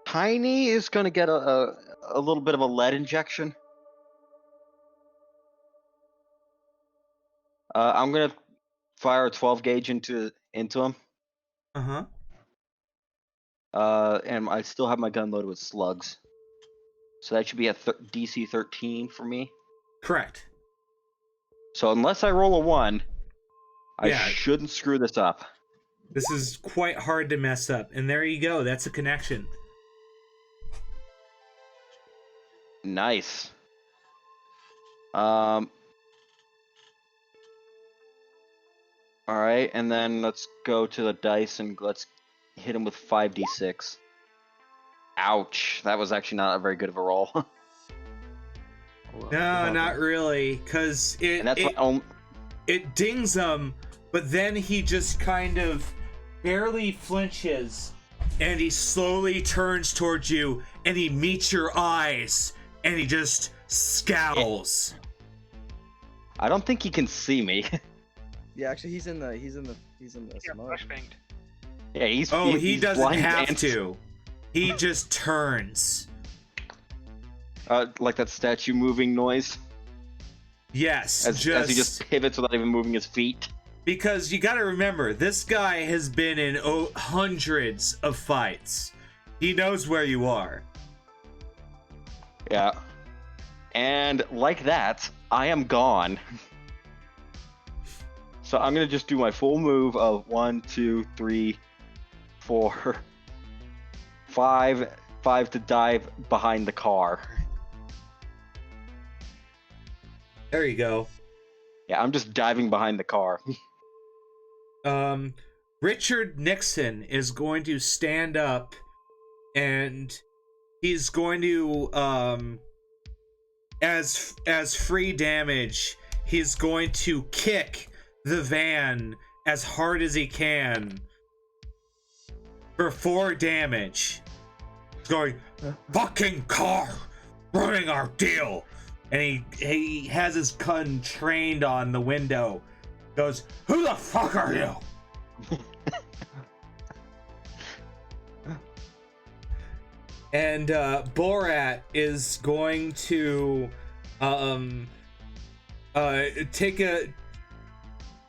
Tiny is gonna get a little bit of a lead injection. I'm gonna fire a 12 gauge into him. Uh-huh. And I still have my gun loaded with slugs, so that should be a DC 13 for me. Correct. So unless I roll a 1, I Yeah. shouldn't screw this up. This is quite hard to mess up. And there you go. That's a connection. Nice. Alright, and then let's go to the dice and let's hit him with 5d6. Ouch. That was actually not a very good of a roll. No, not really, because And that's it dings him, but then he just kind of barely flinches, and he slowly turns towards you, and he meets your eyes, and he just scowls. I don't think he can see me. Yeah, actually, he's in the Yeah, smoke. flashbanged. Yeah, he's He he's doesn't blind have and- to. He just turns. Like that statue moving noise. Yes, As he just pivots without even moving his feet. because you got to remember, this guy has been in hundreds of fights. He knows where you are. Yeah. And like that, I am gone. So I'm gonna just do my full move of 1, 2, 3, 4, 5 to dive behind the car. There you go. Yeah, I'm just diving behind the car. Richard Nixon is going to stand up, and he's going to as free damage, he's going to kick the van as hard as he can for 4 damage. He's going, fucking car, ruining our deal. And he has his gun trained on the window. Goes, who the fuck are you? and Borat is going to take a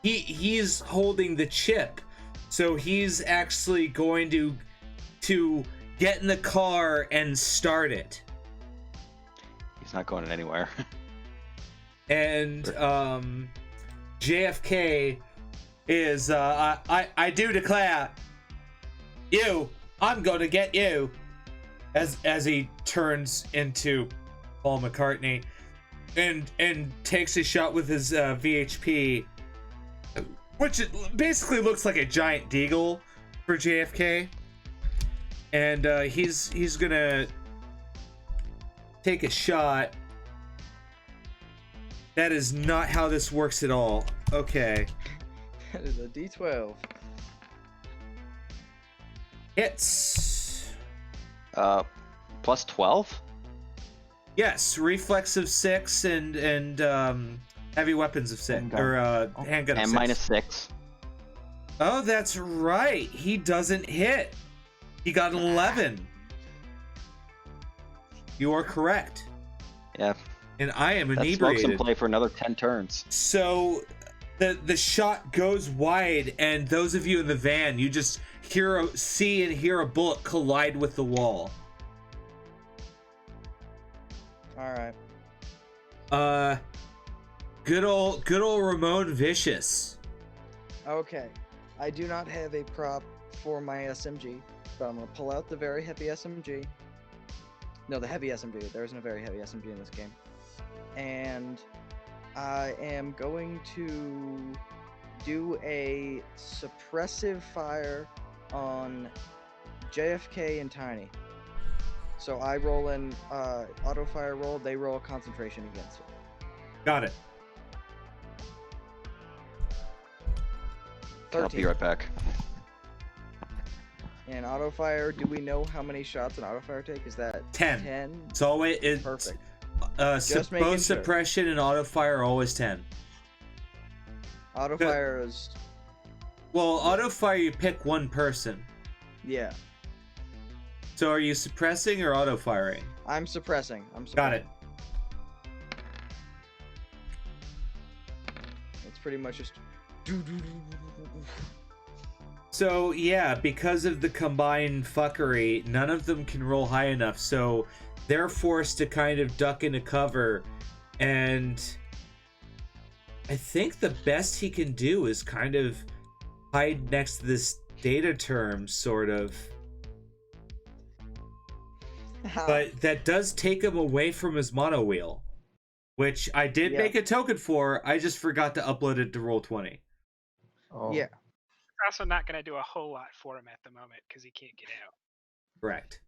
he's holding the chip, so he's actually going to get in the car and start it. He's not going anywhere. And JFK is I do declare I'm gonna get you, as he turns into Paul McCartney and takes a shot with his VHP, which basically looks like a giant deagle for JFK, and he's gonna take a shot. That is not how this works at all. Okay. That is a D12. Hits. Plus 12? Yes, reflex of 6 and heavy weapons of 6 Handgun. or handgun of And 6. minus 6. Oh, that's right. He doesn't hit. He got an 11. You are correct. Yeah. And I am That smokes inebriated. and play for another 10 turns. So the shot goes wide, and those of you in the van, you just see and hear a bullet collide with the wall. All right. Good old Ramon Vicious. Okay. I do not have a prop for my SMG, but I'm gonna pull out the very heavy SMG. No, the heavy SMG. There isn't a very heavy SMG in this game. And I am going to do a suppressive fire on JFK and Tiny. So I roll an auto fire roll, they roll a concentration against it. Got it. 13. I'll be right back. And auto fire, do we know how many shots an auto fire take? Is that 10. 10? It's always Perfect. both making sure. suppression and auto fire are always 10. Auto Good. fire is, Well, auto fire you pick one person. yeah. So are you suppressing or auto firing? I'm suppressing. Got it. It's pretty much just. So yeah, because of the combined fuckery, none of them can roll high enough, so they're forced to kind of duck into cover, and I think the best he can do is kind of hide next to this data term, sort of. But that does take him away from his mono wheel, which I did Yeah. make a token for. I just forgot to upload it to Roll20. Oh. Yeah. We're also not going to do a whole lot for him at the moment because he can't get out. Correct.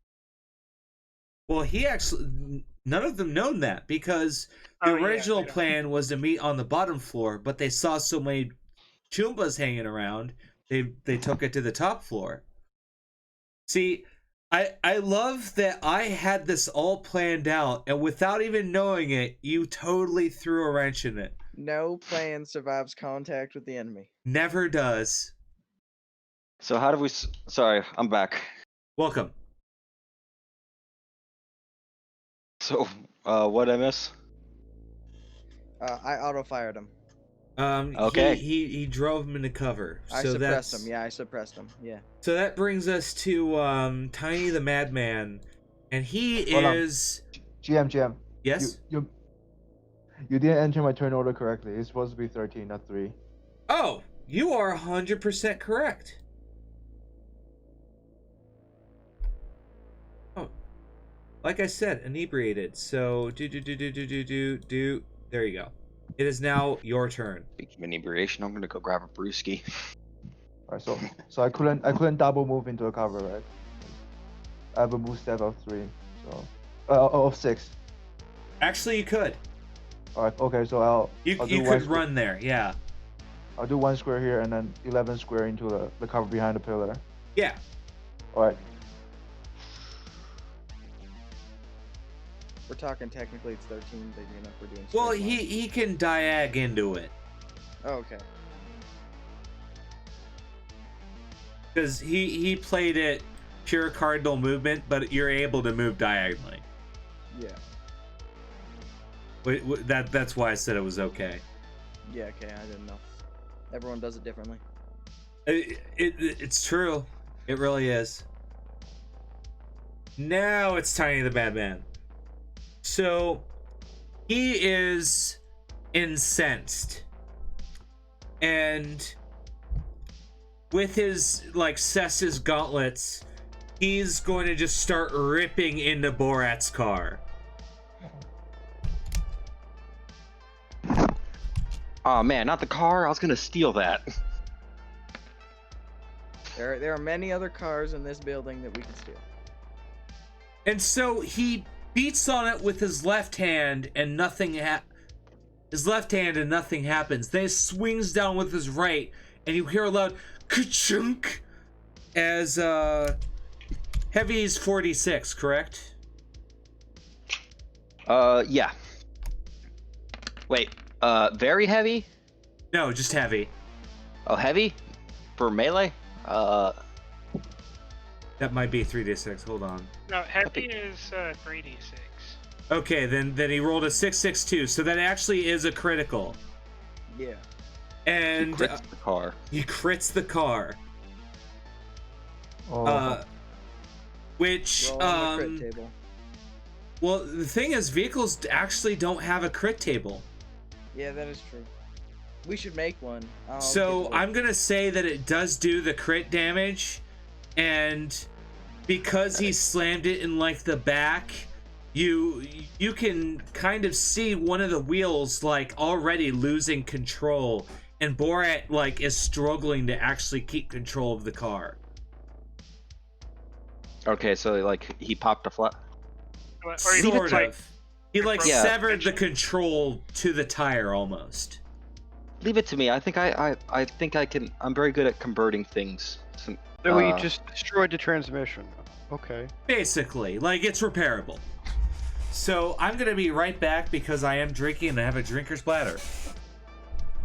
Well, he actually, none of them known that, because the Oh, yeah, original they don't. plan was to meet on the bottom floor, but they saw so many Chumbas hanging around, they took it to the top floor. See, I love that I had this all planned out, and without even knowing it, you totally threw a wrench in it. No plan survives contact with the enemy. Never does. So how do we... Sorry, I'm back. Welcome. So, what'd I miss? I auto fired him. Okay. He drove him into cover. I so suppressed that's... him. Yeah, I suppressed him. Yeah. So that brings us to Tiny the Madman, and he Hold on. is... GM. Yes? You didn't enter my turn order correctly. It's supposed to be 13, not 3. Oh, you are 100% correct. Oh, like I said, inebriated. So do. There you go. It is now your turn. Speaking of inebriation, I'm gonna go grab a brewski. Alright, so I couldn't double move into a cover, right? I have a move step of 3, so of 6. Actually, you could. Alright, okay, so I'll You do could one run there. Yeah. I'll do 1 square here and then 11 square into the cover behind the pillar. Yeah. Alright. We're talking technically it's 13, but you know, we're doing. Well, straight line. he can diag into it Oh, okay. because he played it pure cardinal movement, but you're able to move diagonally. Yeah. That's why I said it was okay. Yeah. Okay. I didn't know. Everyone does it differently. It's true. It really is. Now it's Tiny the Madman. So he is incensed, and with his like Cess's gauntlets, he's going to just start ripping into Borat's car. Oh man, not the car. I was gonna steal that. There are many other cars in this building that we can steal. And so he beats on it with his left hand, and nothing happens. Then he swings down with his right, and you hear a loud ka-chunk as Heavy's 46, correct? Yeah. Wait, very heavy? No, just Heavy. Oh, heavy? For melee? That might be 3d6. Hold on. No, heavy is 3d6. Okay, then he rolled a 662, so that actually is a critical. Yeah. And Crits the car. he crits the car. Oh. Which Roll on the crit table. well, the thing is, vehicles actually don't have a crit table. Yeah, that is true. We should make one. So I'm gonna say that it does do the crit damage, and because he slammed it in like the back, you can kind of see one of the wheels like already losing control, and Borat like is struggling to actually keep control of the car. Okay, so like he popped a flat. Or Sort like, of. He like Yeah. severed the control to the tire almost. Leave it to me. I think I think I can. I'm very good at converting things. So we just destroyed the transmission. Okay. Basically, like it's repairable. So I'm gonna be right back because I am drinking and I have a drinker's bladder.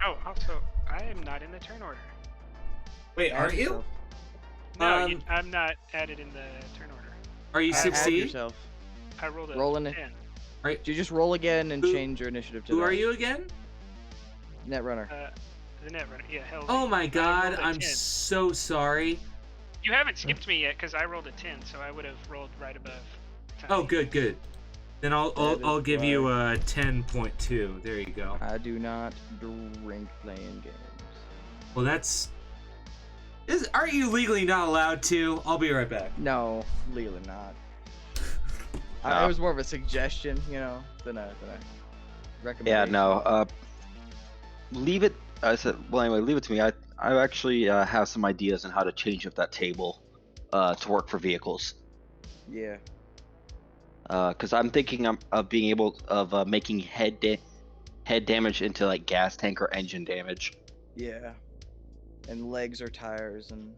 oh, also, I am not in the turn order. Wait, aren't you? No, Um, I'm not added in the turn order. Are you Add 16? yourself. I rolled a Roll in it. 10. Do you just roll again and Who- change your initiative to Who that? are you again? Netrunner. The Netrunner. Yeah, hell. Oh my I god, rolled a I'm 10. so sorry. You haven't skipped me yet because I rolled a 10, so I would have rolled right above. Oh, good. Then I'll That I'll is give you why. a 10.2. There you go. I do not drink playing games. Well, aren't you legally not allowed to? I'll be right back. No, legally not. No. It was more of a suggestion, than a Yeah, recommendation. no. Leave it. I said. Well, anyway, leave it to me. I actually have some ideas on how to change up that table, to work for vehicles. Yeah. Because I'm thinking of being able of making head damage into like gas tank or engine damage. Yeah. And legs are tires and.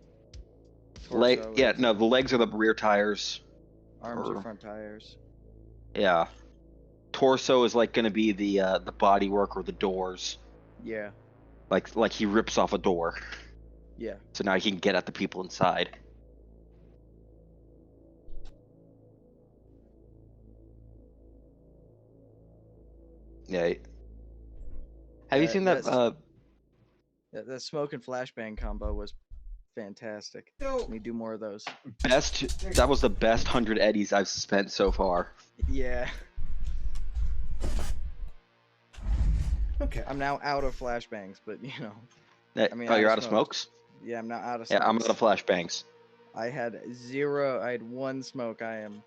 Leg. torso Yeah, is- no. The legs are the rear tires. Arms or- are front tires. Yeah. Torso is like gonna be the body work or the doors. Yeah. Like he rips off a door, Yeah. so now he can get at the people inside. Yeah. Have you seen that? that's- That smoke and flashbang combo was fantastic. So, We do more of those. That was the best 100 eddies I've spent so far. Yeah. okay. I'm now out of flashbangs, but That- I mean, oh, out you're of out of smokes. smokes? yeah, I'm now out of. Yeah, I'm out smokes. of flashbangs. I had 0. I had 1 smoke. I am.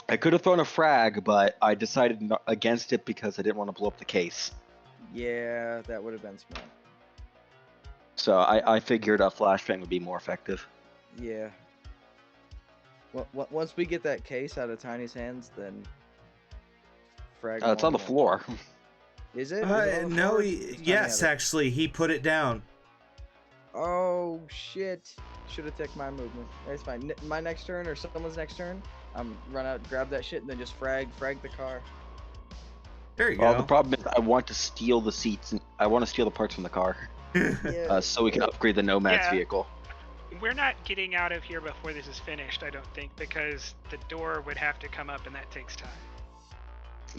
I could have thrown a frag, but I decided against it because I didn't want to blow up the case. Yeah, that would have been smart. So I figured a flashbang would be more effective. Yeah. Once we get that case out of Tiny's hands, then. Frag. It's on the won't- floor. Is it? Is it on the No, floor? Does Tiny yes, have it? actually, he put it down. Oh shit! Should have taken my movement. That's fine. My next turn or someone's next turn, run out, grab that shit, and then just frag the car. There you Well, the go. problem is I want to steal the seats and I want to steal the parts from the car, Yeah. so we can upgrade the Nomad's Yeah. vehicle. we're not getting out of here before this is finished, I don't think, because the door would have to come up and that takes time.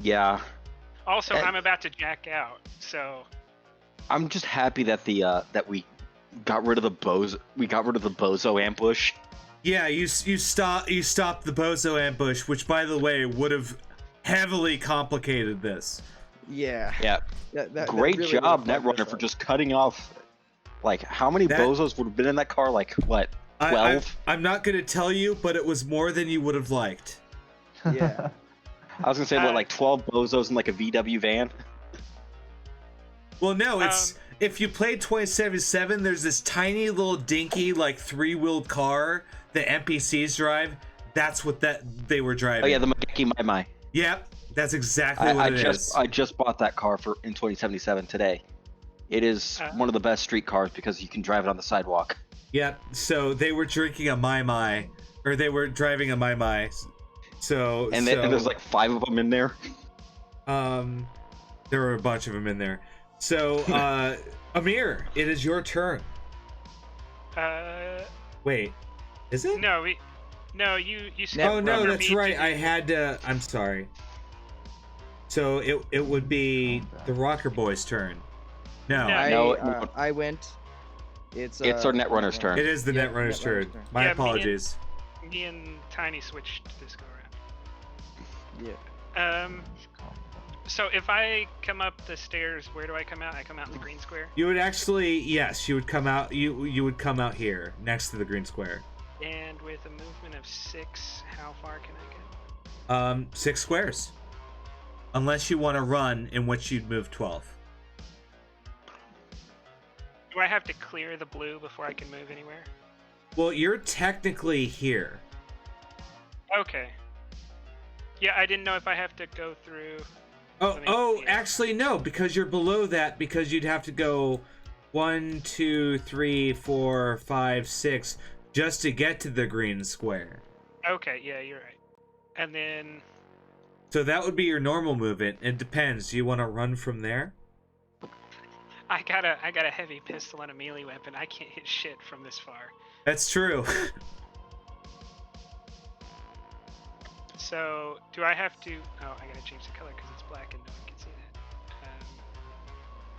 Yeah. Also, And- I'm about to jack out, so I'm just happy that that we got rid of the bozo ambush. Yeah, you stopped the bozo ambush, which, by the way, would have heavily complicated this. Yeah. Yeah. That Great really job, would've fucked Netrunner, us for up. just cutting off. Like, how many That- bozos would have been in that car? Like, what, 12? I'm not going to tell you, but it was more than you would have liked. Yeah. I was gonna say, what, like 12 bozos in like a VW van? Well, no, it's if you played 2077, there's this tiny little dinky like 3-wheeled car that NPCs drive. That's what they were driving. Oh yeah, the Mageki Mai Mai. Yep, that's exactly what it is. I just bought that car in 2077 today. It is one of the best street cars because you can drive it on the sidewalk. Yep. So they were drinking a Mai Mai, or they were driving a Mai Mai. So And there's like 5 of them in there. There were a bunch of them in there. So Amir, it is your turn. Wait, is it? no, you skipped Oh no, over that's me right. to- I had to. I'm sorry. So it would be the Rocker Boy's turn. No, No. I went. It's our Netrunner's turn. it is the Yeah, Netrunner's turn. Netrunner's turn. My Yeah, apologies. Me and Tiny switched this go Yeah. around. So if I come up the stairs, where do I come out? I come out in the green square. You would actually, yes, you would come out. You would come out here next to the green square. And with a movement of 6, how far can I get? 6 squares. Unless you want to run, in which you'd move 12. Do I have to clear the blue before I can move anywhere? Well, you're technically here. Okay. Yeah, I didn't know if I have to go through. Oh, Let me oh, see. actually no, because you're below that. Because you'd have to go 1, 2, 3, 4, 5, 6 just to get to the green square. Okay, yeah, you're right. And then So that would be your normal movement. It depends. Do you want to run from there? I got a heavy pistol and a melee weapon. I can't hit shit from this far. That's true. So do I have to? Oh, I gotta change the color because it's black and no one can see that.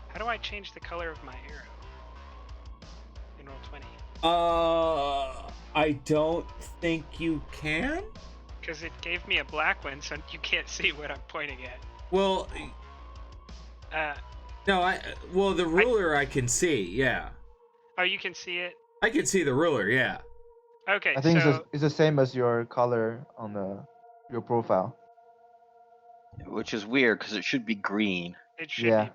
How do I change the color of my arrow in Roll20? I don't think you can. Because it gave me a black one, so you can't see what I'm pointing at. Well, Uh, well, the ruler I can see. Yeah, oh, you can see it. I can see the ruler. Yeah. Okay, I think so it's the same as your color on your profile. Which is weird because it should be green. it should Yeah.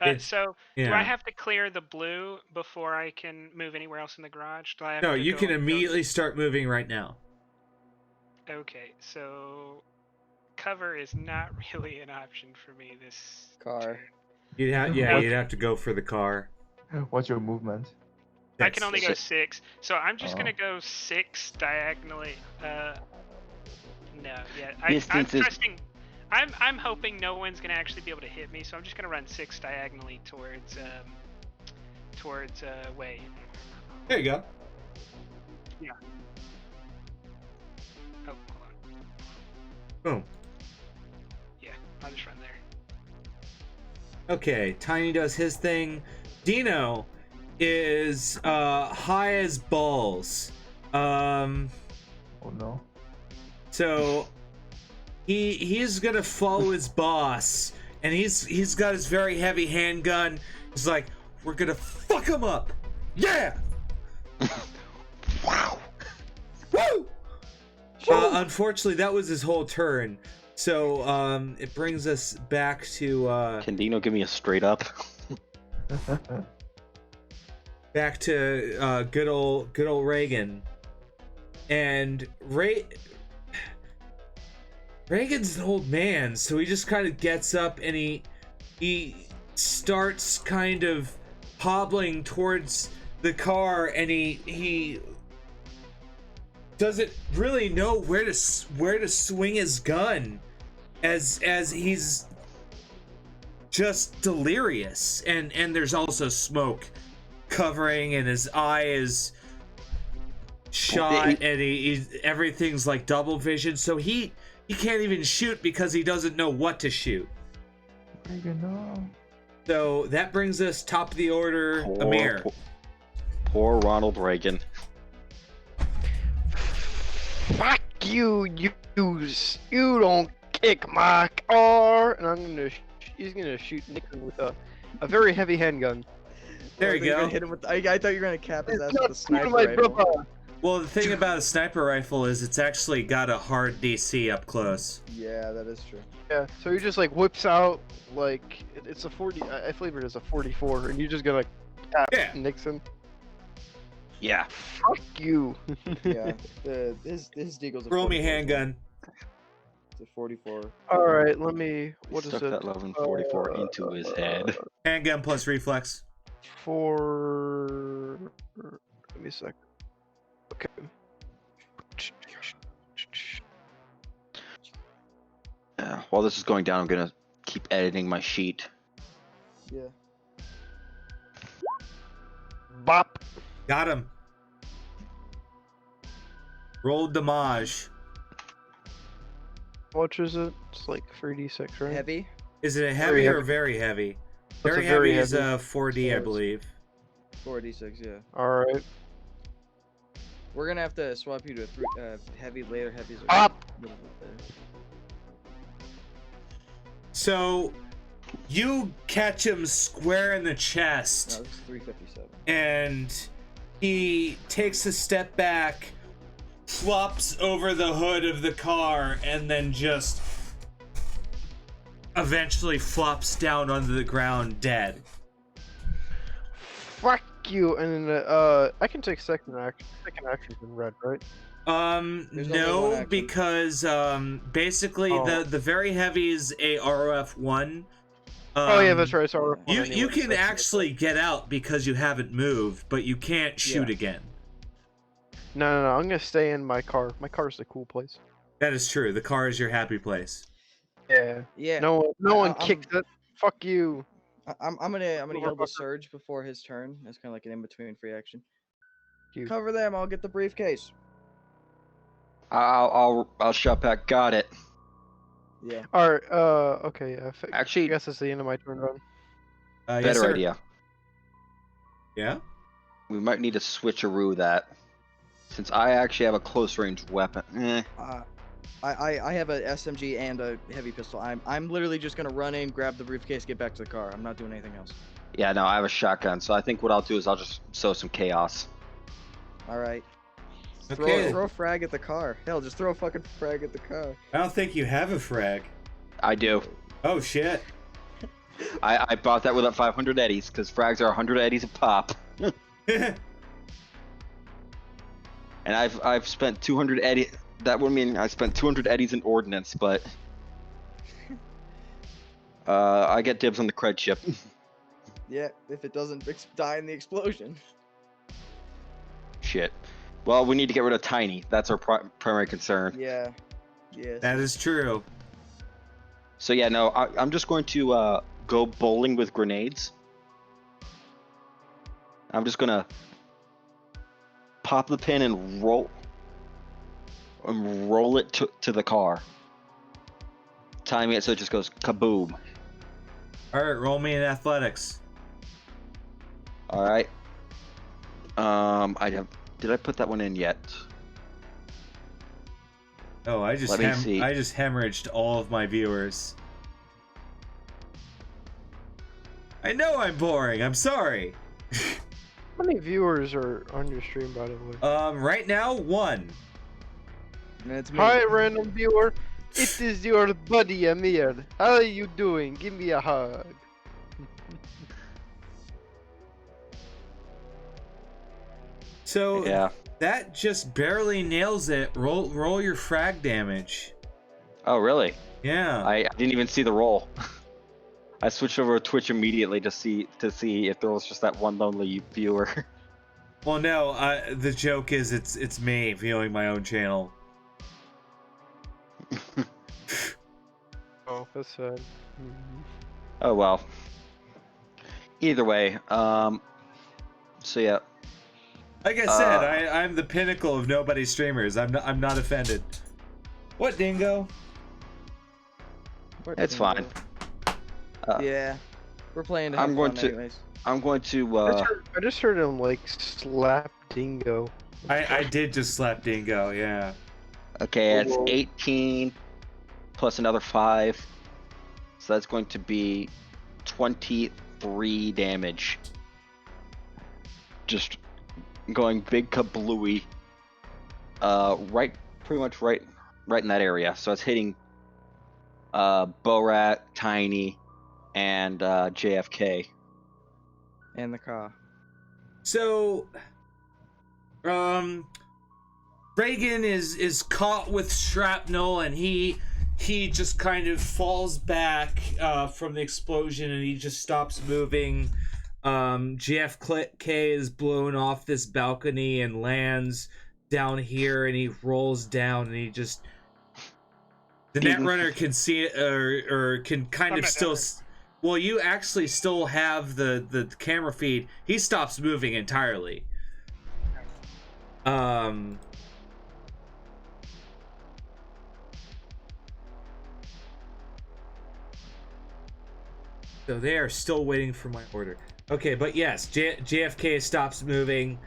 be. It's- So do Yeah. I have to clear the blue before I can move anywhere else in the garage? Do I have No, to you go- can go- immediately start moving right now. Okay, so cover is not really an option for me this Car. turn. You'd have, Okay. you'd have to go for the car. What's your movement? I can only go so- 6, so I'm just Oh. gonna go 6 diagonally. No, yeah, I'm Distance is- trusting. I'm hoping no one's gonna actually be able to hit me, so I'm just gonna run 6 diagonally towards Way. There you go. Oh, hold on. Boom. Yeah, I'll just run there. Okay, Tiny does his thing. Dino is high as balls. Oh no. So he's gonna follow his boss, and he's got his very heavy handgun. He's like, we're gonna fuck him up. Yeah. Wow. Woo! Unfortunately, that was his whole turn. So it brings us back to Can Dino give me a straight up? good old Reagan. And Reagan's an old man, so he just kind of gets up and he starts kind of hobbling towards the car, and he doesn't really know where to swing his gun, as he's just delirious, and there's also smoke covering, and his eye is shot, and everything's like double vision, so he can't even shoot because he doesn't know what to shoot. So that brings us top of the order, Amir. Poor Ronald Reagan. Fuck you, you don't kick my car, and he's gonna shoot Nixon with a very heavy handgun. There you go. Hit him with, I thought you were gonna cap his ass It's with a not sniper my rifle. brother. Well, the thing about a sniper rifle is it's actually got a hard DC up close. Yeah, that is true. Yeah, so he just like whips out like it's a 40. I flavored it as a 44, and you just gonna cap Nixon. Yeah. Fuck you. Yeah, his deagle's a Roll me 44. handgun. It's a 44. All right, let me. What is Stuck it? that 1144 into his head. Handgun plus reflex. For. Give me a sec. Okay. While this is going down, I'm gonna keep editing my sheet. Yeah. Bop. Got him. Roll damage. How much is it? It's like 3d6, right? Heavy. Is it a Very heavy or heavy. very heavy? a Very very heavy is heavy. a 4D, I Yes. believe. 4d6. Yeah. All right. We're gonna have to swap you to a heavy later. Heavies are Bop. a little bit better. So, you catch him square in the chest, No, this is 357. and he takes a step back, flops over the hood of the car, and then just eventually flops down onto the ground dead. Fuck you. And I can take second action. Second action's in red, right? There's only one No, action. because basically Oh. the very heavy is a RF1. Oh yeah, that's right. Sorry. You can actually get out because you haven't moved, but you can't shoot Yeah. again. No. I'm gonna stay in my car. My car's the cool place. That is true. The car is your happy place. Yeah. Yeah. No I- one I'm- kicks it. Fuck you. I'm gonna yell the Motherfucker. surge before his turn. That's kind of like an in between free action. You. Cover them. I'll get the briefcase. I'll shut back. Got it. Yeah. All right. Okay. Yeah. I Actually, guess it's the end of my turn run. Yes, better sir. idea. Yeah. We might need to switcheroo that, since I actually have a close range weapon. I have a SMG and a heavy pistol. I'm literally just gonna run in, grab the briefcase, get back to the car. I'm not doing anything else. Yeah, no, I have a shotgun, so I think what I'll do is I'll just sow some chaos. All right. Okay. Throw a frag at the car. Hell, just throw a fucking frag at the car. I don't think you have a frag. I do. Oh shit. I bought that with 500 eddies, because frags are 100 eddies a pop. And I've spent 200 eddies. That would mean I spent 200 eddies in ordnance, but I get dibs on the cred chip. Yeah, if it doesn't die in the explosion. Shit. Well, we need to get rid of Tiny. That's our primary concern. Yeah. Yes. That is true. So yeah, no, I'm just going to go bowling with grenades. I'm just gonna pop the pin and roll it to the car, timing it so it just goes kaboom. All right, roll me in athletics. All right. Did I put that one in yet? Oh, I just Let me see. I just hemorrhaged all of my viewers. I know I'm boring. I'm sorry. How many viewers are on your stream, by the way? Right now, 1. And it's me. Hi, random viewer. It is your buddy Amir. How are you doing? Give me a hug. So Yeah. that just barely nails it. Roll your frag damage. Oh, really? Yeah. I didn't even see the roll. I switched over to Twitch immediately to see if there was just that one lonely viewer. Well, no. The joke is it's me viewing my own channel. Oh, that's sad. Oh well. Either way, so yeah, Like I said, I'm the pinnacle of nobody streamers. I'm not offended. What, Dingo? It's fine. Yeah, we're playing to I'm have going fun to- anyways. I'm going to. I just heard him like slap Dingo. I did just slap Dingo, yeah. Okay, it's Whoa. 18 plus another 5, so that's going to be 23 damage. Just going big kablooey. Pretty much right in that area. So it's hitting Borat, Tiny, and JFK. And the car. So, Reagan is caught with shrapnel, and he just kind of falls back from the explosion, and he just stops moving. JFK is blown off this balcony and lands down here, and he rolls down, and he just the Netrunner can see it, or can kind I'm of not still. down Well, you actually still have the camera feed. He stops moving entirely. So they are still waiting for my order. Okay, but yes, JFK stops moving,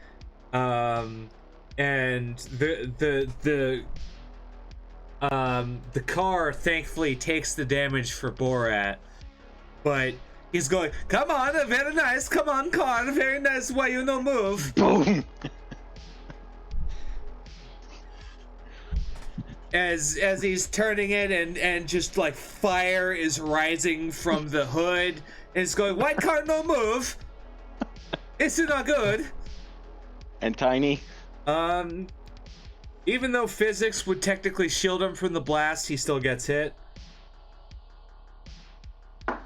and the car thankfully takes the damage for Borat, but he's going, come on, very nice, come on, car, very nice, why you no move? Boom! As he's turning it, and just like fire is rising from the hood, and it's going, white car no move. It's not good. And Tiny? Even though physics would technically shield him from the blast, he still gets hit. I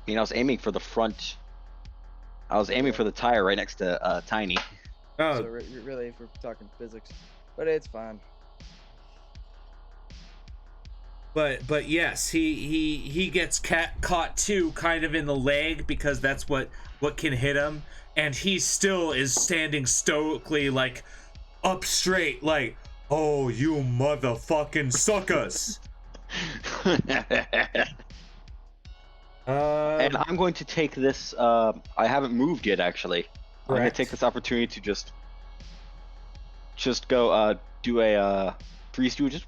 was aiming for the front. I was aiming for the tire right next to Tiny. Oh, So really, if we're talking physics, but it's fine. but yes, he gets caught too, kind of in the leg, because that's what can hit him, and he still is standing stoically, like up straight, like, oh, you motherfucking suckers. And I'm going to take this. I haven't moved yet, actually. I'm going to Correct. take this opportunity to just go do a freeze do, just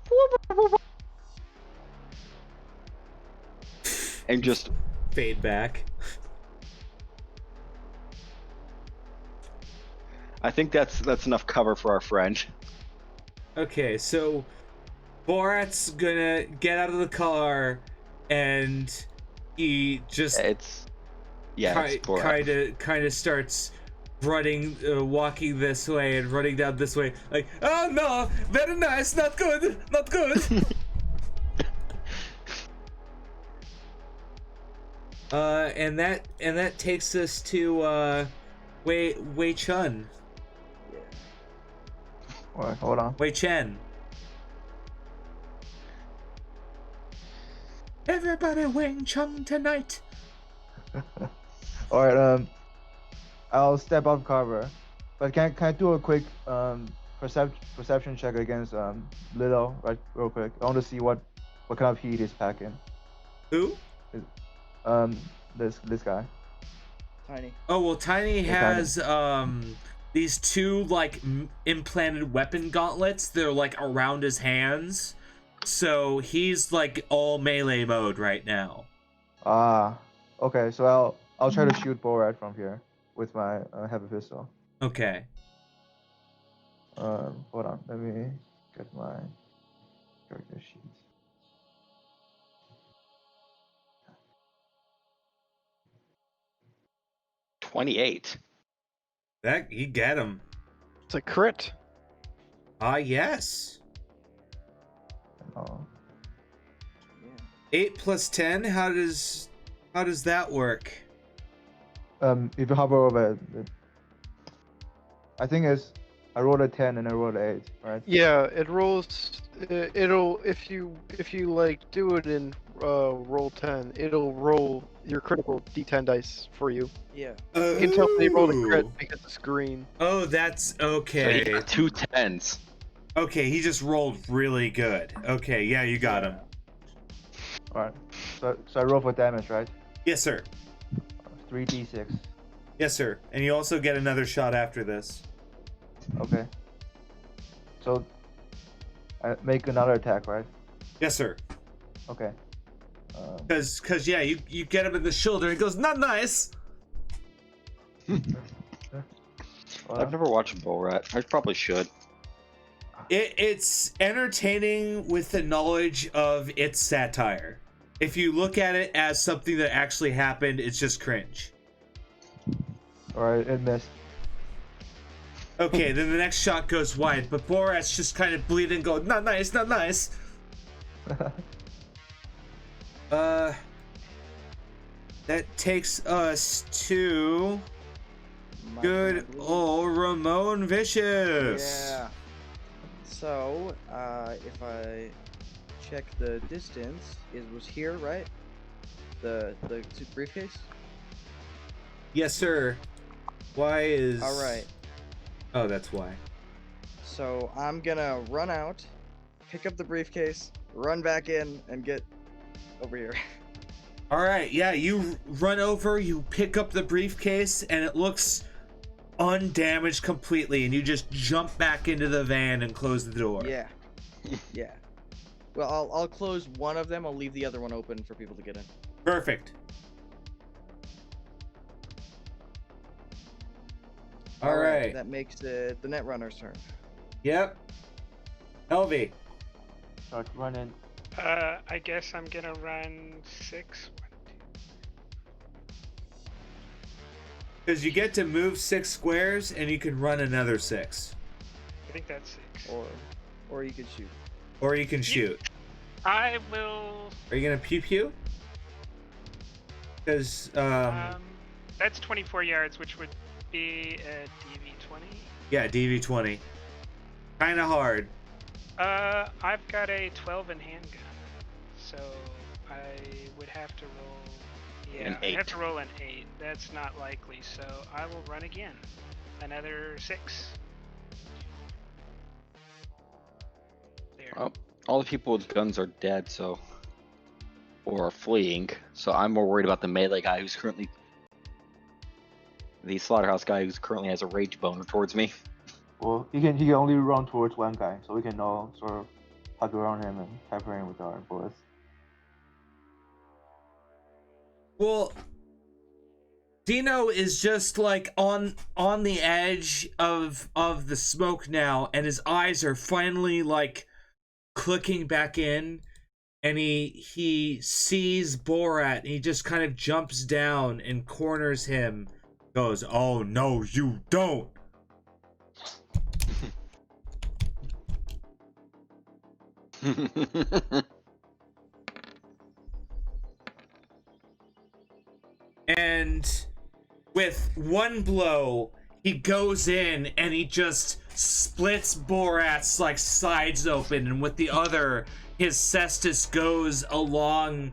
and just Fade back. I think that's enough cover for our friend. Okay, so Borat's gonna get out of the car, and he just It's Borat. kind of starts running, walking this way and running down this way, like, oh no, very nice, not good, not good. And that takes us to Wei Chun. Alright, hold on. Wei Chen. Everybody Wing Chun tonight. Alright, I'll step off cover. But can I do a quick perception check against Little, right, real quick? I want to see what kind of heat he's packing. Who? This guy. Tiny. Oh well, Tiny Yeah, has these two like implanted weapon gauntlets. They're like around his hands, so he's like all melee mode right now. Ah, okay. So I'll try to shoot Borat from here with my heavy pistol. Okay. Hold on. Let me get my character sheets. $28. That you get him. It's a crit. Ah yes. Oh. Yeah. 8 plus 10. How does that work? If you hover over it, I think it's I rolled a 10 and I rolled an 8, right? Yeah, it rolls. It'll if you like do it in roll 10, it'll roll your critical D10 dice for you. Yeah. You can tell they rolled a crit Ooh. because it's green. Oh, that's So he okay. got 2 10s. Okay, he just rolled really good. Okay, yeah, you got him. Alright. So I roll for damage, right? Yes, sir. 3d6. Yes, sir. And you also get another shot after this. Okay. So I make another attack, right? Yes, sir. Okay. Cause yeah, you get him in the shoulder and he goes, not nice. I've never watched Bull Rat. I probably should. It's entertaining with the knowledge of its satire. If you look at it as something that actually happened, it's just cringe. Alright, it missed. Okay, then the next shot goes wide, but Borat's just kind of bleeding, going, not nice, not nice. That takes us to My good turn, I believe. old Ramon Vicious. Yeah. So, if I check the distance, it was here, right? The briefcase. Yes, sir. Why is... All right. Oh, that's why. So I'm gonna run out, pick up the briefcase, run back in, and get over here. All right, yeah, you run over, you pick up the briefcase, and it looks undamaged completely, and you just jump back into the van and close the door. Yeah. Yeah. Well, I'll close one of them. I'll leave the other one open for people to get in. Perfect. All right. That makes it the Netrunner's turn. Yep. Helvy. Start running. I guess I'm gonna run 6. Because you get to move 6 squares, and you can run another 6. I think that's 6. Or you could shoot. Or you can shoot. I will. Are you gonna pew pew? Because That's 24 yards, which would be a DV20. yeah, DV20. Kind of hard. I've got a 12 in handgun, so I would have to roll. Yeah, An I have 8. to roll an 8. That's not likely, so I will run again. Another 6. There. Well, all the people with guns are dead, so. Or are fleeing, so I'm more worried about the melee guy who's currently. The slaughterhouse guy who's currently has a rage boner towards me. Well, he can only run towards one guy, so we can all sort of hug around him and pepper him with our bullets. Well, Dino is just like on the edge of the smoke now, and his eyes are finally like clicking back in, and he sees Borat, and he just kind of jumps down and corners him. Goes, oh no, you don't. And with one blow, he goes in and he just splits Borat's like sides open, and with the other, his cestus goes along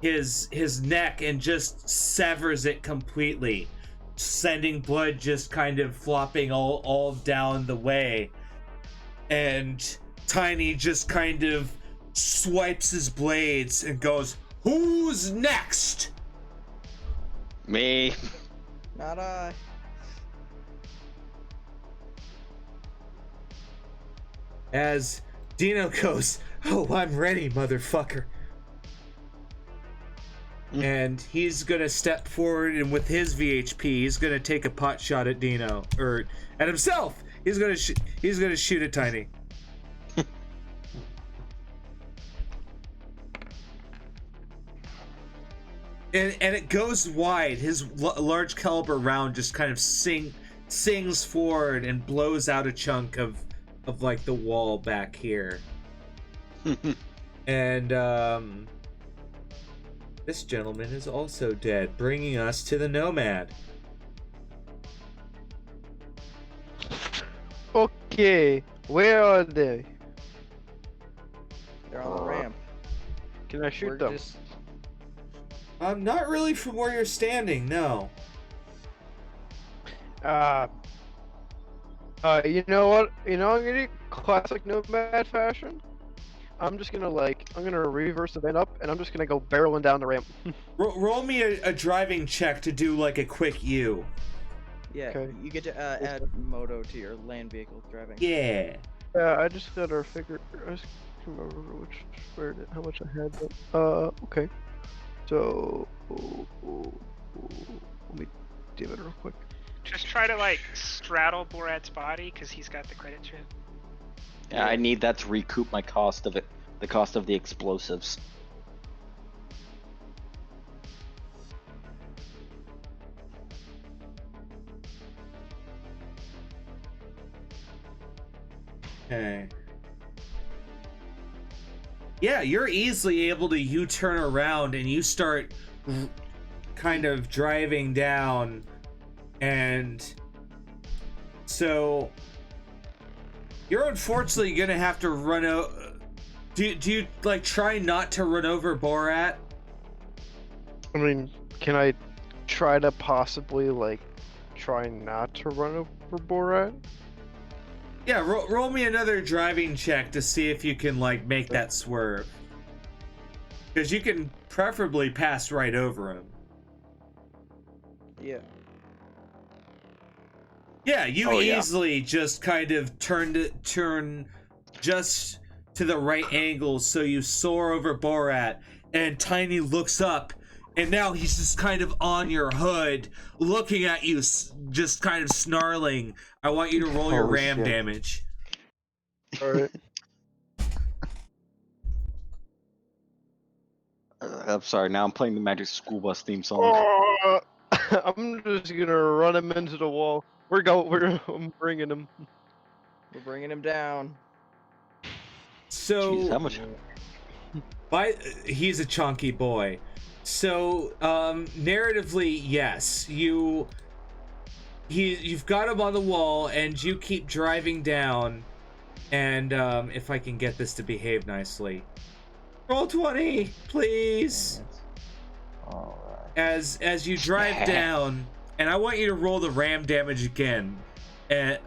his neck and just severs it completely, sending blood just kind of flopping all down the way. And Tiny just kind of swipes his blades and goes, who's next? Me. Not I. As Dino goes, oh, I'm ready, motherfucker. And he's gonna step forward, and with his VHP, he's gonna take a pot shot at Dino, or at himself. He's gonna shoot at Tiny. And it goes wide. His large caliber round just kind of sings forward and blows out a chunk of like the wall back here. And this gentleman is also dead, bringing us to the Nomad. Okay, where are they? They're on the ramp. Can I shoot We're them? just Not really from where you're standing, no. You know what? I'm gonna do classic nomad fashion. I'm just gonna I'm gonna reverse the van up, and I'm just gonna go barreling down the ramp. Roll me a driving check to do like a quick U. Yeah, Okay. you get to add moto to your land vehicle driving. Yeah. I just gotta figure. I just can't remember how much I had. But, okay. So let me do it real quick. Just try to like straddle Borat's body because he's got the credit chip. Yeah, I need that to recoup my cost of it, the cost of the explosives. Okay. Yeah, you're easily able to U-turn around and you start kind of driving down, and so you're unfortunately gonna have to run out. Do you like try not to run over Borat? I mean, can I try to possibly try not to run over Borat? Yeah, roll me another driving check to see if you can make that swerve, because you can preferably pass right over him. Yeah. Yeah, you Oh, yeah. easily just kind of turn just to the right angle, so you soar over Borat, and Tiny looks up, and now he's just kind of on your hood, looking at you, just kind of snarling. I want you to roll your Holy ram shit. damage. Alright. I'm sorry, now I'm playing the Magic School Bus theme song. Oh, I'm just gonna run him into the wall. I'm bringing him. We're bringing him down. So Jeez, how much? he's a chunky boy. So narratively, yes, you've got him on the wall, and you keep driving down. And if I can get this to behave nicely, roll 20, please. Alright. As you drive down, and I want you to roll the ram damage again. And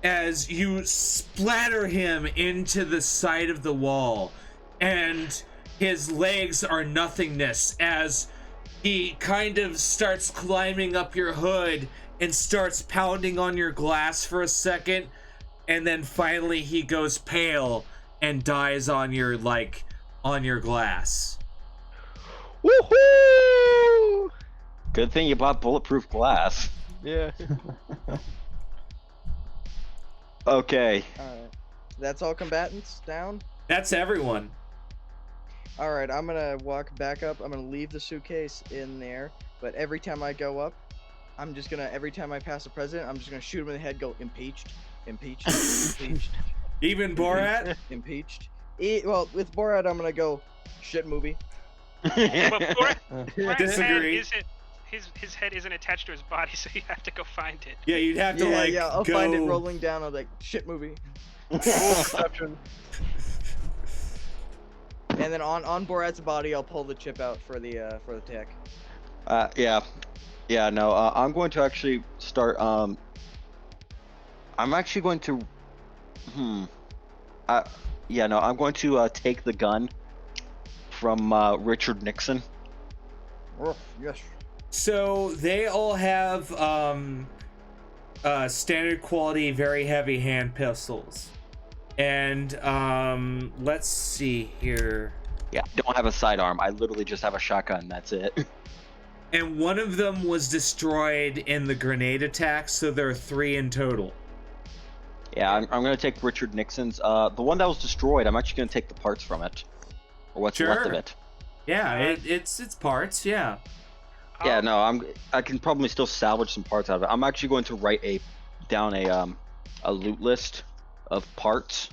as you splatter him into the side of the wall, and his legs are nothingness as he kind of starts climbing up your hood and starts pounding on your glass for a second, and then finally he goes pale and dies on your glass. Woohoo! Good thing you bought bulletproof glass. Yeah. Okay. Alright. That's all combatants down? That's everyone. Alright, I'm gonna walk back up. I'm gonna leave the suitcase in there, but every time I go up, every time I pass the president, I'm just gonna shoot him in the head, go impeached, impeached, impeached, Even Borat? impeached. Well, with Borat, I'm gonna go shit movie. But Borat's Disagree. head isn't his head isn't attached to his body, so you have to go find it. Yeah, you'd have to I'll go... find it rolling down. I'm like shit movie. Perception. And then on Borat's body, I'll pull the chip out for the tech. Yeah, no, I'm going to actually start, I'm actually going to, I'm going to take the gun from, Richard Nixon. Yes. So they all have standard quality, very heavy hand pistols. And let's see here. Yeah, I don't have a sidearm. I literally just have a shotgun. That's it. And one of them was destroyed in the grenade attack, so there are 3 in total. Yeah, I'm going to take Richard Nixon's. The one that was destroyed, I'm actually going to take the parts from it. Or what's left of it. Yeah, it's parts, yeah. Yeah, no, I can probably still salvage some parts out of it. I'm actually going to write down a loot list of parts.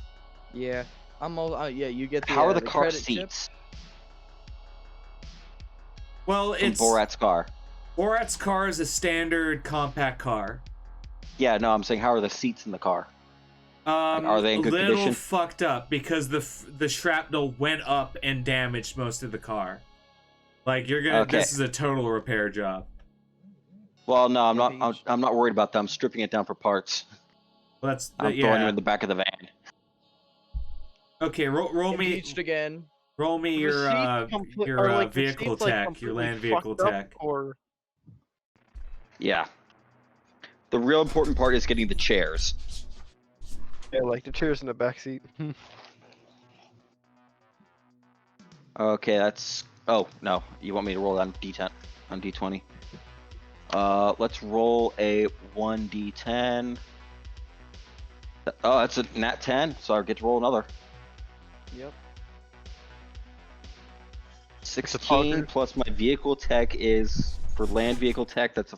Yeah. You get the. How are the the car credit chip. seats Well, from it's Borat's car? Borat's car is a standard compact car. Yeah, no, I'm saying how are the seats in the car? Are they in good little condition? fucked up because the shrapnel went up and damaged most of the car. Like you're gonna. Okay. This is a total repair job. Well, no, I'm Yeah, not. Peach. I'm not worried about that. I'm stripping it down for parts. Let's. I'm throwing you Yeah. in the back of the van. Okay. Roll me. Impeached again. Roll me The your seats or, like, the vehicle seats, like, tech. Your completely land vehicle fucked up, tech. or Yeah. The real important part is getting the chairs. yeah, like the chairs in the back seat. Okay, that's. Oh no, you want me to roll on D10, on D20? Let's roll a 1D10. Oh, that's a nat 10, so I get to roll another. Yep. 16 Parker. plus my vehicle tech is for land vehicle tech. That's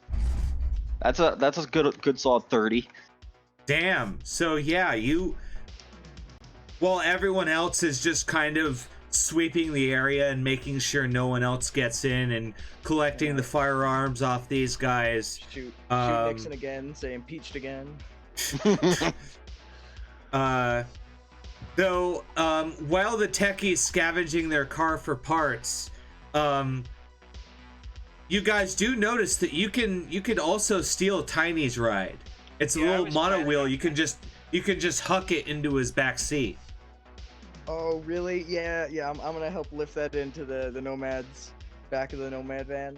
a good solid 30. Damn. So yeah, you. Well, everyone else is just kind of sweeping the area and making sure no one else gets in and collecting the firearms off these guys. Shoot Um, Nixon again. Say impeached again. Though, while the techies scavenging their car for parts, you guys do notice that you can also steal Tiny's ride. It's a Yeah, I little was mono planning wheel. on You can just huck it into his back seat. Oh really? Yeah. I'm gonna help lift that into the Nomad's back of the Nomad van,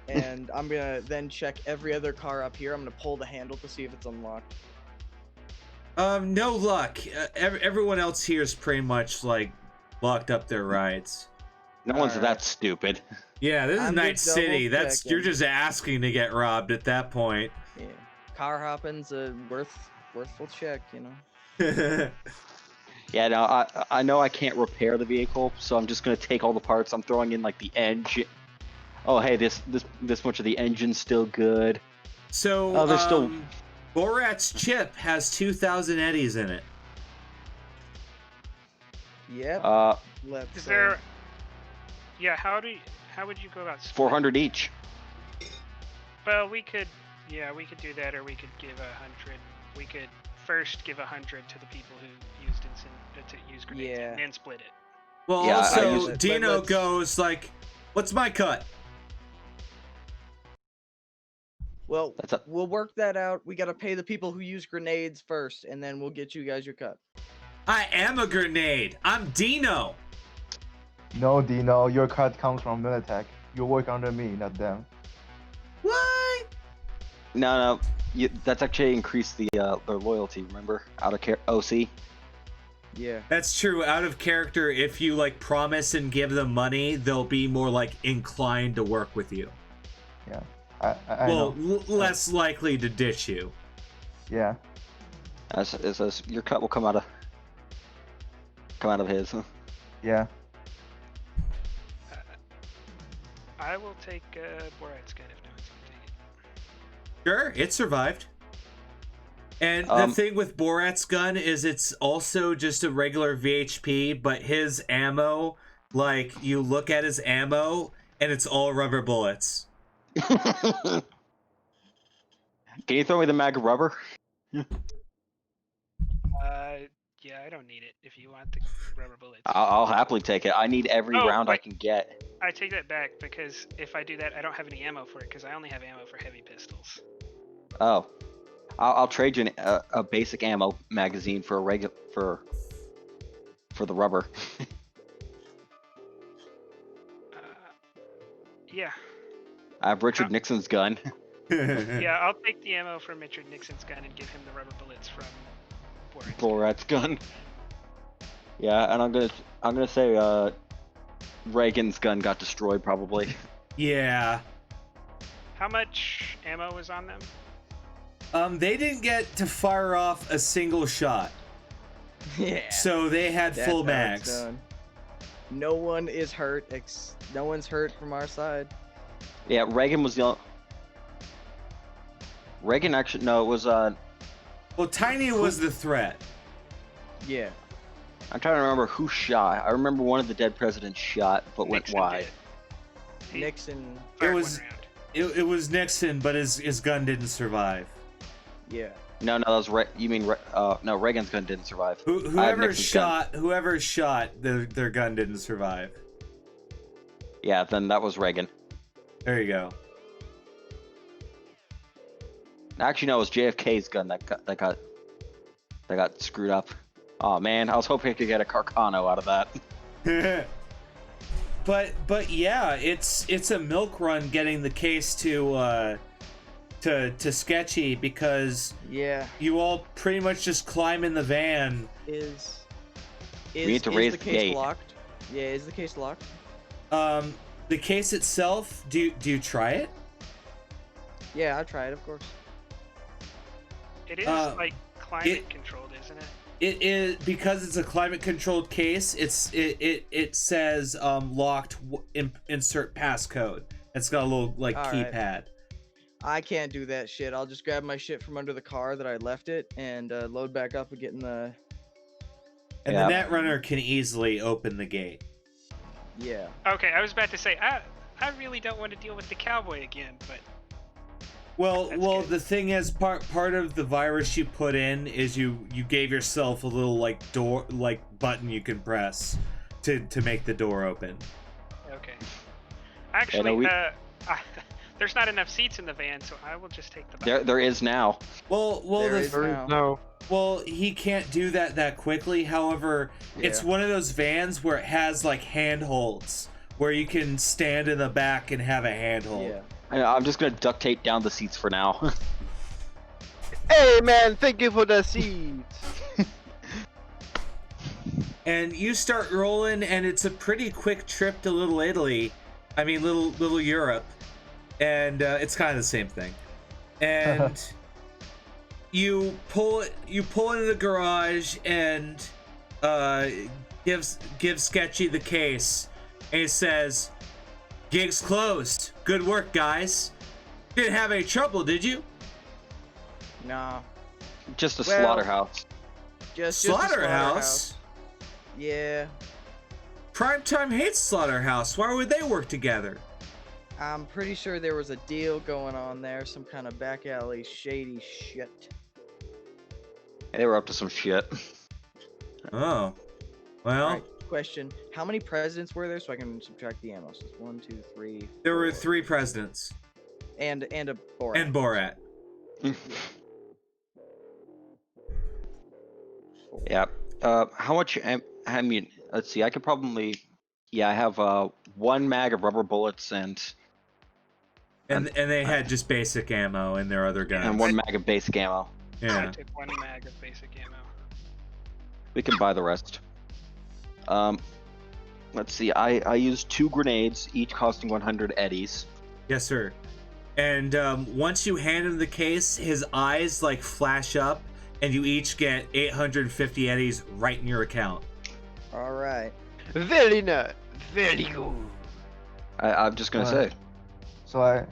and I'm gonna then check every other car up here. I'm gonna pull the handle to see if it's unlocked. No luck. Everyone else here is pretty much like locked up their rides. No one's Alright. that stupid. Yeah, this is I'm Night just City. That's double-checking. you're just asking to get robbed at that point. Yeah. Car hopping's a worthful check, you know. Yeah, no, I know I can't repair the vehicle, so I'm just gonna take all the parts. I'm throwing in like the engine. Oh, hey, this much of the engine's still good. So, Oh, there's still- Borat's chip has 2,000 eddies in it. Yep. Is there? Yeah. How would you go about? splitting- 400 each. Well, we could do that, or we could give 100. We could first give 100 to the people who used to use grenades, Yeah. and then split it. Well, Yeah, I also, used it. Dino Let's- goes like, "What's my cut?" Well, That's a- we'll work that out. We gotta pay the people who use grenades first, and then we'll get you guys your cut. I am a grenade. I'm Dino. No, Dino, your cut comes from Militech. You work under me, not them. What? No, that's actually increased their loyalty. Remember, out of OC. Yeah. That's true. Out of character, if you like promise and give them money, they'll be more like inclined to work with you. Yeah, I Well, know. less likely to ditch you. Yeah, As your cut will come out of his. yeah. I will take Borat's gun if no one's gonna take it. Sure, it survived. And the Um, thing with Borat's gun is it's also just a regular VHP, but his ammo, like, you look at his ammo, and it's all rubber bullets. Can you throw me the mag of rubber? Yeah, I don't need it. If you want the rubber bullets, I'll happily take it. I need every Oh, round I wait. can get. I take that back because if I do that, I don't have any ammo for it because I only have ammo for heavy pistols. Oh, I'll trade you a basic ammo magazine for a regular for the rubber. Yeah, I have Richard Nixon's gun. yeah, I'll take the ammo from Richard Nixon's gun and give him the rubber bullets from Borat's. Borat's gun. Yeah, and I'm gonna say Reagan's gun got destroyed probably. Yeah. How much ammo was on them? They didn't get to fire off a single shot, Yeah. so they had That's full how it's mags. done. No one is hurt. No one's hurt from our side. Yeah, Reagan was the only... Reagan actually no, it was Well, Tiny was the threat. Yeah. I'm trying to remember who shot. I remember one of the dead presidents shot, but went Nixon wide. did. He Nixon. fired was- one round. It was Nixon, but his gun didn't survive. Yeah. No, that was you mean no, Reagan's gun didn't survive. I have Whoever shot their gun didn't survive. Yeah, then that was Reagan. There you go. Actually, no, it was JFK's gun that got screwed up. Oh man, I was hoping I could get a Carcano out of that. But yeah, it's a milk run getting the case to Sketchy, because Yeah. you all pretty much just climb in the van. Is need to raise the the case gate. locked? Yeah, is the case locked? The case itself, do you try it? Yeah, I tried, of course. It is like climate controlled, isn't it? It is, because it's a climate controlled case. It says locked. Insert passcode. It's got a little like All keypad. right. I can't do that shit. I'll just grab my shit from under the car that I left it and load back up and get in the. And Yeah. the Netrunner can easily open the gate. Yeah. Okay, I was about to say I really don't want to deal with the cowboy again, but Well, That's well, good. the thing is, part of the virus you put in is you gave yourself a little like door button you can press to make the door open. okay. Actually, we- there's not enough seats in the van, so I will just take the back. There is now. Well, There is now. No. well, he can't do that quickly. However, it's Yeah. one of those vans where it has like handholds where you can stand in the back and have a handhold. Yeah. I'm just gonna duct tape down the seats for now. Hey man, thank you for the seeds. And you start rolling, and it's a pretty quick trip to Little Italy. I mean, little Europe, and it's kind of the same thing. And you pull into the garage and gives Sketchy the case, and he says, "Gig's closed. Good work, guys. Didn't have any trouble, did you?" Nah. Just a Well- slaughterhouse. Just a Slaughterhouse. Yeah. Primetime hates Slaughterhouse. Why would they work together? I'm pretty sure there was a deal going on there, some kind of back alley shady shit. They were up to some shit. Oh, well. Alright, question. How many presidents were there so I can subtract the ammo? So it's 1, 2, 3. There were 4, 3 presidents And a Borat. and Borat. Yeah. How much? I mean, let's see. I could probably. Yeah, I have 1 mag of rubber bullets and And they had just basic ammo in their other guns. 1 mag of basic ammo. I Yeah. took 1 mag of basic ammo. We can buy the rest. Let's see. I used 2 grenades, each costing 100 eddies. Yes, sir. And once you hand him the case, his eyes like flash up, and you each get 850 eddies right in your account. Alright. Very nice. Very good. I'm just gonna say. So I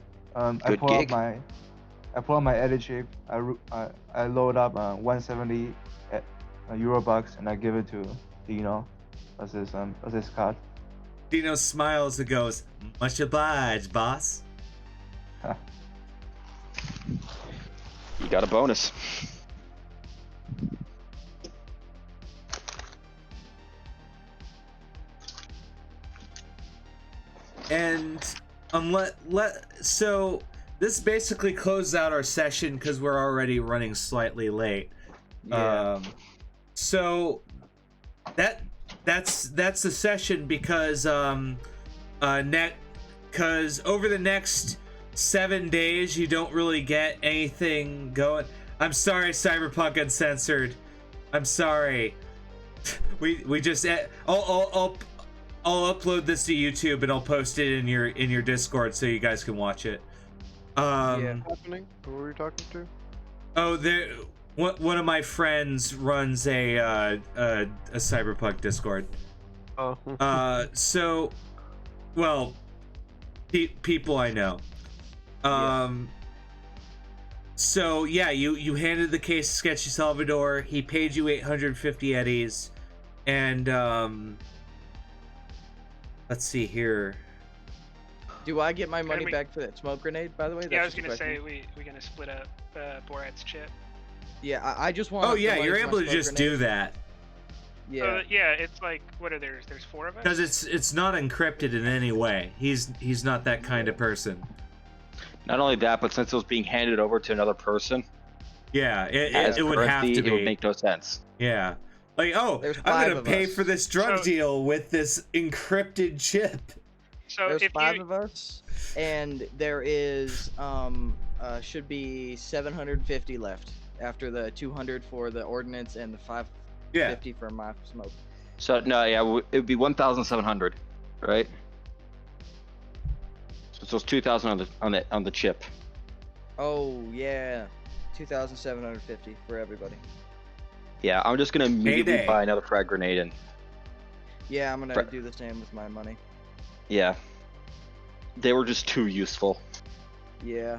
Good pull gig. out my edit chip. I load up 170 Euro bucks and I give it to Dino as his card. Dino smiles and goes, "Much obliged, boss." You got a bonus. And so this basically closes out our session because we're already running slightly late. Yeah. So that's the session because because over the next 7 days you don't really get anything going. I'm sorry, Cyberpunk Uncensored. I'm sorry. We just I'll upload this to YouTube and I'll post it in your Discord so you guys can watch it. Yeah. Happening? Who were you talking to? Oh, one of my friends runs a Cyberpunk Discord. Oh. So, well, people I know. So yeah, you handed the case to Sketchy Salvador. He paid you 850 eddies, and let's see here. Do I get my money we- back for that smoke grenade, by the way? Yeah, I That's was just a gonna say question. we're gonna split up Borat's chip. Yeah, I just want. Oh the yeah, money you're for my able to smoke just do grenade. that Yeah. Yeah, it's like what are there's 4 of us. because it's not encrypted in any way. He's not that kind of person. Not only that, but since it was being handed over to another person Yeah, as it would have currency, to it would be. make no sense. Yeah. Like, oh, There's I'm 5 gonna of pay us. for this drug So- deal with this encrypted chip. So There's if 5 you of us, and there is should be 750 left after the 200 for the ordnance and the 550 Yeah. for my smoke. So no, yeah, it would be 1,700, right? So it's 2,000 on the chip. Oh yeah, 2,750 for everybody. Yeah, I'm just gonna immediately Payday. buy another frag grenade and Yeah, I'm gonna Right. do the same with my money. yeah, they were just too useful. Yeah.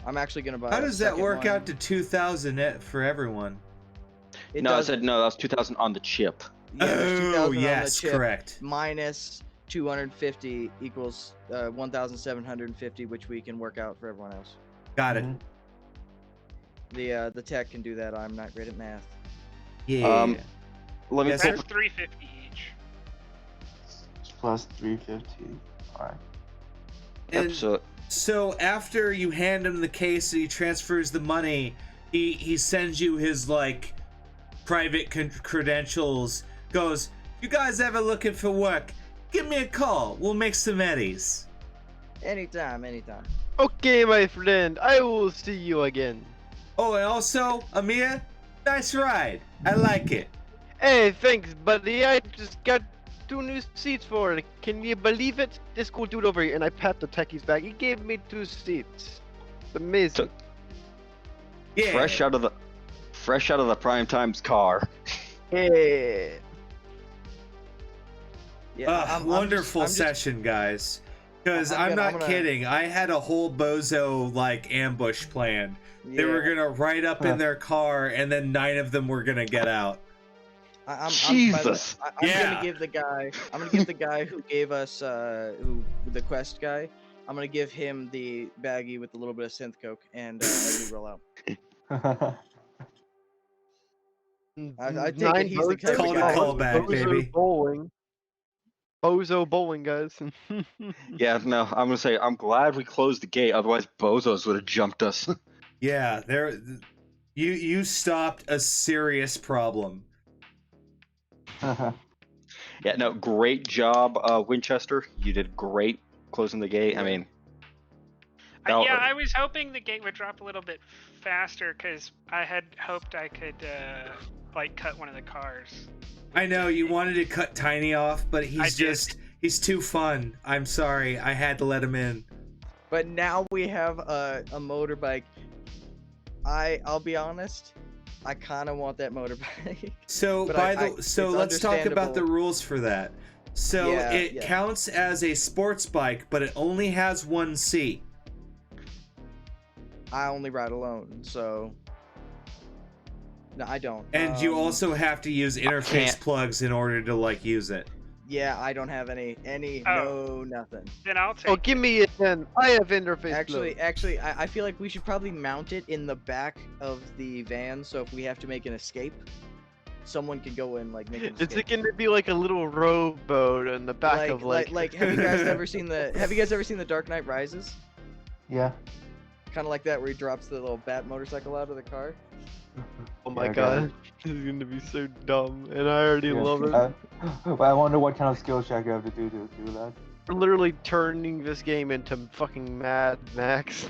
I'm actually gonna buy. How a does that second work one. out to 2,000 for everyone? It No, I does- said no. That was 2,000 on the chip. Yeah, there's 2,000 oh on the yes, chip, correct. minus 250 equals 1,750, which we can work out for everyone else. Got it. Mhm. The tech can do that. I'm not great at math. Yeah. Let me Yes, pull sir. that's 350 each. It's plus 350. Alright. And so so after you hand him the case and he transfers the money, he sends you his like private credentials. Goes, you guys ever looking for work? Give me a call. We'll make some eddies. Anytime, anytime. Okay, my friend, I will see you again. Oh, and also, Amir, nice ride. I like it. Hey, thanks, buddy. I just got 2 new seats for it. Can you believe it? This cool dude over here, and I pat the techie's back. He gave me 2 seats. It's amazing. Yeah. fresh out of the prime times car. Yeah. Yeah, I'm Wonderful just- session, guys. Because I'm I'm gonna- not kidding. I had a whole bozo like ambush planned. They were yeah. gonna ride up in their car, and then 9 of them were gonna get out. By the way, Jesus. I'm Yeah. gonna give the guy. I'm gonna give the guy who gave us who the quest guy. I'm gonna give him the baggie with a little bit of synth coke, and as we roll out. I take it he's the type of Call to guy. call back, baby. Bowling. Bozo bowling, guys. Yeah, no, I'm gonna say I'm glad we closed the gate. Otherwise, bozos would have jumped us. Yeah, you stopped a serious problem. Yeah, no, great job, Winchester. You did great closing the gate. I mean, no, Yeah, I was hoping the gate would drop a little bit faster because I had hoped I could like cut one of the cars. I know you wanted to cut Tiny off, but I he's did. he's too fun. I'm sorry, I had to let him in. But now we have a motorbike. I'll be honest. I kind of want that motorbike. So But so it's let's talk about the understandable. rules for that. So Yeah, it yeah. counts as a sports bike, but it only has 1 seat. I only ride alone, so. No, I don't. And you Um, also have to use interface can't- plugs in order to like use it. Yeah, I don't have any. Oh. No, nothing. Then I'll take. Oh, give me it then. I have interface. Actually, I feel like we should probably mount it in the back of the van, so if we have to make an escape, someone can go and like make an Is escape. it gonna be like a little rowboat in the back of like? have you guys ever seen the Dark Knight Rises? Yeah. Kind of like that, where he drops the little bat motorcycle out of the car. Oh my Yeah, I got god, this is gonna be so dumb, and I already Yeah. love it. But I wonder what kind of skill check you have to do to do that. We're literally turning this game into fucking Mad Max.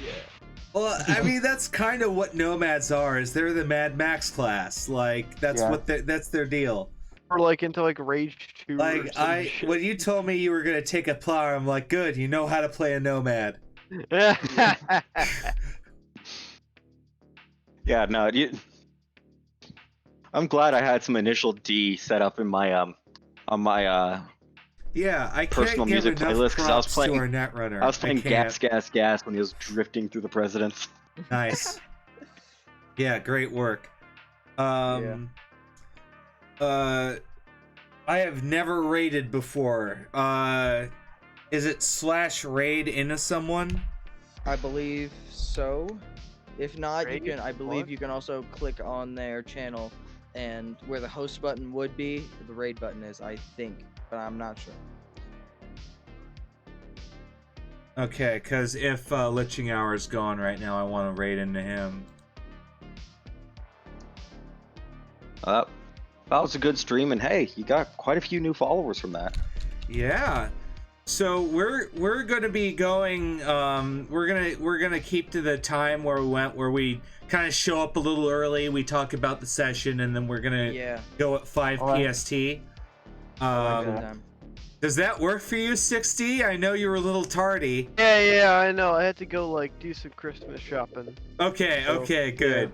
Well, I mean that's kind of what nomads are. Is they're the Mad Max class. Like that's Yeah. that's their deal. Or like into like Rage 2 or Like some shit. when you told me you were gonna take a plow, I'm like, good, you know how to play a nomad. yeah, no, I'm glad I had some initial D set up in my on my Yeah, I can't Personal give music enough playlist, 'cause I was props playing- to our netrunner. I was playing can't. gas when he was drifting through the presidents. Nice. Yeah, great work. I have never raided before. Is it /raid into someone? I believe so. If not, you Raid can. I believe what? you can also click on their channel, and where the host button would be, the raid button is. I think, but I'm not sure. Okay, because if Liching Hour is gone right now, I want to raid into him. That was a good stream, and hey, you got quite a few new followers from that. Yeah. So we're gonna be going. We're gonna keep to the time where we went, where we kind of show up a little early. We talk about the session, and then we're gonna Yeah. go at 5 Alright. PST. I like Yeah. that time. Does that work for you, 60? I know you were a little tardy. Yeah, I know. I had to go like do some Christmas shopping. Okay, So, okay, good.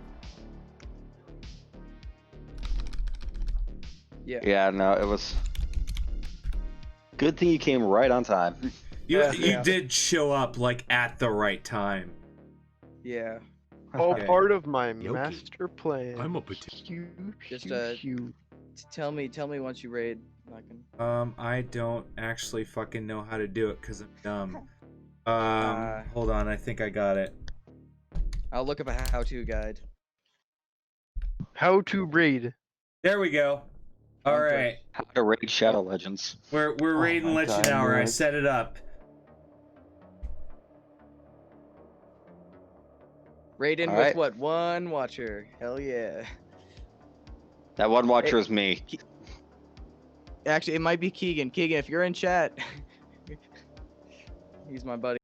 Yeah, no, it was. Good thing you came right on time. You Yeah. did show up like at the right time. Yeah. All Okay. part of my Yoki. master plan. I'm a potato. Just, Tell me once you raid. I can. I don't actually fucking know how to do it because I'm dumb. Uh, Hold on, I think I got it. I'll look up a how-to guide. How to raid. There we go. All Okay. right, How to raid Shadow Legends. we're Oh raiding my Lich God, an hour. I Lewis. set it up. Raid in All with right. what? One watcher. Hell yeah. That one watcher is me. Actually, it might be Keegan. Keegan, if you're in chat, he's my buddy.